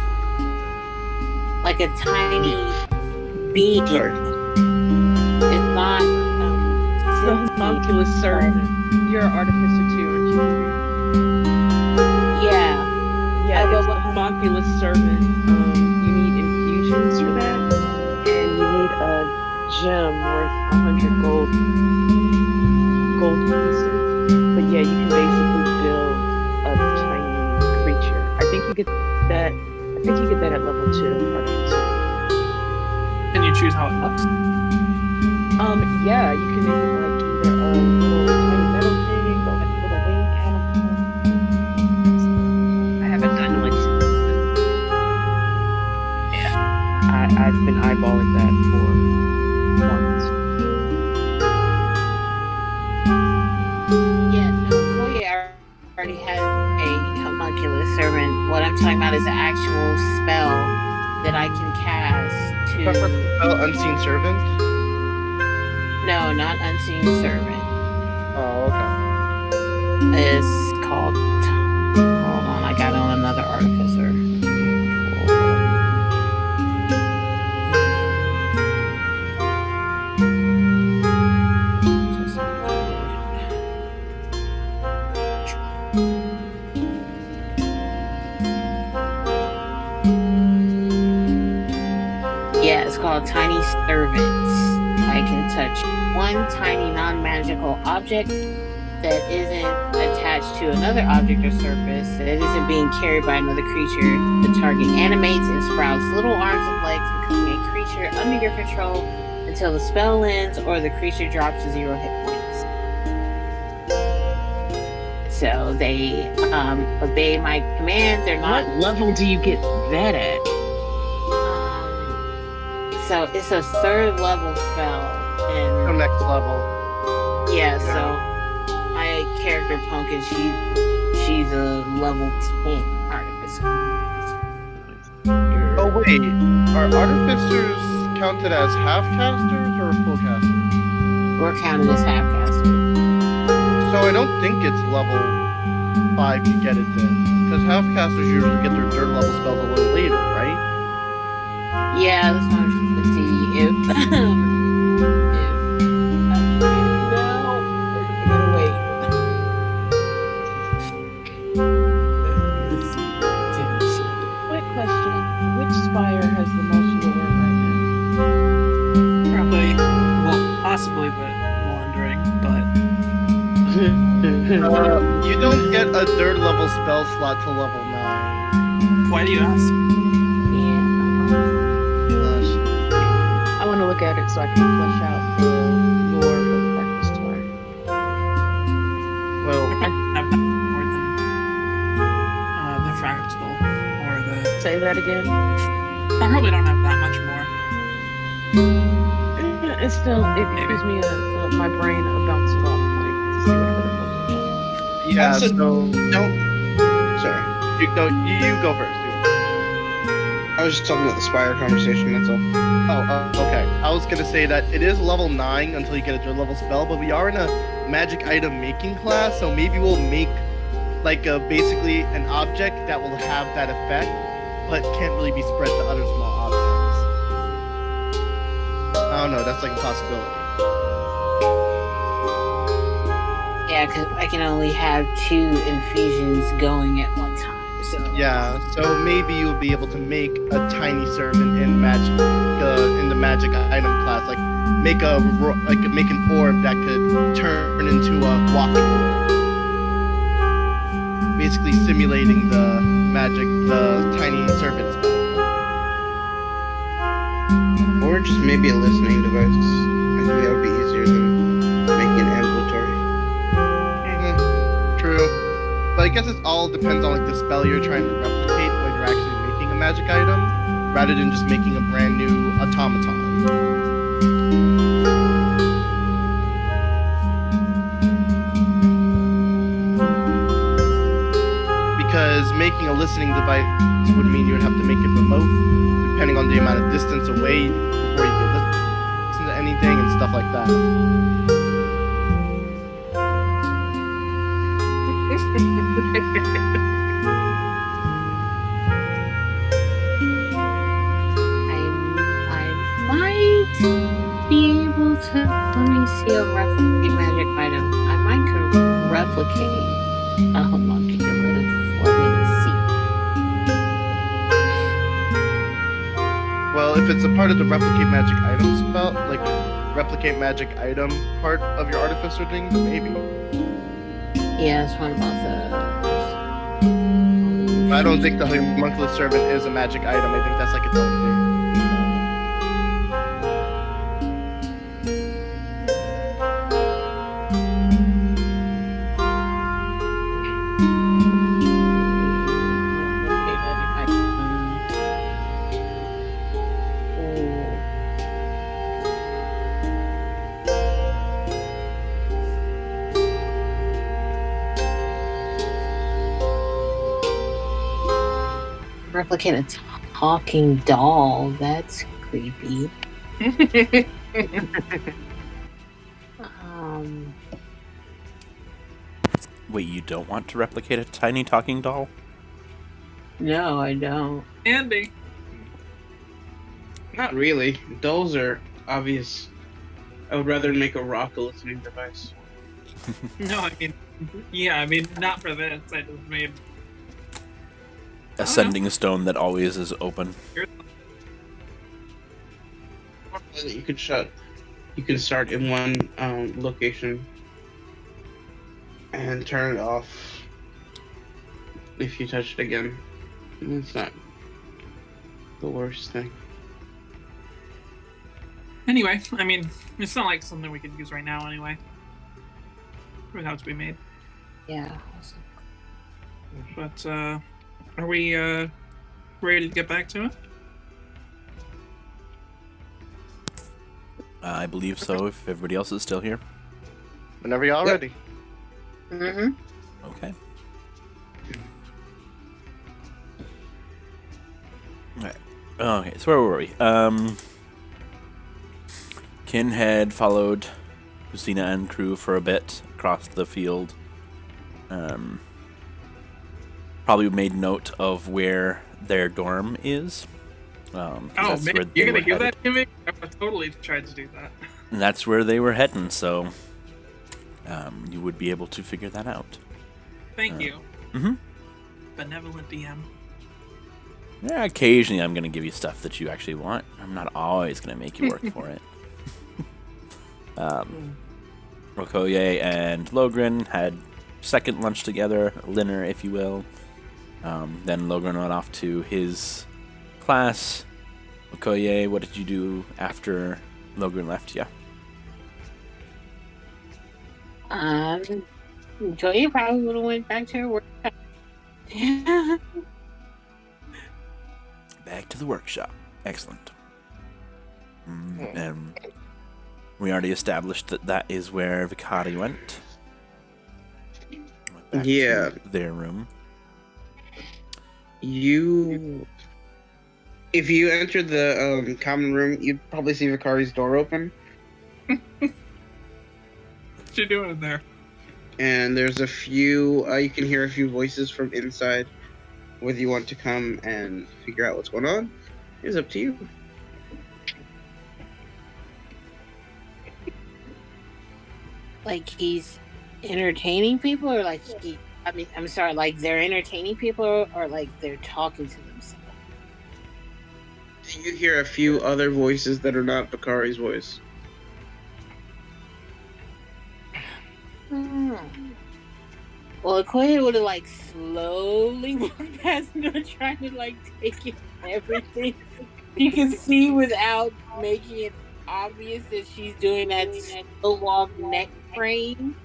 Like a tiny being. Sorry. It's not The homunculus servant. You're an artificer too, aren't you? Yeah. Yeah, but it's the homunculus servant. You need infusions for that, and you need a gem worth 100 gold pieces. But yeah, you can basically get that. I think you get that at level 2. Artificer. Can you choose how it looks? Yeah, you can make it like either a little tiny metal thing or like a little wing catapult. I haven't done like. Yeah, I've been eyeballing that for months. Yeah, no, Koya already has a homunculus servant. What I'm talking about is an actual spell that I can cast to. Spell Unseen Servant? No, not Unseen Servant. Oh, okay. It's called. Hold on, I got it on another artificer. Yeah, it's called Tiny Servants. I can touch one tiny non-magical object that isn't attached to another object or surface, that isn't being carried by another creature. The target animates and sprouts little arms and legs, becoming a creature under your control until the spell ends or the creature drops to 0 hit points. So they obey my command. They're not. What level do you get that at? So it's a 3rd level spell, So and next level. yeah. So my character Pumpkin, she's a level 10 artificer. Oh wait, are artificers counted as half casters or full casters? We're counted as half casters. So I don't think it's level 5 to get it then, because half casters usually get their 3rd level spells a little later, right? Yeah, that's what I'm trying to see if no, we're gonna wait. Quick question: which Spire has the most lore right Probably, well, possibly the Wandering, but You don't get a 3rd level spell slot till level 9. why do you ask? Yeah. now? I want to look at it so I can flesh out the lore for the breakfast Spire. Well, I probably have that more than the Fractal or the. Say that again. I probably don't have that much more. It's still it gives me my brain a bouncing off point to see what other levels are. yeah, Also, so Don't. Sorry. you go first, dude. I was just talking about the Spire conversation, that's all. Oh, okay. I was gonna say that it is level 9 until you get a 3rd level spell, but we are in a magic item making class, so maybe we'll make like basically an object that will have that effect, but can't really be spread to other small objects. I don't know, that's like a possibility. Yeah, because I can only have 2 infusions going at one time. So Yeah, so maybe you'll be able to make a tiny servant in magic, in the magic item class, like make make an orb that could turn into a walking orb, basically simulating the tiny servant spell. Or just maybe a listening device. I think that would be easier than making an ambulatory. True, but I guess it all depends on like the spell you're trying to replicate when you're actually making a magic item, rather than just making a brand new automaton. Because making a listening device would mean you would have to make it remote, depending on the amount of distance away before you could listen to anything and stuff like that. I might be able to. Let me see a replicate magic item. I might could replicate a homunculus. Let me see. Well, if it's a part of the replicate magic item spell, like replicate magic item part of your artificer thing, then maybe. Yeah, it's one of those. I don't think the homunculus servant is a magic item. I think that's like its own thing. Replicate a talking doll. That's creepy. Wait, you don't want to replicate a tiny talking doll? No, I don't. Andy. Not really. Dolls are obvious. I would rather make a rock a listening device. No, I mean, yeah, I mean, not for this. I just made A sending stone that always is open. You could shut. You can start in one location and turn it off if you touch it again. It's not the worst thing. Anyway, I mean, it's not like something we could use right now anyway. It would have to be made. Yeah. But, are we, ready to get back to it? I believe so, if everybody else is still here. Whenever y'all ready. Mm-hmm. Okay. Alright. Okay, so where were we? Kin had followed Lucina and crew for a bit across the field. Probably made note of where their dorm is. Oh man, you're gonna give that to me? I would totally tried to do that. And that's where they were heading, so you would be able to figure that out. Thank you. Mm-hmm. Benevolent DM. Yeah, occasionally I'm going to give you stuff that you actually want. I'm not always going to make you work for it. Rokoye and Logren had second lunch together, dinner, if you will. Then Logren went off to his class. Rokoye, what did you do after Logren left you? Joy probably would have went back to her work. Back to the workshop. Excellent. And we already established that that is where Vicari went. Back Yeah. to their room. If you entered the common room, you'd probably see Vicari's door open. What you doing in there? And there's a few, you can hear a few voices from inside. Whether you want to come and figure out what's going on is up to you. Like he's entertaining people, or like I'm sorry, like they're entertaining people, or like they're talking to themselves. You hear a few other voices that are not Vicari's voice. Well, Okoye would have like slowly walked past her, trying to like take in everything you can see without making it obvious that she's doing that slow walk neck frame.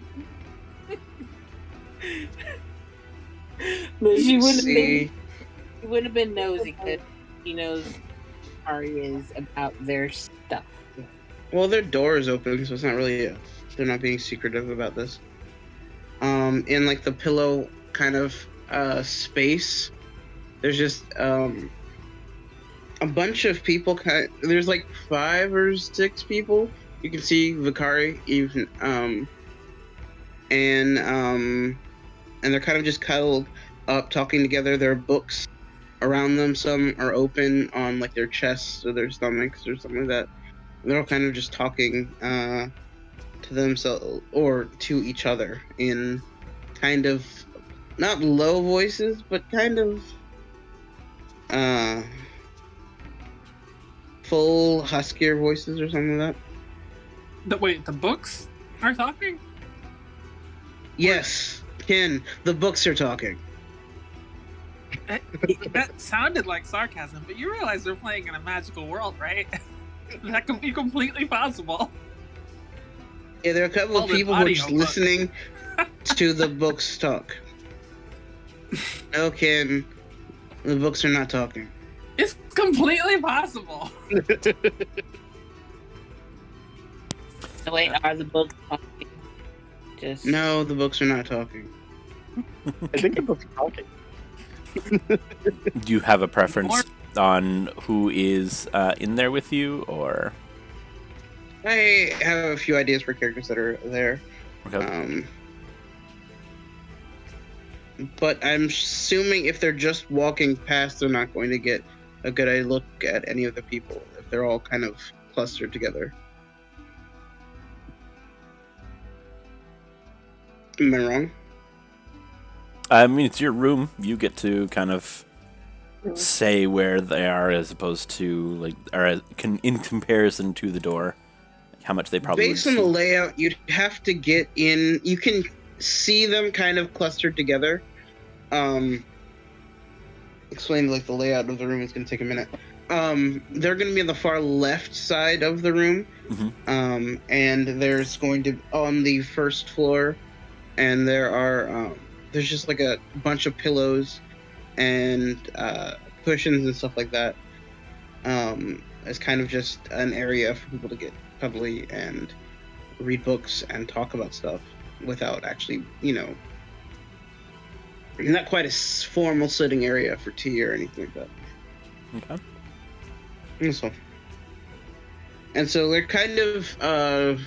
But she wouldn't have been nosy because she knows Ari is about their stuff. Well, their door is open, so it's not really they're not being secretive about this. In like the pillow kind of space, there's just a bunch of people. There's like 5 or 6 people. You can see Vicari even, and they're kind of just cuddled up, talking together. There are books around them. Some are open on like their chests or their stomachs or something like that. They're all kind of just talking to themselves or to each other in kind of not low voices, but kind of full huskier voices or something like that. Wait, the books are talking? Yes, Ken, the books are talking. That sounded like sarcasm, but you realize they're playing in a magical world, right? That could be completely possible. Yeah, there are a couple of people who are just listening to the books talk. Okay, the books are not talking. It's completely possible. Wait, are the books talking? No, the books are not talking. I think the books are talking. Do you have a preference on who is in there with you, or? I have a few ideas for characters that are there. Okay. But I'm assuming if they're just walking past, they're not going to get a good look at any of the people if they're all kind of clustered together. Am I wrong? I mean, it's your room. You get to kind of say where they are, as opposed to like, or in comparison to the door, how much they probably. Based on the layout, you'd have to get in. You can see them kind of clustered together. Explain like the layout of the room is going to take a minute. They're going to be on the far left side of the room, and there's going to on the first floor, and there are there's just like a bunch of pillows and cushions and stuff like that. It's kind of just an area for people to get cuddly and read books and talk about stuff without actually, not quite a formal sitting area for tea or anything like that. Okay. And so they're kind of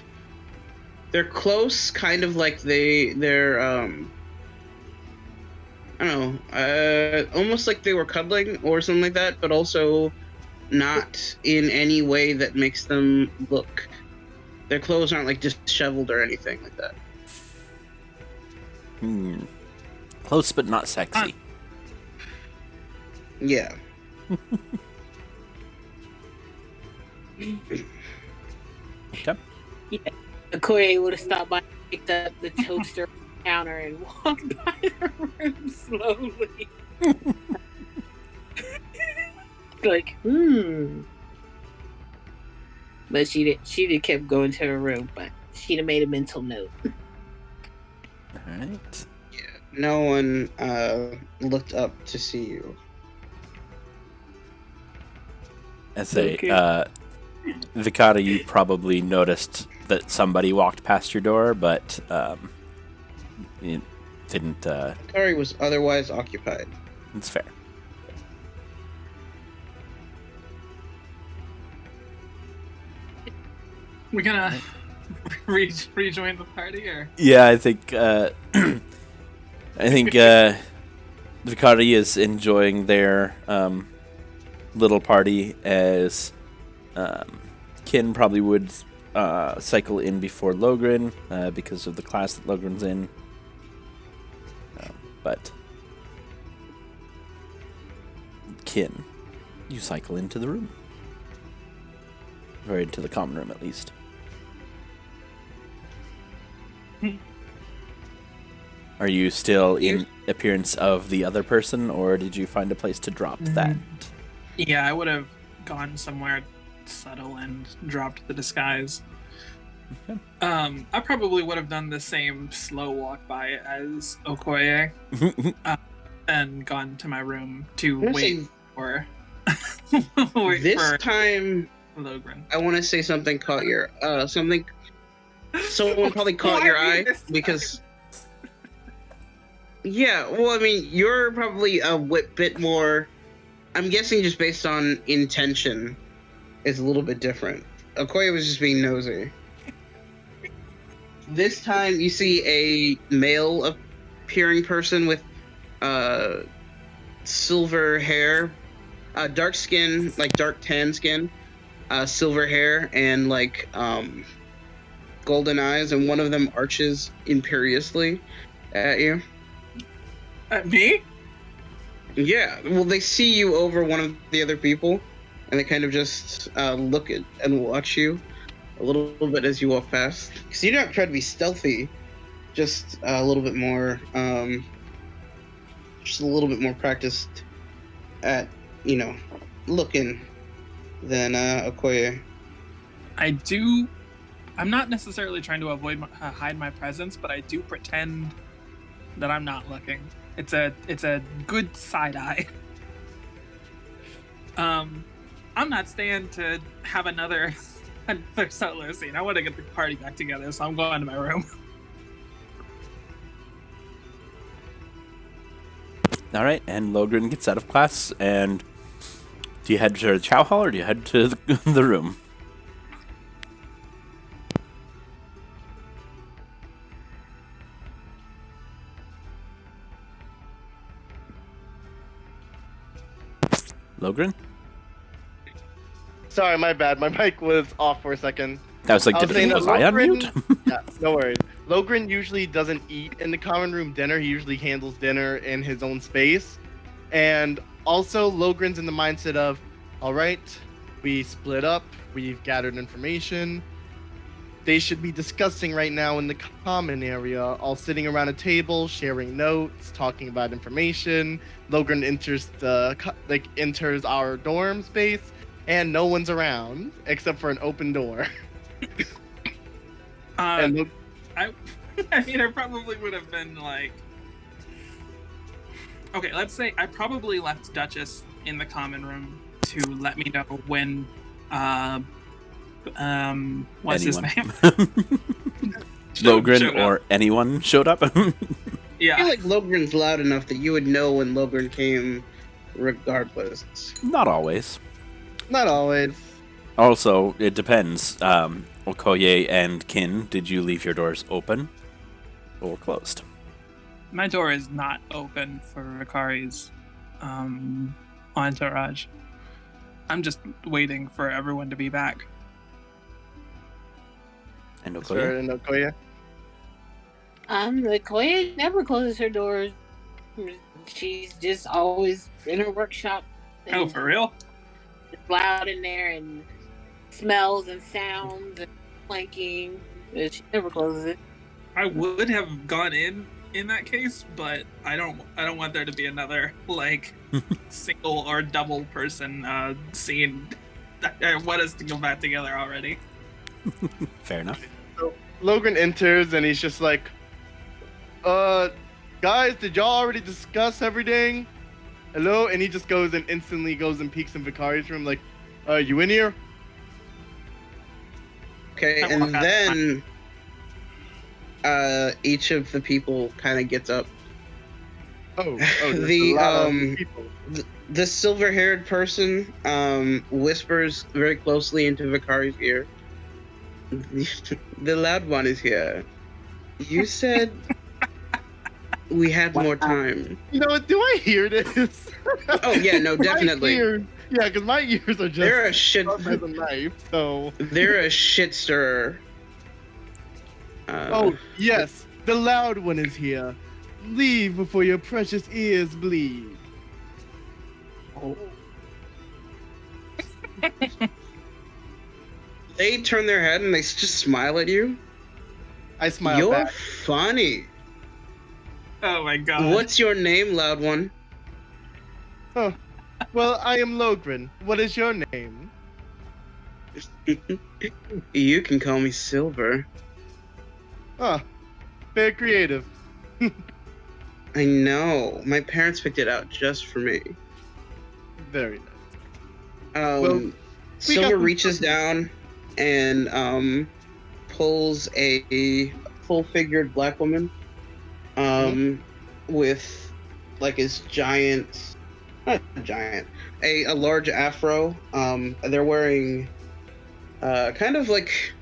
they're close, kind of like they're I don't know, almost like they were cuddling or something like that, but also not in any way that makes them look. Their clothes aren't like disheveled or anything like that. Close but not sexy. Yeah. Okay. Yeah. Okoye would have stopped by, picked up the toaster on the counter, and walked by the room slowly. Like, But she did kept going to her room, but she'd have made a mental note. Alright. Yeah. No one looked up to see you. As Vikata, you probably noticed that somebody walked past your door, but it didn't. Kari was otherwise occupied. It's fair. We're gonna rejoin the party, or? Yeah, I think Vikata is enjoying their little party, as Kin probably would cycle in before Logren because of the class that Logren's in. But Kin, you cycle into the room. Or into the common room, at least. Are you still in appearance of the other person, or did you find a place to drop that? Yeah, I would have gone somewhere subtle and dropped the disguise. Okay. I probably would have done the same slow walk by as Okoye and gone to my room to wait for this time. Logren. I want to say something caught your someone probably caught your eye because. Yeah, well, I mean, you're probably a bit more. I'm guessing just based on intention, is a little bit different. Okoye was just being nosy. This time, you see a male appearing person with silver hair, dark skin, like dark tan skin, silver hair, and like golden eyes, and one of them arches imperiously at you. At me? Yeah, well, they see you over one of the other people, and they kind of just look at and watch you a little bit as you walk past. Because you don't try to be stealthy, just a little bit more just a little bit more practiced at, looking than Okoye. I'm not necessarily trying to hide my presence, but I do pretend that I'm not looking. It's a good side eye. I'm not staying to have another solo scene. I want to get the party back together, so I'm going to my room. All right, and Logren gets out of class, and do you head to the chow hall or do you head to the room? Logren? Sorry, my bad. My mic was off for a second. I was like, was I on mute? Yeah, no worries. Logren usually doesn't eat in the common room dinner. He usually handles dinner in his own space. And also, Logren's in the mindset of, all right, we split up. We've gathered information. They should be discussing right now in the common area, all sitting around a table, sharing notes, talking about information. Logren enters our dorm space, and no one's around except for an open door. I mean, I probably would have been like, okay, let's say I probably left Duchess in the common room to let me know when what's his name? Logren or anyone showed up? Yeah. I feel like Logren's loud enough that you would know when Logren came regardless. Not always. Not always. Also, it depends. Okoye and Kin, did you leave your doors open or closed? My door is not open for Rikari's entourage. I'm just waiting for everyone to be back. And Okoye? Sure, and Okoye? Okoye never closes her doors. She's just always in her workshop. Oh, for real? It's loud in there and smells and sounds and clanking. She never closes it. I would have gone in that case, but I don't want there to be another like single or double person scene. I want us to go back together already. Fair enough. So Logren enters and he's just like, guys, did y'all already discuss everything? Hello? And he just goes and instantly goes and peeks in Vicari's room like, you in here? Okay, and then each of the people kind of gets up. The silver-haired person whispers very closely into Vicari's ear. The loud one is here. You said we had more time. You know what? Do I hear this? Oh yeah, no, definitely. Yeah, because my ears are just they're a shit as a knife. So they're a shit stirrer. Oh yes, the loud one is here. Leave before your precious ears bleed. Oh. They turn their head and they just smile at you. I smile You're back. funny. Oh my god. What's your name, loud one? Oh, well, I am Logren. What is your name? You can call me Silver. Oh, very creative. I know. My parents picked it out just for me. Very nice. Silver reaches down and pulls a full-figured black woman with like his a large afro. They're wearing kind of like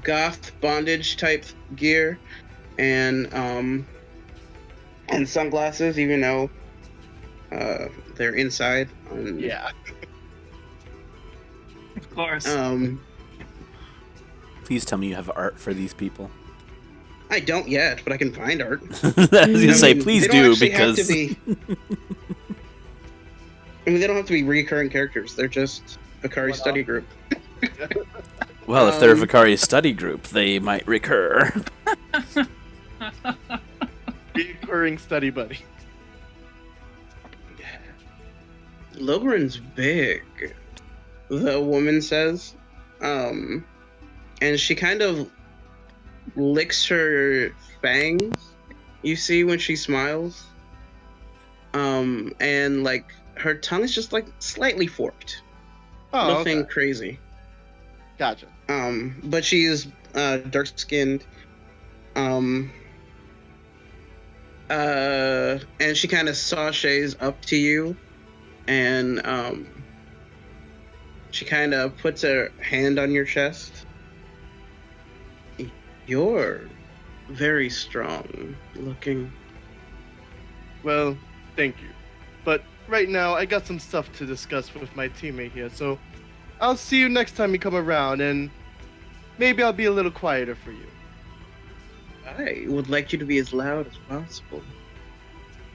goth bondage type gear and sunglasses, even though they're inside. Yeah. Of course. Please tell me you have art for these people. I don't yet, but I can find art. I was gonna say, please do, because they don't have to be recurring characters. They're just Vicari study group. well, if they're a Vicari study group, they might recur. Recurring study buddy. Logren's big, the woman says. And she kind of licks her fangs, you see, when she smiles. And like her tongue is just like slightly forked. Oh, Nothing okay. crazy. Gotcha. But she is dark skinned. And she kind of sashays up to you, and she kind of puts her hand on your chest. You're very strong looking. Well, thank you. But right now, I got some stuff to discuss with my teammate here, so I'll see you next time you come around, and maybe I'll be a little quieter for you. I would like you to be as loud as possible.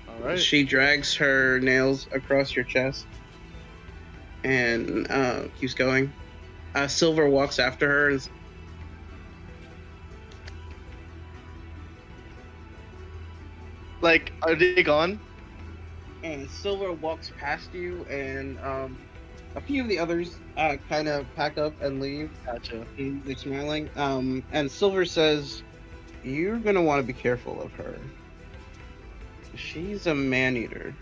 All right. She drags her nails across your chest and keeps going. Silver walks after her and Like, are they gone? And Silver walks past you, and a few of the others kind of pack up and leave. Gotcha. They're smiling. And Silver says, "You're gonna want to be careful of her. She's a man-eater.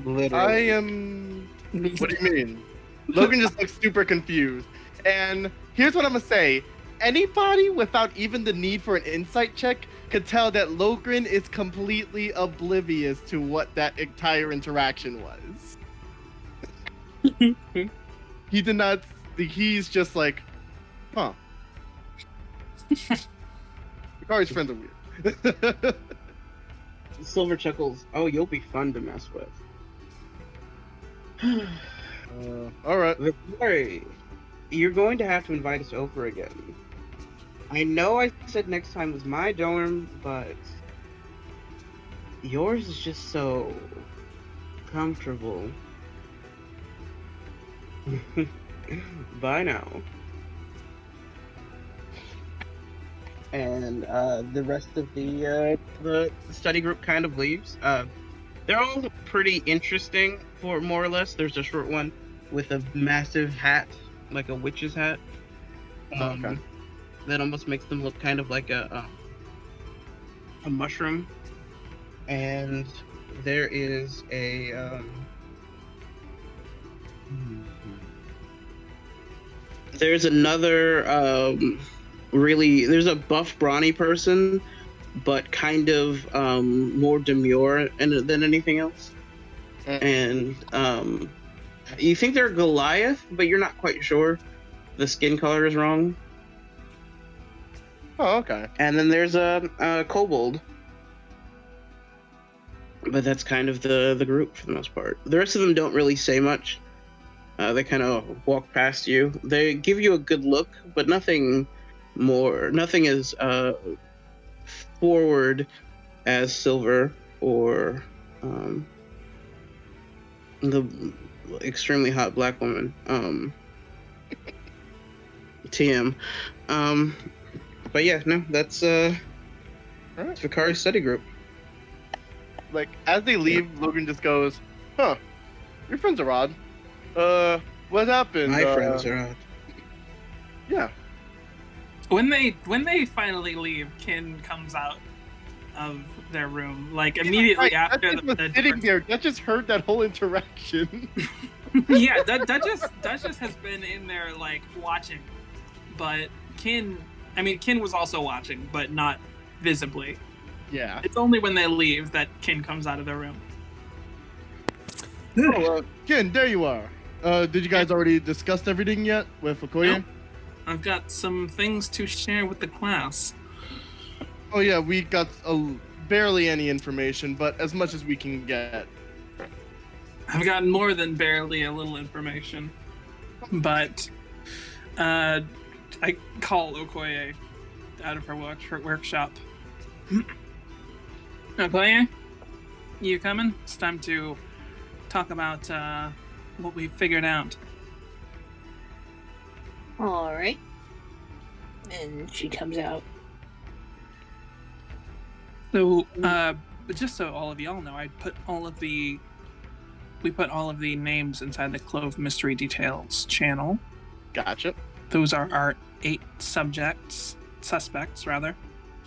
Literally." I am... What do you mean? Logan just looks super confused. And here's what I'm gonna say. Anybody without even the need for an insight check could tell that Logren is completely oblivious to what that entire interaction was. He did not... He's just like, huh. Hikari's friends are weird. Silver chuckles. "Oh, you'll be fun to mess with." Alright. Victoria, you're going to have to invite us over again. I know I said next time was my dorm, but yours is just so comfortable. Bye now. And the rest of the study group kind of leaves. They're all pretty interesting, for more or less. There's a short one with a massive hat, like a witch's hat. Okay. That almost makes them look kind of like a mushroom. And there is a there's another there's a buff brawny person, but kind of more demure than anything else. And you think they're Goliath, but you're not quite sure. The skin color is wrong. Oh, okay. And then there's a kobold. But that's kind of the group for the most part. The rest of them don't really say much. They kind of walk past you. They give you a good look, but nothing as forward as Silver or the extremely hot black woman. TM. But yeah, no, that's Vicari's study group. Like, as they leave, Logan just goes, "Huh, your friends are odd. What happened?" My friends are odd. Yeah. When they finally leave, Kin comes out of their room, like immediately after Duchess was sitting there. Duchess heard that whole interaction. Yeah, Duchess has been in there like watching, but Kin was also watching, but not visibly. Yeah. It's only when they leave that Kin comes out of their room. Oh, Ken, there you are. Did you guys already discuss everything yet with Okoye? Nope. I've got some things to share with the class. Oh yeah, we got barely any information, but as much as we can get. I've gotten more than barely a little information, but I call Okoye out of her workshop. Okoye, you coming? It's time to talk about what we figured out. All right. And she comes out. So, just so all of y'all know, I put all of the we put all of the names inside the KLOV Mystery Details channel. Gotcha. Those are our 8 suspects rather.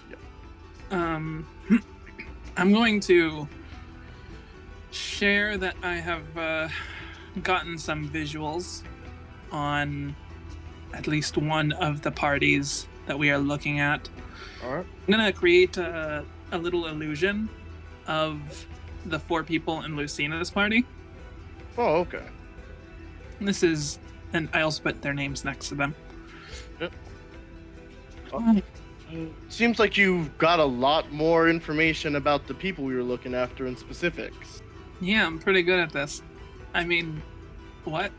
Yep. I'm going to share that I have gotten some visuals on at least one of the parties that we are looking at. All right. I'm gonna create a little illusion of the 4 people in Lucina's party. Oh, okay. And I also put their names next to them. Yep. Seems like you've got a lot more information about the people we were looking after in specifics. Yeah, I'm pretty good at this. I mean, what?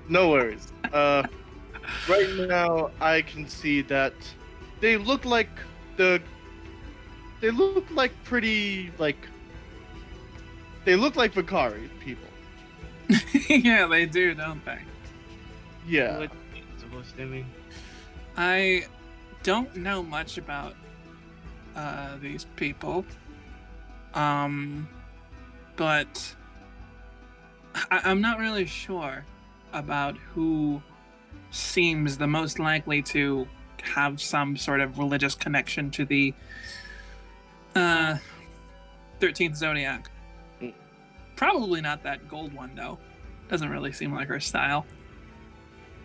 No worries. Right now, I can see that they look like Vicari people. Yeah, they do, don't they? Yeah. What it's supposed to mean? I don't know much about these people. But I'm not really sure about who seems the most likely to have some sort of religious connection to the 13th Zodiac. Probably not that gold one, though. Doesn't really seem like her style.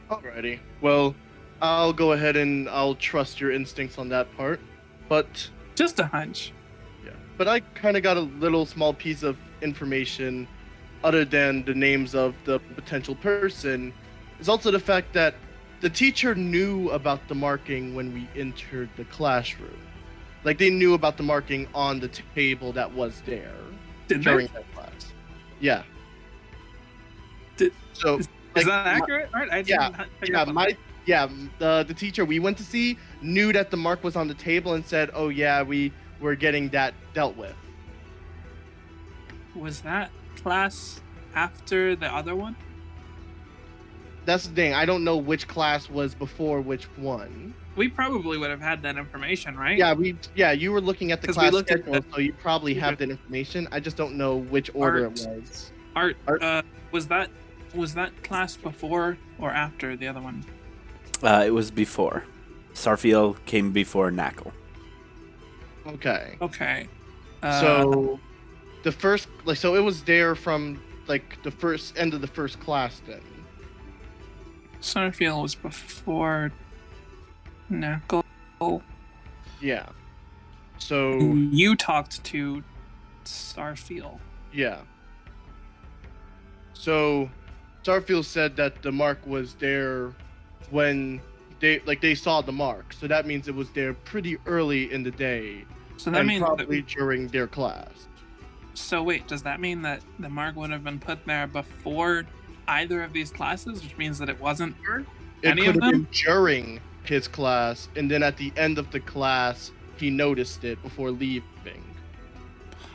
Alrighty. Well, I'll go ahead and I'll trust your instincts on that part. But Just a hunch. yeah. But I kind of got a little small piece of information other than the names of the potential person. Is also the fact that the teacher knew about the marking when we entered the classroom. Like, they knew about the marking on the table that was there Did during they? that class. Yeah. Did- So Is like, that accurate? Art? I yeah, didn't pick up on the teacher we went to see knew that the mark was on the table and said, "Oh yeah, we were getting that dealt with." that. Was that class after the other one? That's the thing. I don't know which class was before which one. We probably would have had that information, right? Yeah, you were looking at the 'Cause we class looked at schedule, the- so you probably have that information. I just don't know which order Art. it was. Art, Art. was that class before or after the other one? It was before. Sarfiel came before Knackle. Okay. Okay. So the first, like, so it was there from like the first end of the first class then. Starfield was before Knuckle. Yeah. So You talked to Starfield. yeah. So Starfield said that the mark was there when they saw the mark. So that means it was there pretty early in the day. So that and means probably during their class. So wait, does that mean that the mark would have been put there before either of these classes, which means that it wasn't It any could of have them? been during his class, and then at the end of the class, he noticed it before leaving.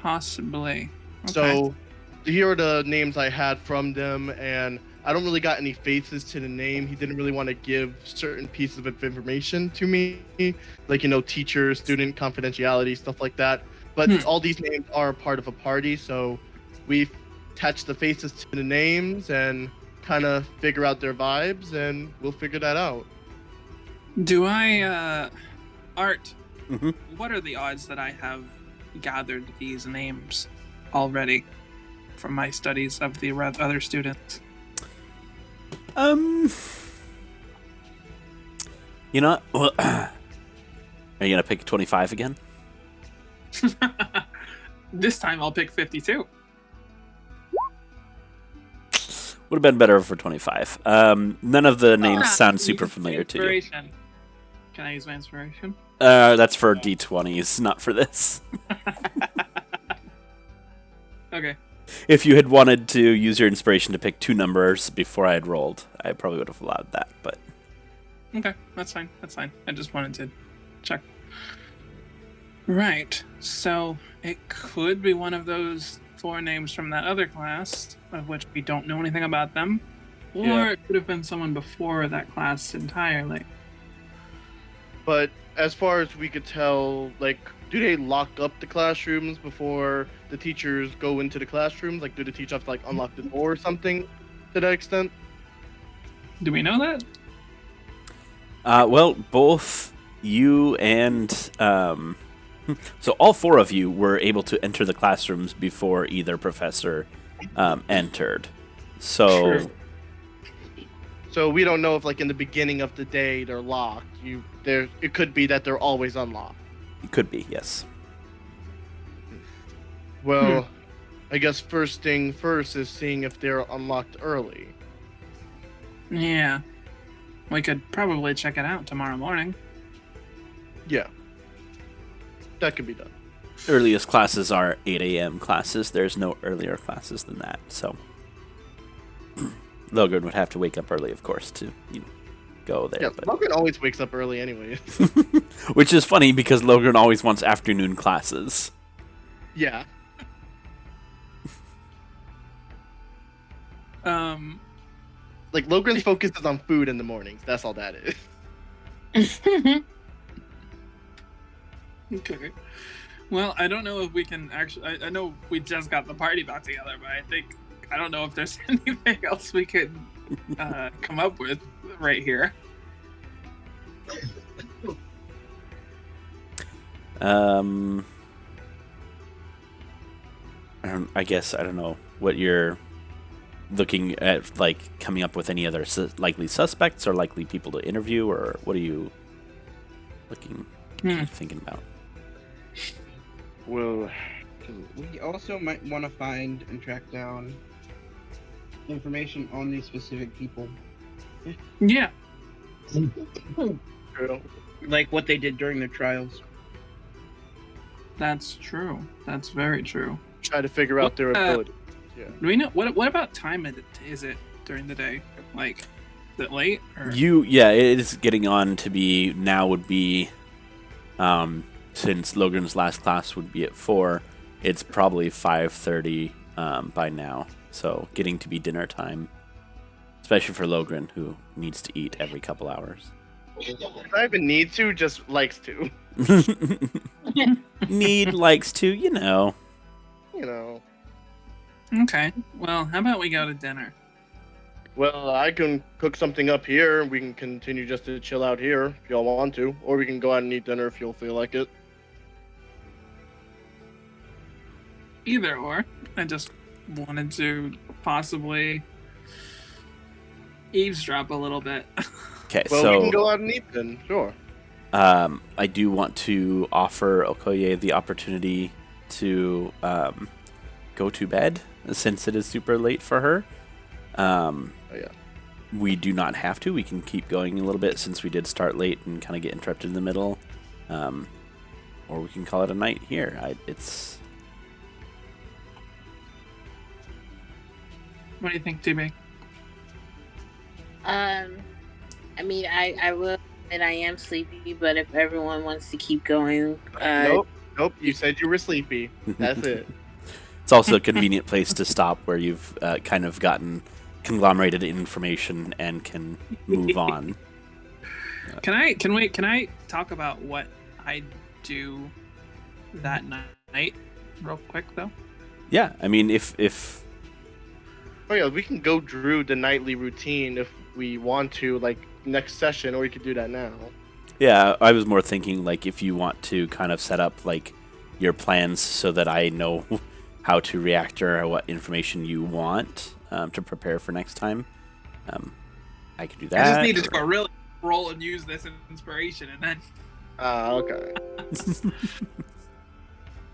Possibly. Okay. So here are the names I had from them, and I don't really got any faces to the name. He didn't really want to give certain pieces of information to me, like, teacher, student confidentiality, stuff like that. But all these names are part of a party, so we attach the faces to the names and kind of figure out their vibes, and we'll figure that out. Do I, Art, Mhm. what are the odds that I have gathered these names already from my studies of the other students? You know, well, are you gonna pick 25 again? This time I'll pick 52. Would have been better for 25. None of the names sound Use super familiar to you. inspiration. Can I use my inspiration? That's for D20s, not for this. Okay. If you had wanted to use your inspiration to pick 2 numbers before I had rolled, I probably would have allowed that, but... Okay, that's fine. That's fine. I just wanted to check. Right. So it could be one of those 4 names from that other class, of which we don't know anything about them. Or Yeah. it could have been someone before that class entirely. But as far as we could tell, like, do they lock up the classrooms before the teachers go into the classrooms? Like, do the teachers have to like unlock the door or something to that extent? Do we know that? Well, both you and so all four of you were able to enter the classrooms before either professor entered. So. True. So we don't know if, like, in the beginning of the day they're locked. It could be that they're always unlocked. It could be, yes. Well, I guess first thing first is seeing if they're unlocked early. Yeah. We could probably check it out tomorrow morning. Yeah. That could be done. Earliest classes are 8 a.m. classes. There's no earlier classes than that, so Logan would have to wake up early, of course, to go there. Yeah, but... Logan always wakes up early anyway. Which is funny because Logan always wants afternoon classes. Yeah. Like, Logan's focus is on food in the mornings. That's all that is. Okay. Well, I don't know if we can actually. I know we just got the party back together, but I don't know if there's anything else we could come up with right here. I guess I don't know what you're looking at, like coming up with any other likely suspects or likely people to interview, or what are you thinking about? Well, we also might want to find and track down information on these specific people. Yeah. True. Like what they did during their trials. That's true. That's very true. Try to figure out their ability. Yeah. Do we know what about time is it during the day? Like, is it late? Or? It is getting on to be now. Would be, since Logan's last class would be at 4, it's probably 5:30 by now. So getting to be dinner time, especially for Logan, who needs to eat every couple hours. Not even need to, just likes to. Likes to, You know. Okay. Well, how about we go to dinner? Well, I can cook something up here. We can continue just to chill out here if y'all want to. Or we can go out and eat dinner if you'll feel like it. Either or. I just wanted to possibly eavesdrop a little bit. Okay, Well, so we can go out and eat then, sure. I do want to offer Okoye the opportunity to go to bed since it is super late for her. Yeah. We do not have to. We can keep going a little bit since we did start late and kind of get interrupted in the middle. Or we can call it a night here. What do you think, TB? I mean, I will admit I am sleepy, but if everyone wants to keep going, Nope. You said you were sleepy. That's it. It's also a convenient place to stop where you've kind of gotten conglomerated information and can move on. Can I talk about what I do that night real quick though? Yeah, I mean if Oh yeah, we can go through the nightly routine if we want to, like next session, or we could do that now. Yeah, I was more thinking like if you want to kind of set up like your plans so that I know how to react or what information you want to prepare for next time. I could do that. I just needed to really roll and use this inspiration, and then. Okay.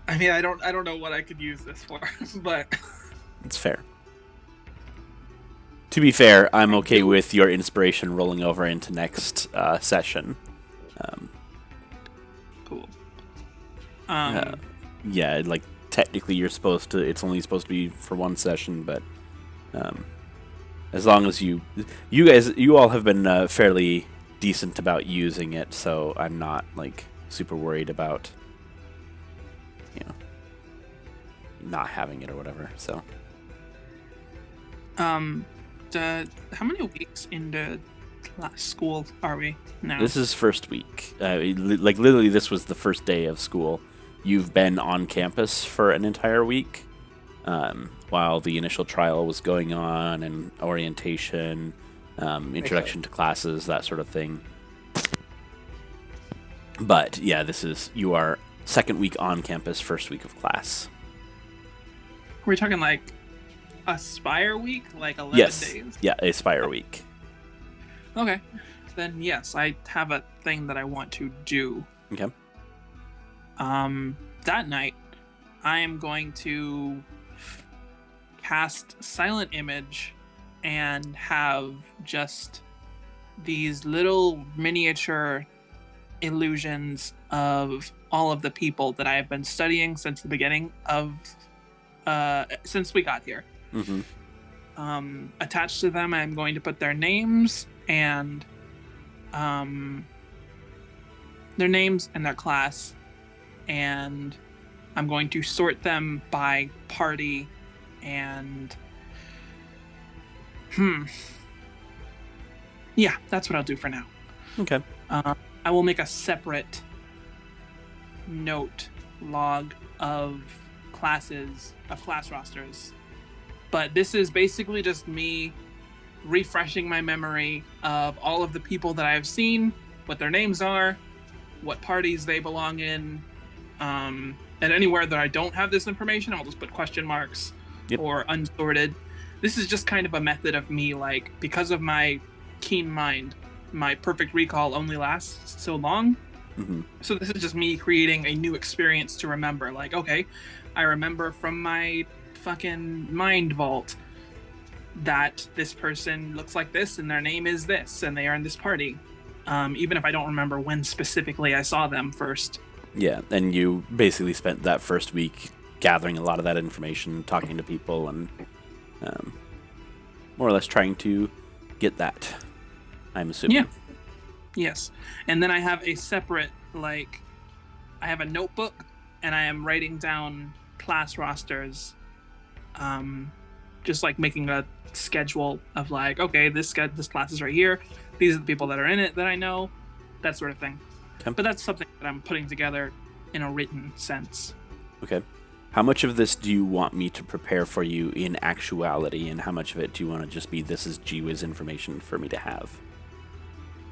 I mean, I don't know what I could use this for, but. It's fair. To be fair, I'm okay with your inspiration rolling over into next session. Cool. Yeah, like technically you're supposed to. It's only supposed to be for one session, but as long as you all have been fairly decent about using it, so I'm not like super worried about not having it or whatever. So. How many weeks into school are we now? This is first week. Like literally, this was the first day of school. you've been on campus for an entire week, while the initial trial was going on and orientation, introduction to classes, that sort of thing. But yeah, you are second week on campus, first week of class. We're talking like a Spire week, like 11 Yes. days. Yeah, a Spire week. Okay, then yes, I have a thing that I want to do. Okay. That night, I am going to cast Silent Image and have just these little miniature illusions of all of the people that I have been studying since the beginning of since we got here. Mm-hmm. Attached to them, I'm going to put their names and their class, and I'm going to sort them by party and yeah, that's what I'll do for now. Okay. I will make a separate note log of class rosters, but this is basically just me refreshing my memory of all of the people that I've seen, what their names are, what parties they belong in, and anywhere that I don't have this information, I'll just put question marks. Yep. Or unsorted. This is just kind of a method of me, like, because of my keen mind, my perfect recall only lasts so long. Mm-hmm. So this is just me creating a new experience to remember. Like, okay, I remember from my fucking mind vault that this person looks like this and their name is this and they are in this party. Even if I don't remember when specifically I saw them first. Yeah, and you basically spent that first week gathering a lot of that information, talking to people, and more or less trying to get that, I'm assuming. Yeah. Yes. And then I have a separate, like, I have a notebook, and I am writing down class rosters, just like making a schedule of like, okay, this class is right here. These are the people that are in it that I know, that sort of thing. Okay. But that's something that I'm putting together in a written sense. Okay. How much of this do you want me to prepare for you in actuality, and how much of it do you want to just be, this is GWiz information for me to have?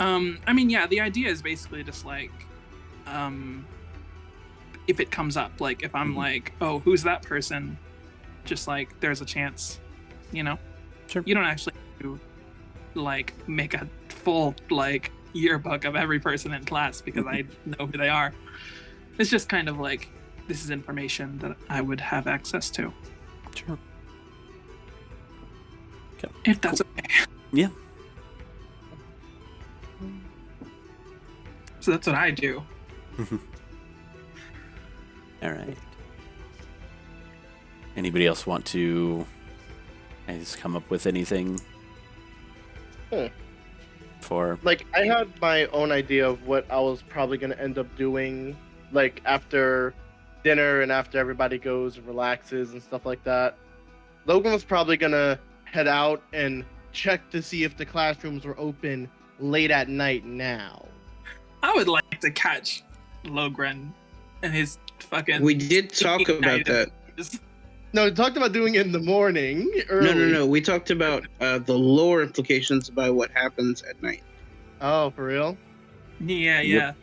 I mean, yeah, the idea is basically just like, if it comes up, like if I'm like, oh, who's that person? Just like, there's a chance, you know? Sure. You don't actually do, like, make a full, like, yearbook of every person in class because I know who they are. It's just kind of like, this is information that I would have access to. Sure. Okay. If that's okay. Yeah. So that's what I do. All right. Anybody else want to just come up with anything? For Like, I had my own idea of what I was probably going to end up doing, like, after dinner and after everybody goes and relaxes and stuff like that. Logan was probably going to head out and check to see if the classrooms were open late at night now. I would like to catch Logren and his fucking... We did talk about that. No, we talked about doing it in the morning. Early. No. We talked about the lore implications by what happens at night. Oh, for real? Yeah. Yep.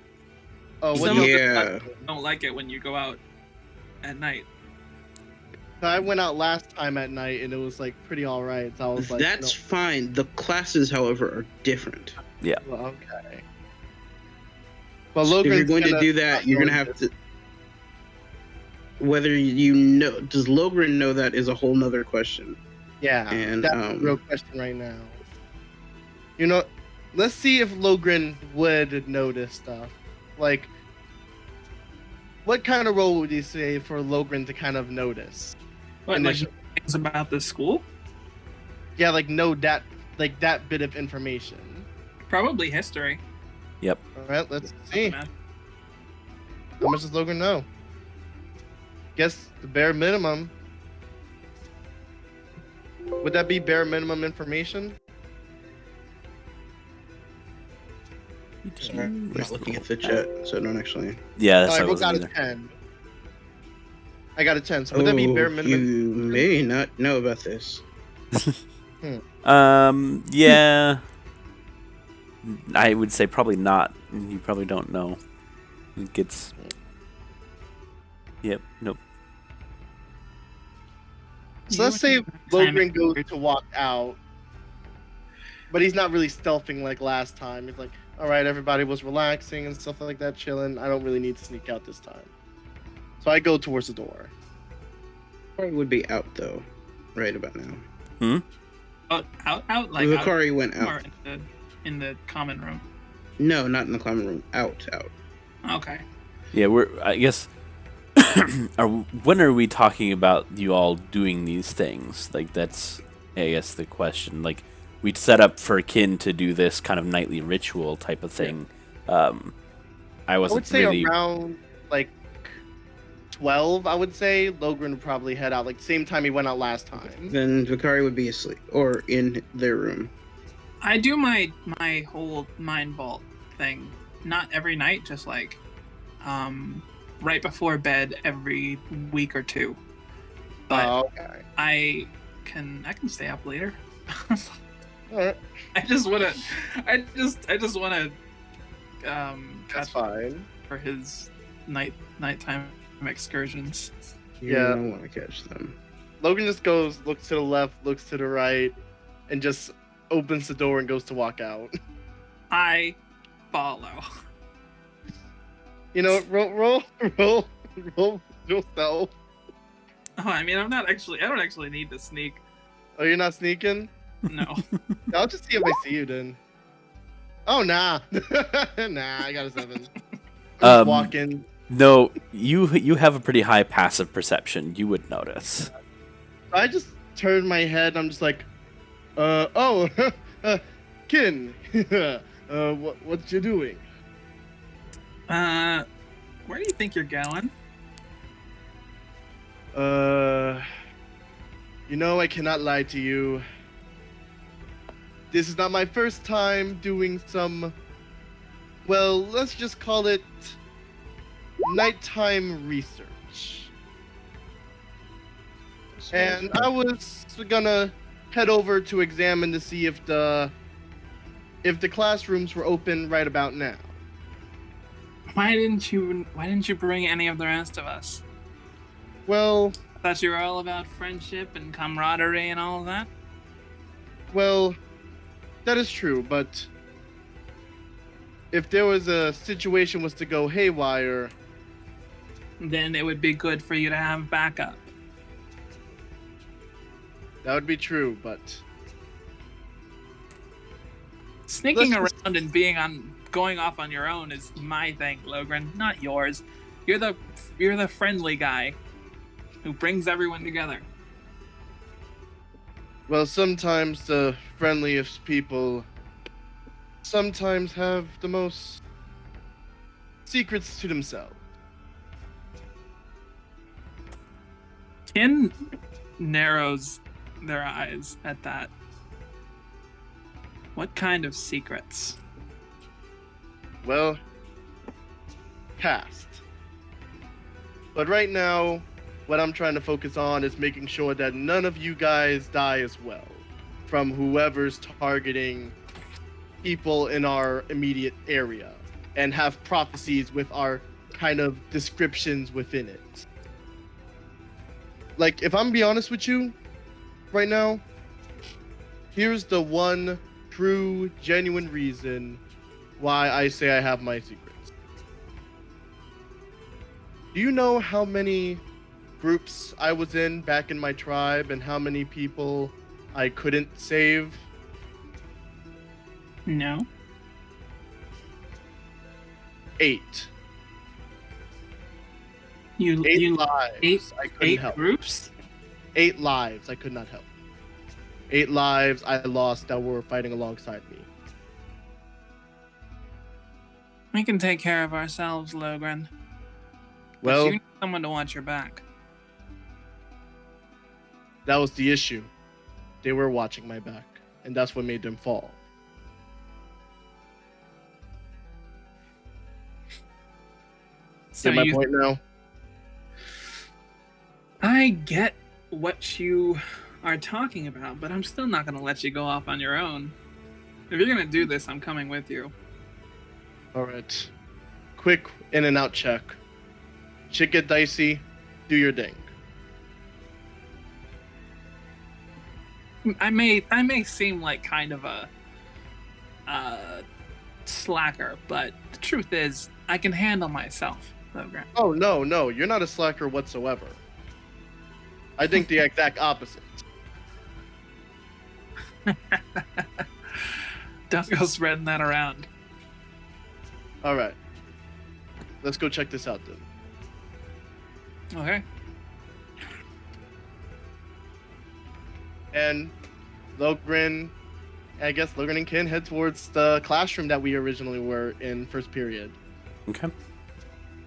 Oh, Some what? of Yeah. them don't like it when you go out at night. I went out last time at night and it was like pretty all right. So I was like, That's fine. The classes, however, are different. yeah. well, okay. Well, If Logan's you're going to do that, you're going to have to. Whether you know, does Logren know that is a whole nother question. Yeah, And, that's the real question right now. You know, let's see if Logren would notice stuff. Like, what kind of role would you say for Logren to kind of notice? What, And like then- things about the school? Yeah, like know that, like that bit of information. Probably history. Yep. All right, let's see. Man. How much does Logan know? Guess the bare minimum. Would that be bare minimum information? Sorry, I'm not looking at the chat, so I don't actually. Yeah, Oh, that's I what I wrote wasn't down a either. 10. I got a 10. So would that be bare minimum? You may not know about this. Yeah. I would say probably not. You probably don't know. It gets. Yep. Nope. So let's say Logren goes to walk out, but he's not really stealthing like last time. He's like, all right, everybody was relaxing and stuff like that, chilling. I don't really need to sneak out this time. So I go towards the door. Vakari would be out though, right about now. Out like Vakari went out. Or in the common room. No, not in the common room. Out. Okay. Yeah, I guess. When are we talking about you all doing these things? Like, that's, I guess, the question. Like, we'd set up for Kin to do this kind of nightly ritual type of thing. I would say around like 12. I would say Logren would probably head out like same time he went out last time. Then Vakari would be asleep or in their room. I do my whole mind vault thing, not every night, just like right before bed every week or two. But okay. I can stay up later. Alright. I just wanna That's fine. for his nighttime excursions. You don't want to catch them. Logan just looks to the left, looks to the right, and just opens the door and goes to walk out. I follow. You know, roll stealth. Oh, I mean, I don't actually need to sneak. Oh, you're not sneaking? No. I'll just see if I see you then. Oh, nah. Nah, I got a 7. I'm just walking. No, you have a pretty high passive perception. You would notice. I just turn my head. I'm just like, Kin, what you doing? Where do you think you're going? You know, I cannot lie to you. This is not my first time doing some, well, let's just call it nighttime research. And I was gonna head over to examine to see if the classrooms were open right about now. Why didn't you bring any of the rest of us? Well, I thought you were all about friendship and camaraderie and all of that. Well, that is true, but if there was a situation was to go haywire, then it would be good for you to have backup. that would be true, but Sneaking around and going off on your own is my thing, Logren, not yours. You're the friendly guy who brings everyone together. well, sometimes the friendliest people sometimes have the most secrets to themselves. Kin narrows their eyes at that. What kind of secrets? Well, past. But right now, what I'm trying to focus on is making sure that none of you guys die as well from whoever's targeting people in our immediate area and have prophecies with our kind of descriptions within it. Like, if I'm be honest with you right now, here's the one true, genuine reason why I say I have my secrets. Do you know how many groups I was in back in my tribe and how many people I couldn't save? No. 8. You 8 you lives I couldn't 8 help. groups? 8 lives I could not help. 8 lives I lost that were fighting alongside me. We can take care of ourselves, Logren. Well, But you need someone to watch your back. that was the issue. They were watching my back, and that's what made them fall. So Get my you point now? I get what you are talking about, but I'm still not going to let you go off on your own. If you're going to do this, I'm coming with you. All right. Quick in and out check. Shit get dicey. Do your thing. I may seem like kind of a slacker, but the truth is, I can handle myself. Oh no, you're not a slacker whatsoever. I think the exact opposite. Don't go spreading that around. All right. Let's go check this out then. Okay. And Logren and Kin head towards the classroom that we originally were in first period. Okay.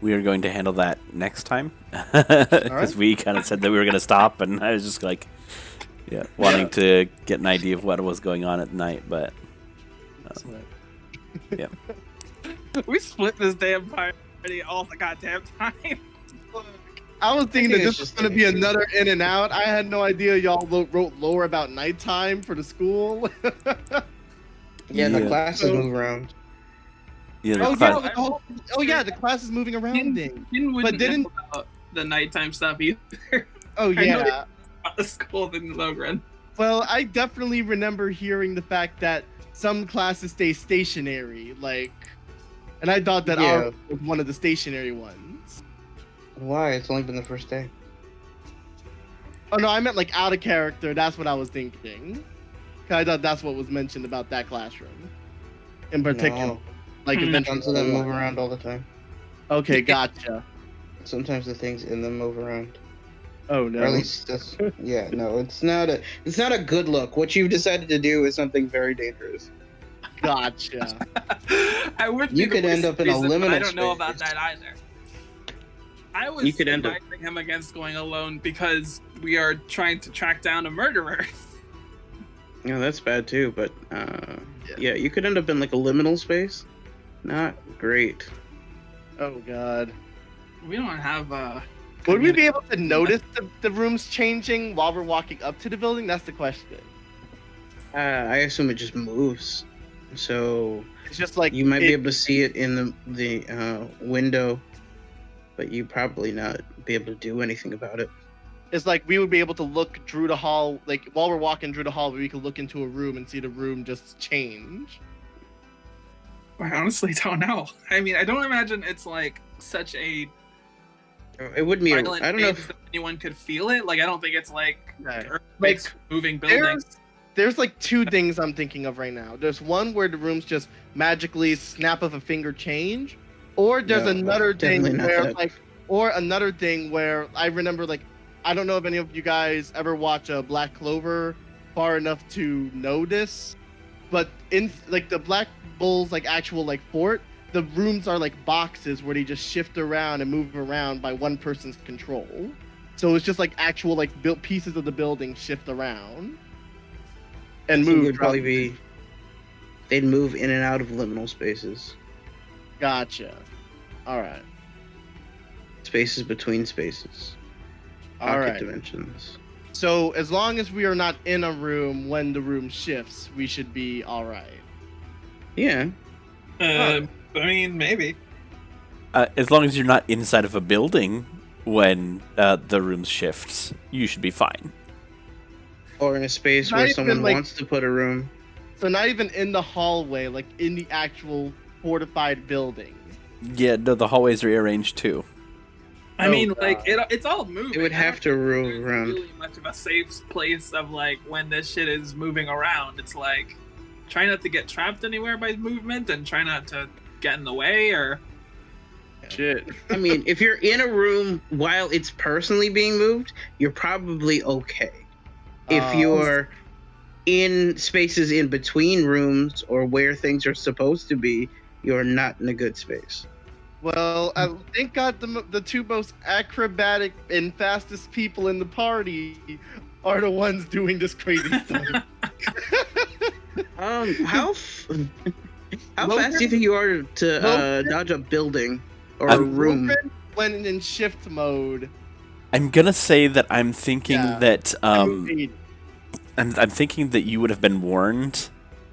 We are going to handle that next time. Because we kind of said that we were going to stop, and I was just like, wanting to get an idea of what was going on at night, but... yeah. We split this damn party all the goddamn time. I was thinking that this was going to be another in and out. I had no idea y'all wrote lore about nighttime for the school. The classes move around. Yeah, the class is moving around. But didn't know about the nighttime stuff either. Oh yeah. I know about the school than Logren. Well, I definitely remember hearing the fact that some classes stay stationary, and I thought that ours was one of the stationary ones. Why? It's only been the first day. Oh no, I meant out of character. That's what I was thinking. I thought that's what was mentioned about that classroom, in particular. No. Eventually, Some of them move around all the time. Okay, gotcha. Sometimes the things in them move around. Oh no. Or at least that's no. It's not a good look. What you've decided to do is something very dangerous. Gotcha. You could end up in a liminal I don't know space. about that either. I was advising him against going alone because we are trying to track down a murderer. Yeah, that's bad too. But you could end up in a liminal space. Not great. Oh god. We don't have Would we be able to notice the rooms changing while we're walking up to the building? That's the question. I assume it just moves. So it's just you might be able to see it in the window, but you probably not be able to do anything about it. It's we would be able to look through the hall, while we're walking through the hall, we could look into a room and see the room just change. I honestly don't know. I mean, I don't imagine it's such a. It wouldn't be. I don't know if anyone could feel it. I don't think it's moving buildings. There's two things I'm thinking of right now. There's one where the rooms just magically snap of a finger change, or there's another thing where I remember I don't know if any of you guys ever watch a Black Clover far enough to know this, but in the Black Bull's actual fort, the rooms are boxes where they just shift around and move around by one person's control. So it's just actual built pieces of the building shift around and move. It would probably be they'd move in and out of liminal spaces. Gotcha. All right. Spaces between spaces. All right. Dimensions. So as long as we are not in a room when the room shifts, we should be all right. Yeah. I mean, maybe. As long as you're not inside of a building when the room shifts, you should be fine. Or in a space where someone wants to put a room. So not even in the hallway, in the actual fortified building. Yeah, no, the hallways are arranged too. I mean, it's all moving. It would have to move around. Really much of a safe place of when this shit is moving around. It's try not to get trapped anywhere by movement and try not to get in the way or shit. I mean, if you're in a room while it's personally being moved, you're probably okay. If you're in spaces in between rooms or where things are supposed to be, you're not in a good space. Well, I thank God the two most acrobatic and fastest people in the party are the ones doing this crazy stuff. How fast do you think you are to dodge a building or a room? Went in shift mode. I'm gonna say that I'm thinking Yeah. that Move 80. I'm thinking that you would have been warned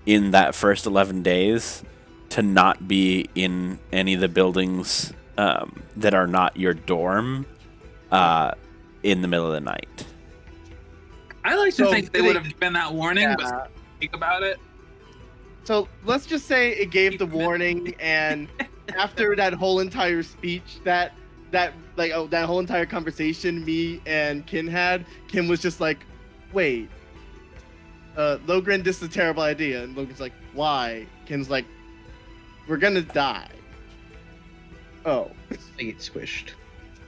in that first 11 days to not be in any of the buildings that are not your dorm in the middle of the night. I like to So think they would have given that warning, Yeah. but think about it. So let's just say it gave the warning, and after that whole entire speech, that whole entire conversation me and Kin had, Kim was just like, "Wait, Logren, this is a terrible idea." And Logan's like, "Why?" Kim's like, "We're gonna die." Oh, They get squished.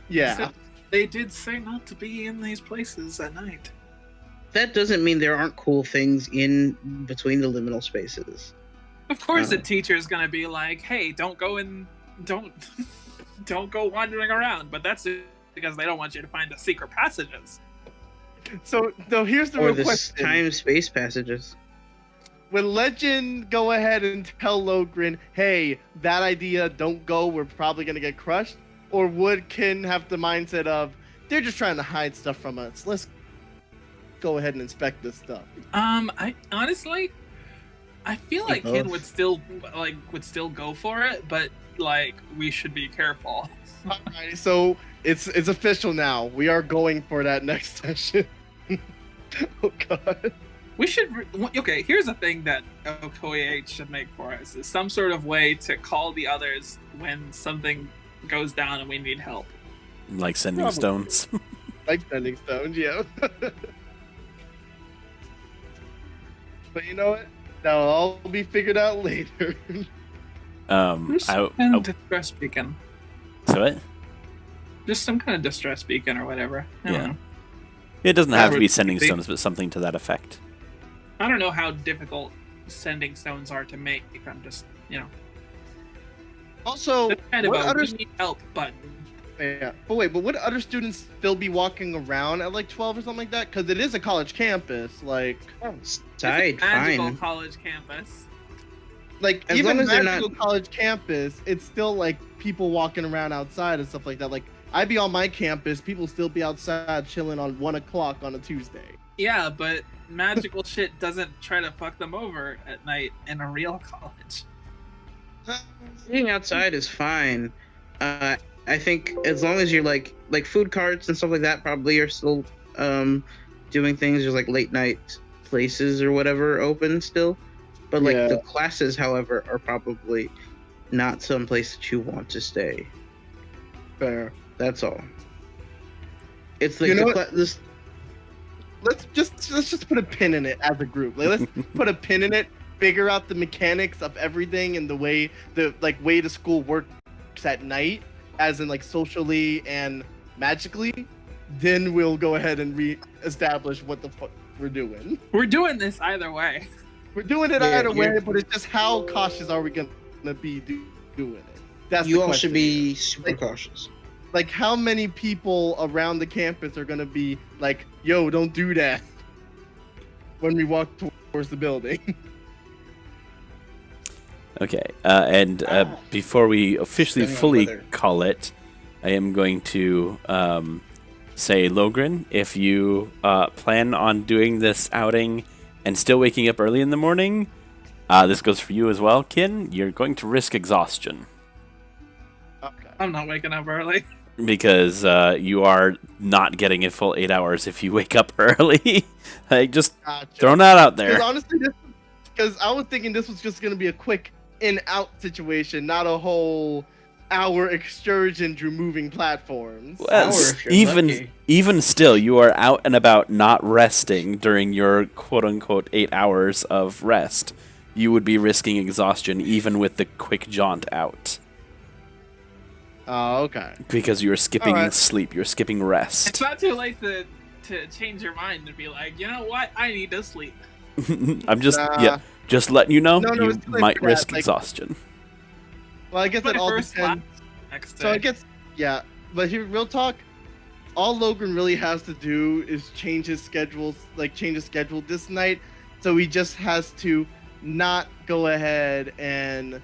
yeah. So they did say not to be in these places at night. That doesn't mean there aren't cool things in between the liminal spaces. Of course, the Uh-huh. teacher's gonna be like, "Hey, don't go in, don't go wandering around." But that's because they don't want you to find the secret passages. So here's the Or real the question: time-space passages. Will Legend go ahead and tell Logren, "Hey, that idea, don't go. We're probably gonna get crushed," or would Kin have the mindset of, "They're just trying to hide stuff from us. Let's go ahead and inspect this stuff"? I honestly, I feel like both. Ken would still go for it, but like we should be careful. Alright, so it's official now. We are going for that next session. Oh god. We should. Okay, here's a thing that Okoye should make for us: is some sort of way to call the others when something goes down and we need help. Like sending Probably. stones. Like sending stones, yeah. But you know what? That'll all be figured out later. Just some kind of distress beacon. So it? Just some kind of distress beacon or whatever. I don't Yeah. know. It doesn't have to be would sending be- stones, but something to that effect. I don't know how difficult sending stones are to make. I'm just, Also, it's kind of what a other we need help button. yeah. But wait, but would other students still be walking around at like 12 or something like that? Because it is a college campus. Like, Side, It's a magical fine. college campus. even long as they're magical not- college campus, it's still like people walking around outside and stuff like that. Like, I'd be on my campus, people still be outside chilling on 1 o'clock on a Tuesday. Yeah, but magical shit doesn't try to fuck them over at night in a real college. Being outside is fine. I think as long as you're like food carts and stuff like that, probably are still doing things. There's like late night places or whatever open still, but like Yeah. the classes, however, are probably not some place that you want to stay. Fair. That's all. It's like You know the what? this. Let's just put a pin in it as a group. Like, let's put a pin in it, figure out the mechanics of everything and the way the school works at night, as in like socially and magically. Then we'll go ahead and re-establish what the fuck we're doing. We're doing this either way. We're doing it Yeah, either way, you're- but it's just how cautious are we gonna be doing it? That's You the all question. should be super Like- cautious. Like, how many people around the campus are gonna be like, "Yo, don't do that," when we walk towards the building? Okay, and before we officially Depending on fully weather. call it, I am going to say, Logren, if you plan on doing this outing and still waking up early in the morning, this goes for you as well, Kin. You're going to risk exhaustion Okay. I'm not waking up early. because you are not getting a full 8 hours if you wake up early. Like, just Gotcha. throwing that out Because there. honestly, because I was thinking this was just gonna be a quick in-out situation, not a whole hour excursion through moving platforms. Well, Hour if you're even lucky. even still, you are out and about, not resting during your quote unquote 8 hours of rest. You would be risking exhaustion even with the quick jaunt out Oh, okay. because you are skipping Alright. sleep. You're skipping It's rest. not too late to change your mind and be like, you know what? I need to sleep. I'm just Nah. just letting you know No, you it's like might that, risk like- exhaustion. Well, I guess My it all first depends. Next So I day. guess, yeah. But here, real talk, all Logan really has to do is change his schedule this night. So he just has to not go ahead and